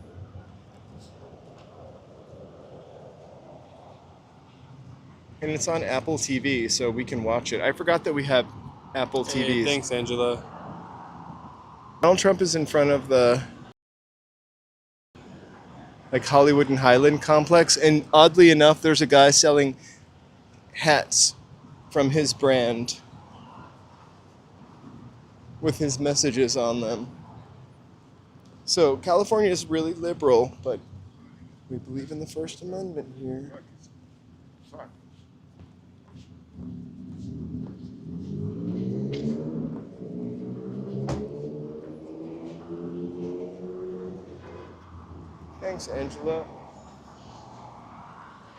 And it's on Apple TV, so we can watch it. I forgot that we have Apple TVs. Hey, thanks, Angela. Donald Trump is in front of the Hollywood and Highland complex, and oddly enough, there's a guy selling hats from his brand with his messages on them. So California is really liberal, but we believe in the First Amendment here. Thanks, Angela.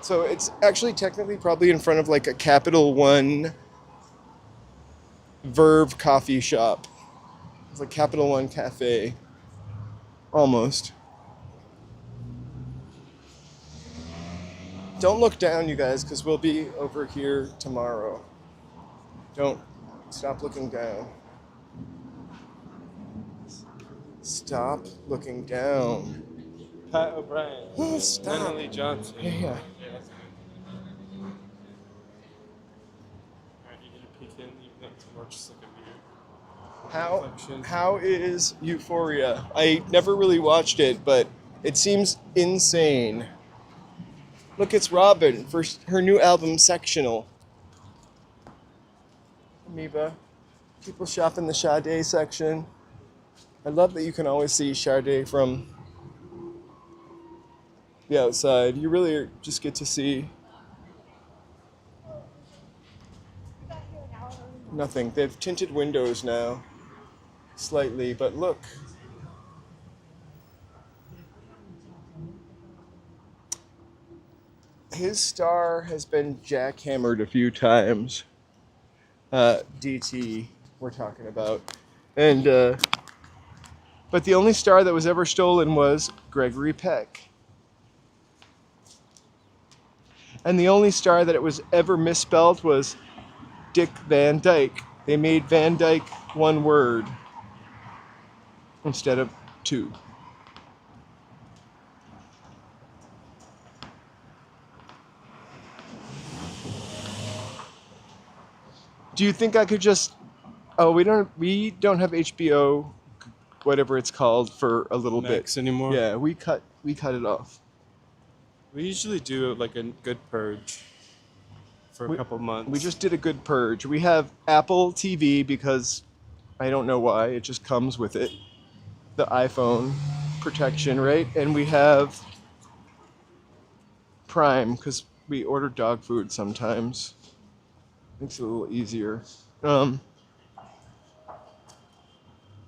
So it's actually technically probably in front of a Capital One Verve coffee shop. It's like Capital One Cafe. Almost. Don't look down, you guys, because we'll be over here tomorrow. Don't stop looking down. Stop looking down. Pat O'Brien. Oh, stop. Natalie Johnson. Yeah. Yeah, that's good. Alright, you need to peek in, even though it's more just like a beer. How is Euphoria? I never really watched it, but it seems insane. Look, it's Robin for her new album, Sectional. Amoeba. People shop in the Sade section. I love that you can always see Sade from the outside. You really just get to see nothing. They've tinted windows now, slightly, but look. His star has been jackhammered a few times. DT, we're talking about. And, but the only star that was ever stolen was Gregory Peck. And the only star that it was ever misspelled was Dick Van Dyke. They made Van Dyke one word instead of 2. Do you think I could just... Oh, we don't have HBO, whatever it's called, for a little Max bit anymore? Yeah, we cut it off. We usually do like a good purge for a couple months. We just did a good purge. We have Apple TV because I don't know why, it just comes with it. The iPhone protection, right? And we have Prime because we order dog food sometimes. Makes it a little easier. Oh,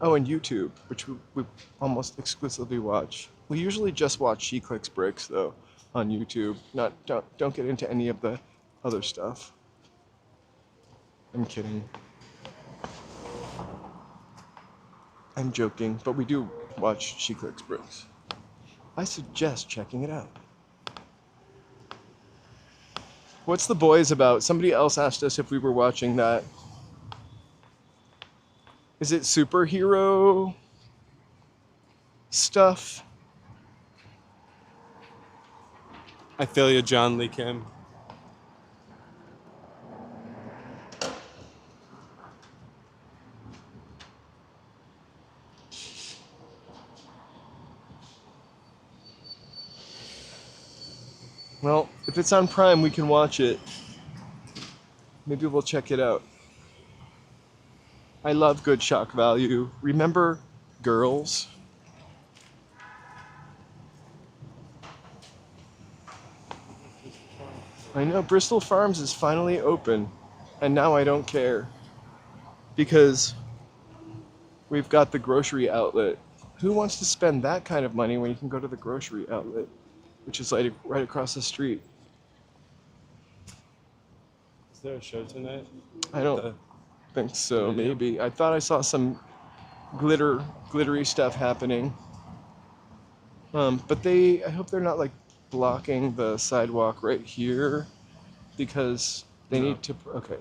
and YouTube, which we almost exclusively watch. We usually just watch She Clicks Bricks though on YouTube. Don't get into any of the other stuff. I'm kidding. I'm joking, but we do watch She Clicks Bricks. I suggest checking it out. What's The Boys about? Somebody else asked us if we were watching that. Is it superhero stuff? I feel you, John Lee Kim. Well, if it's on Prime, we can watch it. Maybe we'll check it out. I love good shock value. Remember Girls? I know Bristol Farms is finally open, and now I don't care because we've got the grocery outlet. Who wants to spend that kind of money when you can go to the grocery outlet, which is like right across the street? Is there a show tonight? I don't think so. Maybe I thought I saw some glittery stuff happening. But I hope they're not like blocking the sidewalk right here because they need to. Okay.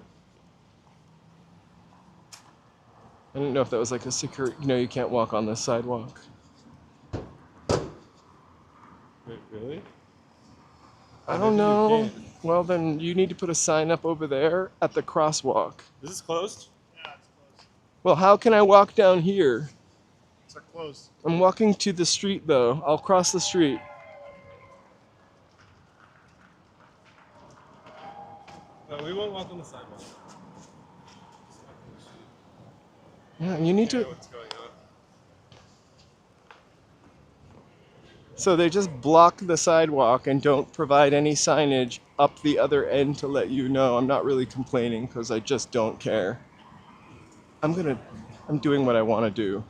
I didn't know if that was like a secure. You can't walk on this sidewalk. Wait, really? I don't know. Well, then you need to put a sign up over there at the crosswalk. Is this closed? Well, how can I walk down here? It's closed. I'm walking to the street though. I'll cross the street. No, we won't walk on the sidewalk. Yeah, you need to. What's going on? So they just block the sidewalk and don't provide any signage up the other end to let you know. I'm not really complaining because I just don't care. I'm doing what I want to do.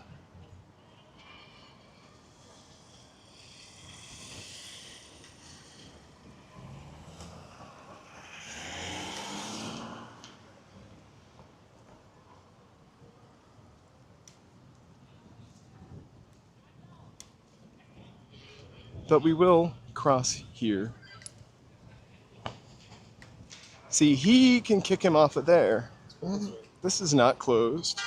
But we will cross here. See, he can kick him off of there. This is not closed.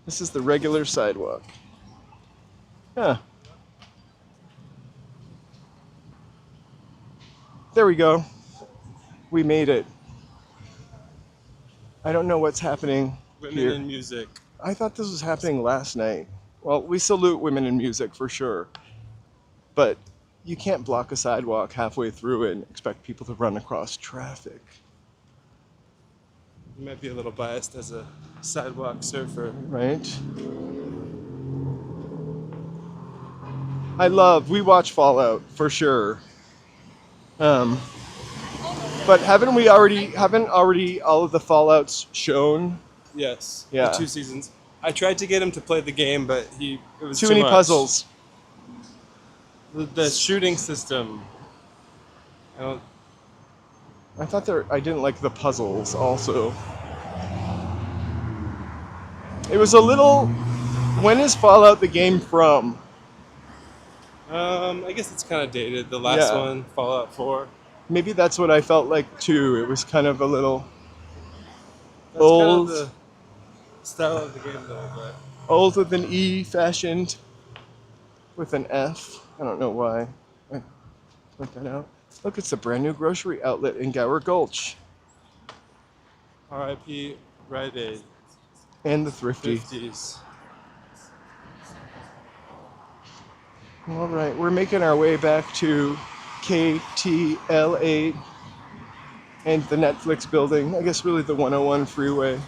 This is the regular sidewalk. Huh. There we go. We made it. I don't know what's happening Women here. in music. I thought this was happening last night. Well, we salute women in music for sure. But you can't block a sidewalk halfway through it and expect people to run across traffic. You might be a little biased as a sidewalk surfer. Right? We watch Fallout for sure. But haven't already all of the Fallouts shown? Yes. Yeah. The 2 seasons. I tried to get him to play the game, but it was too many much. puzzles. The shooting system. I didn't like the puzzles also. It was a little. When is Fallout the game from? I guess it's kind of dated. The last Yeah. one, Fallout 4. Maybe that's what I felt like too. It was kind of a little That's old. kind of the style of the game, though. But Old with an E, fashioned with an F. I don't know why. I point that out. Look, it's a brand new grocery outlet in Gower Gulch. R.I.P. Rite Aid. And the Thrifty. 50s. All right, we're making our way back to KTLA and the Netflix building. I guess really the 101 freeway.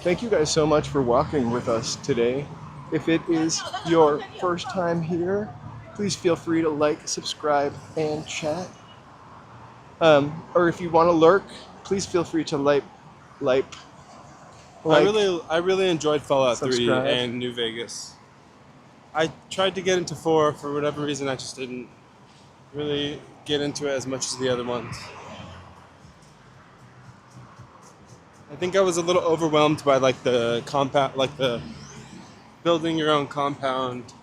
Thank you guys so much for walking with us today. If it is your first time here, please feel free to like, subscribe, and chat. Or if you want to lurk, please feel free to like. I really enjoyed Fallout 3 subscribe. and New Vegas. I tried to get into 4 for whatever reason. I just didn't really get into it as much as the other ones. I think I was a little overwhelmed by like the compound, like the building your own compound.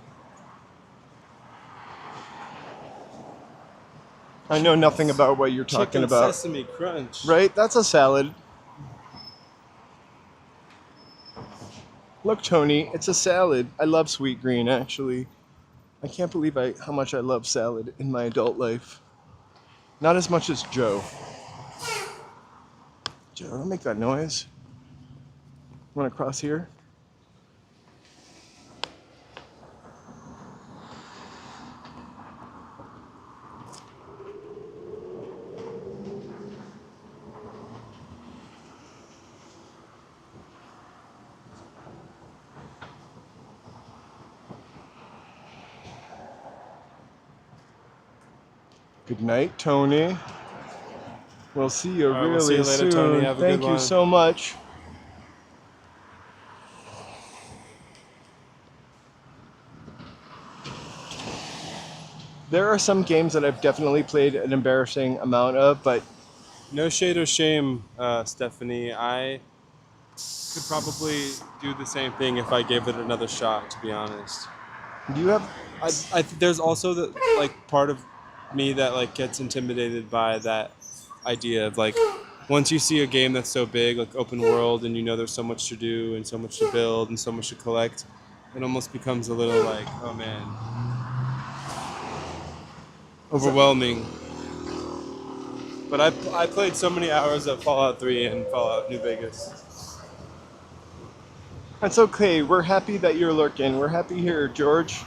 I know nothing about what you're talking Chicken about. Sesame Crunch. Right? That's a salad. Look, Tony, it's a salad. I love sweet green, actually. I can't believe how much I love salad in my adult life. Not as much as Joe. Joe, don't make that noise. Want to cross here? Good night, Tony. We'll see you All right, really we'll see you later, soon. Tony. Have a Thank good you one. so much. There are some games that I've definitely played an embarrassing amount of, but No shade or shame, Stephanie. I could probably do the same thing if I gave it another shot, to be honest. do you have There's also the like part of me that like gets intimidated by that idea of like once you see a game that's so big, like open world, and you know there's so much to do and so much to build and so much to collect, it almost becomes a little like, oh man, overwhelming. But I played so many hours of Fallout 3 and Fallout New Vegas. That's okay. We're happy that you're lurking. We're happy here, George.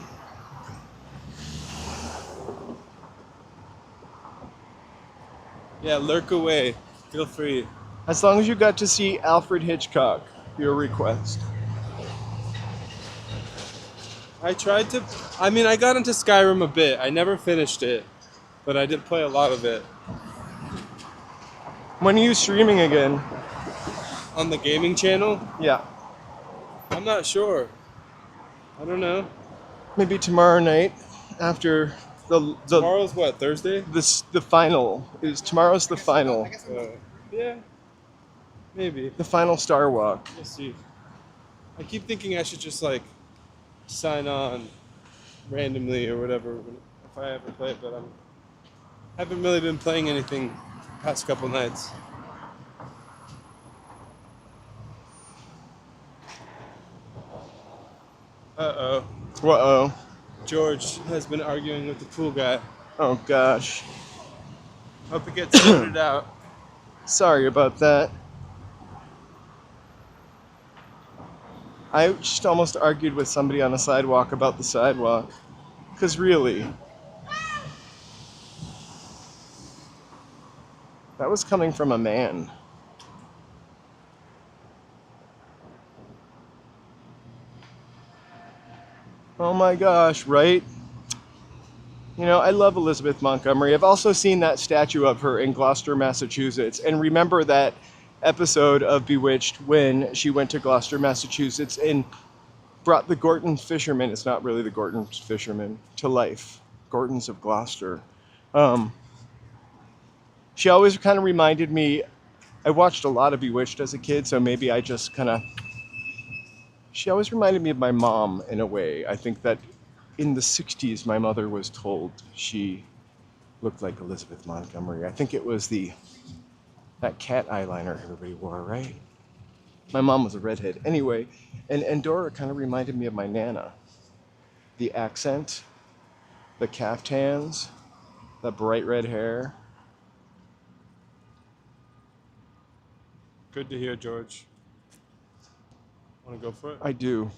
Yeah, lurk away. Feel free. As long as you got to see Alfred Hitchcock, your request. I got into Skyrim a bit. I never finished it, but I did play a lot of it. When are you streaming again? On the gaming channel? Yeah, I'm not sure. I don't know. maybe tomorrow night after the Tomorrow's what, Thursday? the final is tomorrow's the final. Yeah, maybe. The final Star Walk. We'll see. I keep thinking I should just like sign on randomly or whatever if I ever play it, but I haven't really been playing anything past couple nights. Uh-oh. Uh-oh. George has been arguing with the pool guy. Oh gosh. Hope it gets sorted out. Sorry about that. I just almost argued with somebody on a sidewalk about the sidewalk. 'Cause really, that was coming from a man. Oh my gosh, right? You know, I love Elizabeth Montgomery. I've also seen that statue of her in Gloucester, Massachusetts, and remember that episode of Bewitched when she went to Gloucester, Massachusetts and brought the Gorton fishermen, it's not really the Gorton fishermen, to life. Gortons of Gloucester. She always kind of reminded me, I watched a lot of Bewitched as a kid, so maybe I just kind of, she always reminded me of my mom in a way. I think that in the 60s, my mother was told she looked like Elizabeth Montgomery. I think it was that cat eyeliner everybody wore, right? My mom was a redhead. Anyway, and Dora kind of reminded me of my Nana. The accent, the caftans, the bright red hair. Good to hear, George. Want to go for it? I do.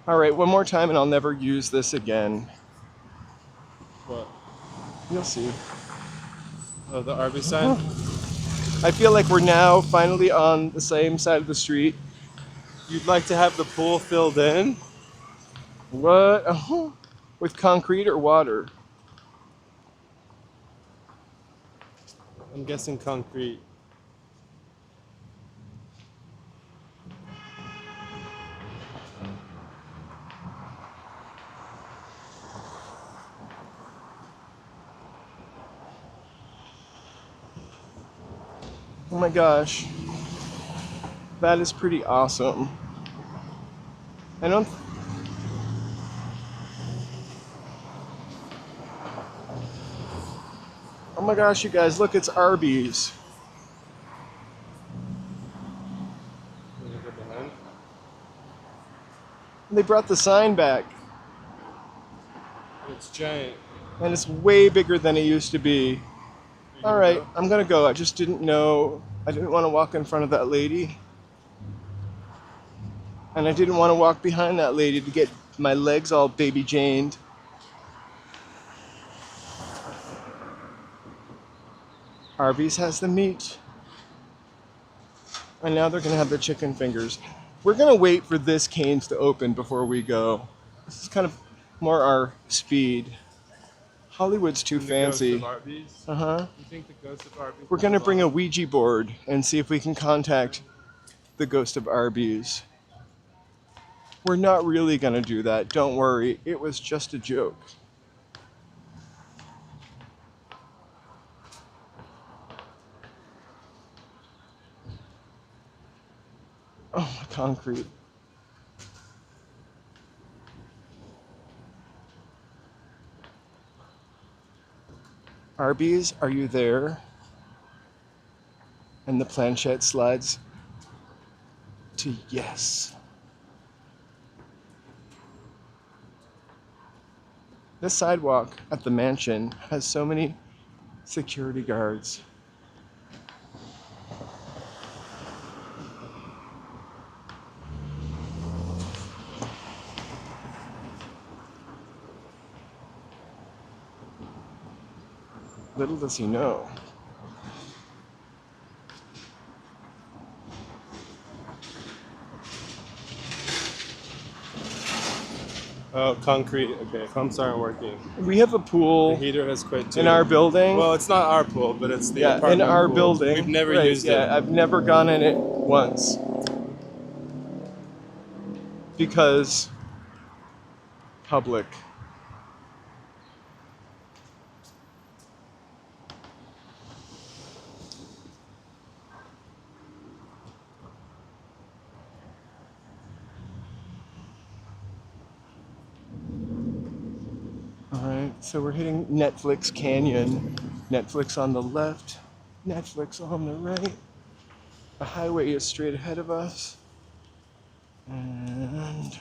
All right, one more time and I'll never use this again. What? You'll see. Oh, the Arby sign? I feel like we're now finally on the same side of the street. You'd like to have the pool filled in? What? With concrete or water? I'm guessing concrete. Oh my gosh. That is pretty awesome. I don't... Oh my gosh, you guys, look, it's Arby's. They brought the sign back. It's giant. And it's way bigger than it used to be. All right, I'm gonna go. I just didn't know. I didn't want to walk in front of that lady. And I didn't want to walk behind that lady to get my legs all baby Janed. Arby's has the meat. And now they're gonna have the chicken fingers. We're gonna wait for this Cane's to open before we go. This is kind of more our speed. Hollywood's too fancy. Uh-huh. You think the ghost of Arby? We're gonna bring a Ouija board and see if we can contact the ghost of Arby's. We're not really gonna do that. Don't worry. It was just a joke. Oh, my concrete. Arby's, are you there? And the planchette slides to yes. This sidewalk at the mansion has so many security guards. Little does he know. Oh, concrete. Okay, pumps aren't working. We have a The pool heater has quit too. in our building. Well, it's not our pool, but it's the Yeah, in apartment our pool. building. We've never Right, used it. Yeah, I've never gone in it once. Because public. Alright, so we're hitting Netflix Canyon. Netflix on the left, Netflix on the right. The highway is straight ahead of us. And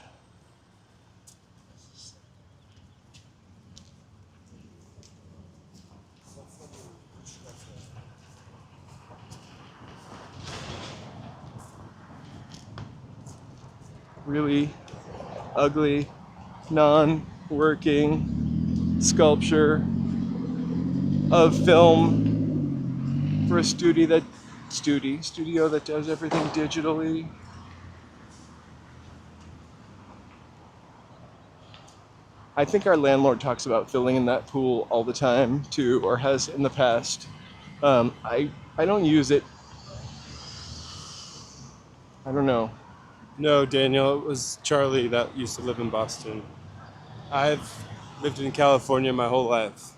really ugly, non-working sculpture of film for a studio that does everything digitally. I think our landlord talks about filling in that pool all the time too, or has in the past. I don't use it. I don't know. No, Daniel, it was Charlie that used to live in Boston. I've lived in California my whole life.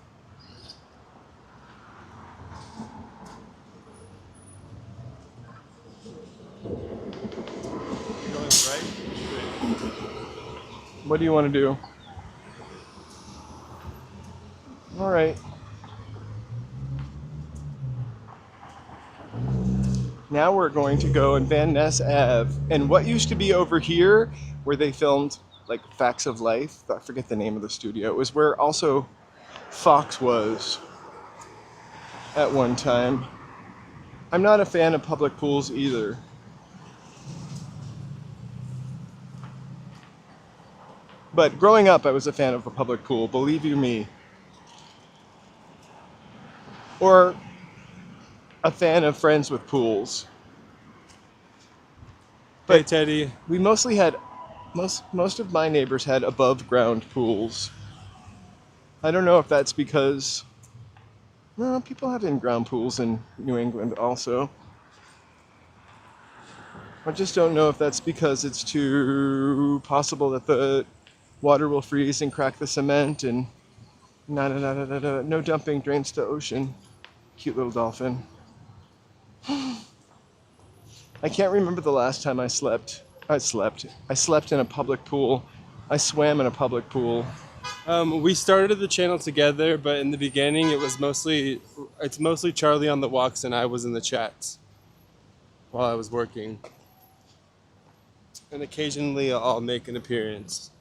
Going right? What do you want to do? All right. Now we're going to go in Van Ness Ave, and what used to be over here, where they filmed like Facts of Life. I forget the name of the studio. It was where also Fox was at one time. I'm not a fan of public pools either. But growing up, I was a fan of a public pool, believe you me. Or a fan of friends with pools. Hey, Teddy. We mostly had, most of my neighbors had above ground pools. I don't know if that's because, well, people have in-ground pools in New England also. I just don't know if that's because it's too possible that the water will freeze and crack the cement and no dumping, drains to ocean. Cute little dolphin. I can't remember the last time I slept. I slept in a public pool. I swam in a public pool. We started the channel together, but in the beginning it's mostly Charlie on the walks and I was in the chats while I was working. And occasionally I'll make an appearance.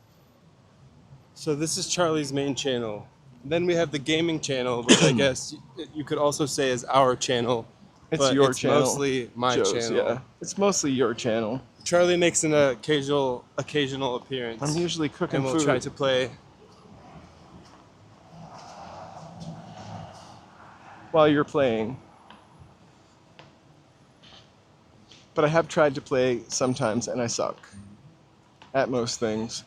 So this is Charlie's main channel. Then we have the gaming channel, which I guess you could also say is our channel. It's your channel. It's mostly my channel. Yeah, it's mostly your channel. Charlie makes an occasional appearance. I'm usually cooking and we'll food. try to play while you're playing. But I have tried to play sometimes, and I suck at most things.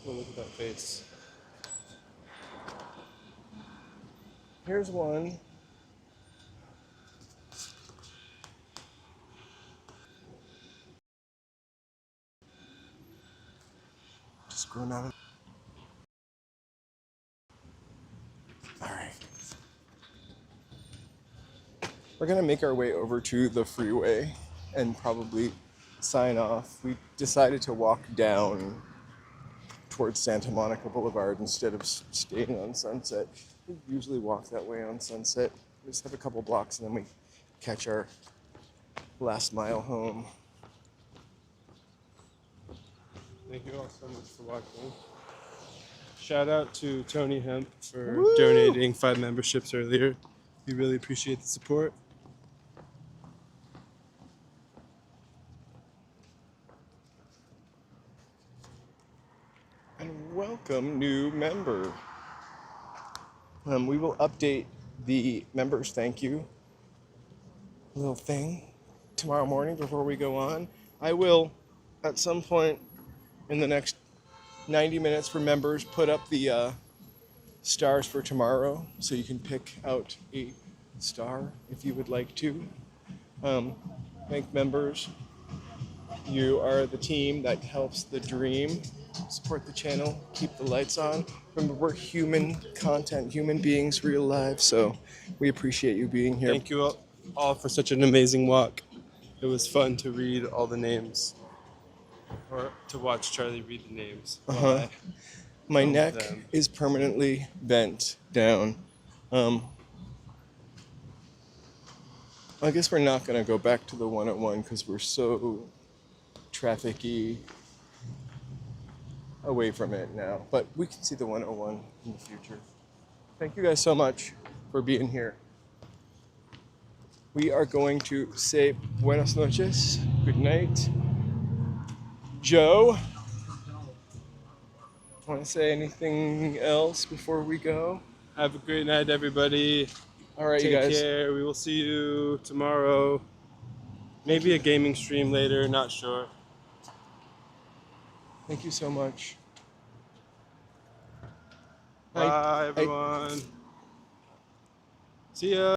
Oh, look at that face. Here's one. Just growing out of. All right. We're gonna make our way over to the freeway and probably sign off. We decided to walk down towards Santa Monica Boulevard instead of staying on Sunset. We usually walk that way on Sunset. We just have a couple blocks and then we catch our last mile home. Thank you all so much for watching. Shout out to Tony Hemp for Woo! donating 5 memberships earlier. We really appreciate the support. And welcome, new member. We will update the members thank you little thing tomorrow morning before we go on. I will, at some point in the next 90 minutes for members, put up the stars for tomorrow so you can pick out a star if you would like to. Thank members. You are the team that helps the dream. Support the channel, keep the lights on. Remember, we're human content, human beings, real lives, so we appreciate you being here. Thank you all for such an amazing walk. It was fun to read all the names, or to watch Charlie read the names. Uh-huh. My filmed neck them. is permanently bent down. I guess we're not going to go back to the 101 because we're so traffic-y away from it now. But we can see the 101 in the future. Thank you guys so much for being here. We are going to say buenas noches, good night. Joe, want to say anything else before we go? Have a great night, everybody. All right, Take you guys. care. We will see you tomorrow. Maybe a gaming stream later, not sure. Thank you so much. Bye, everyone. See ya.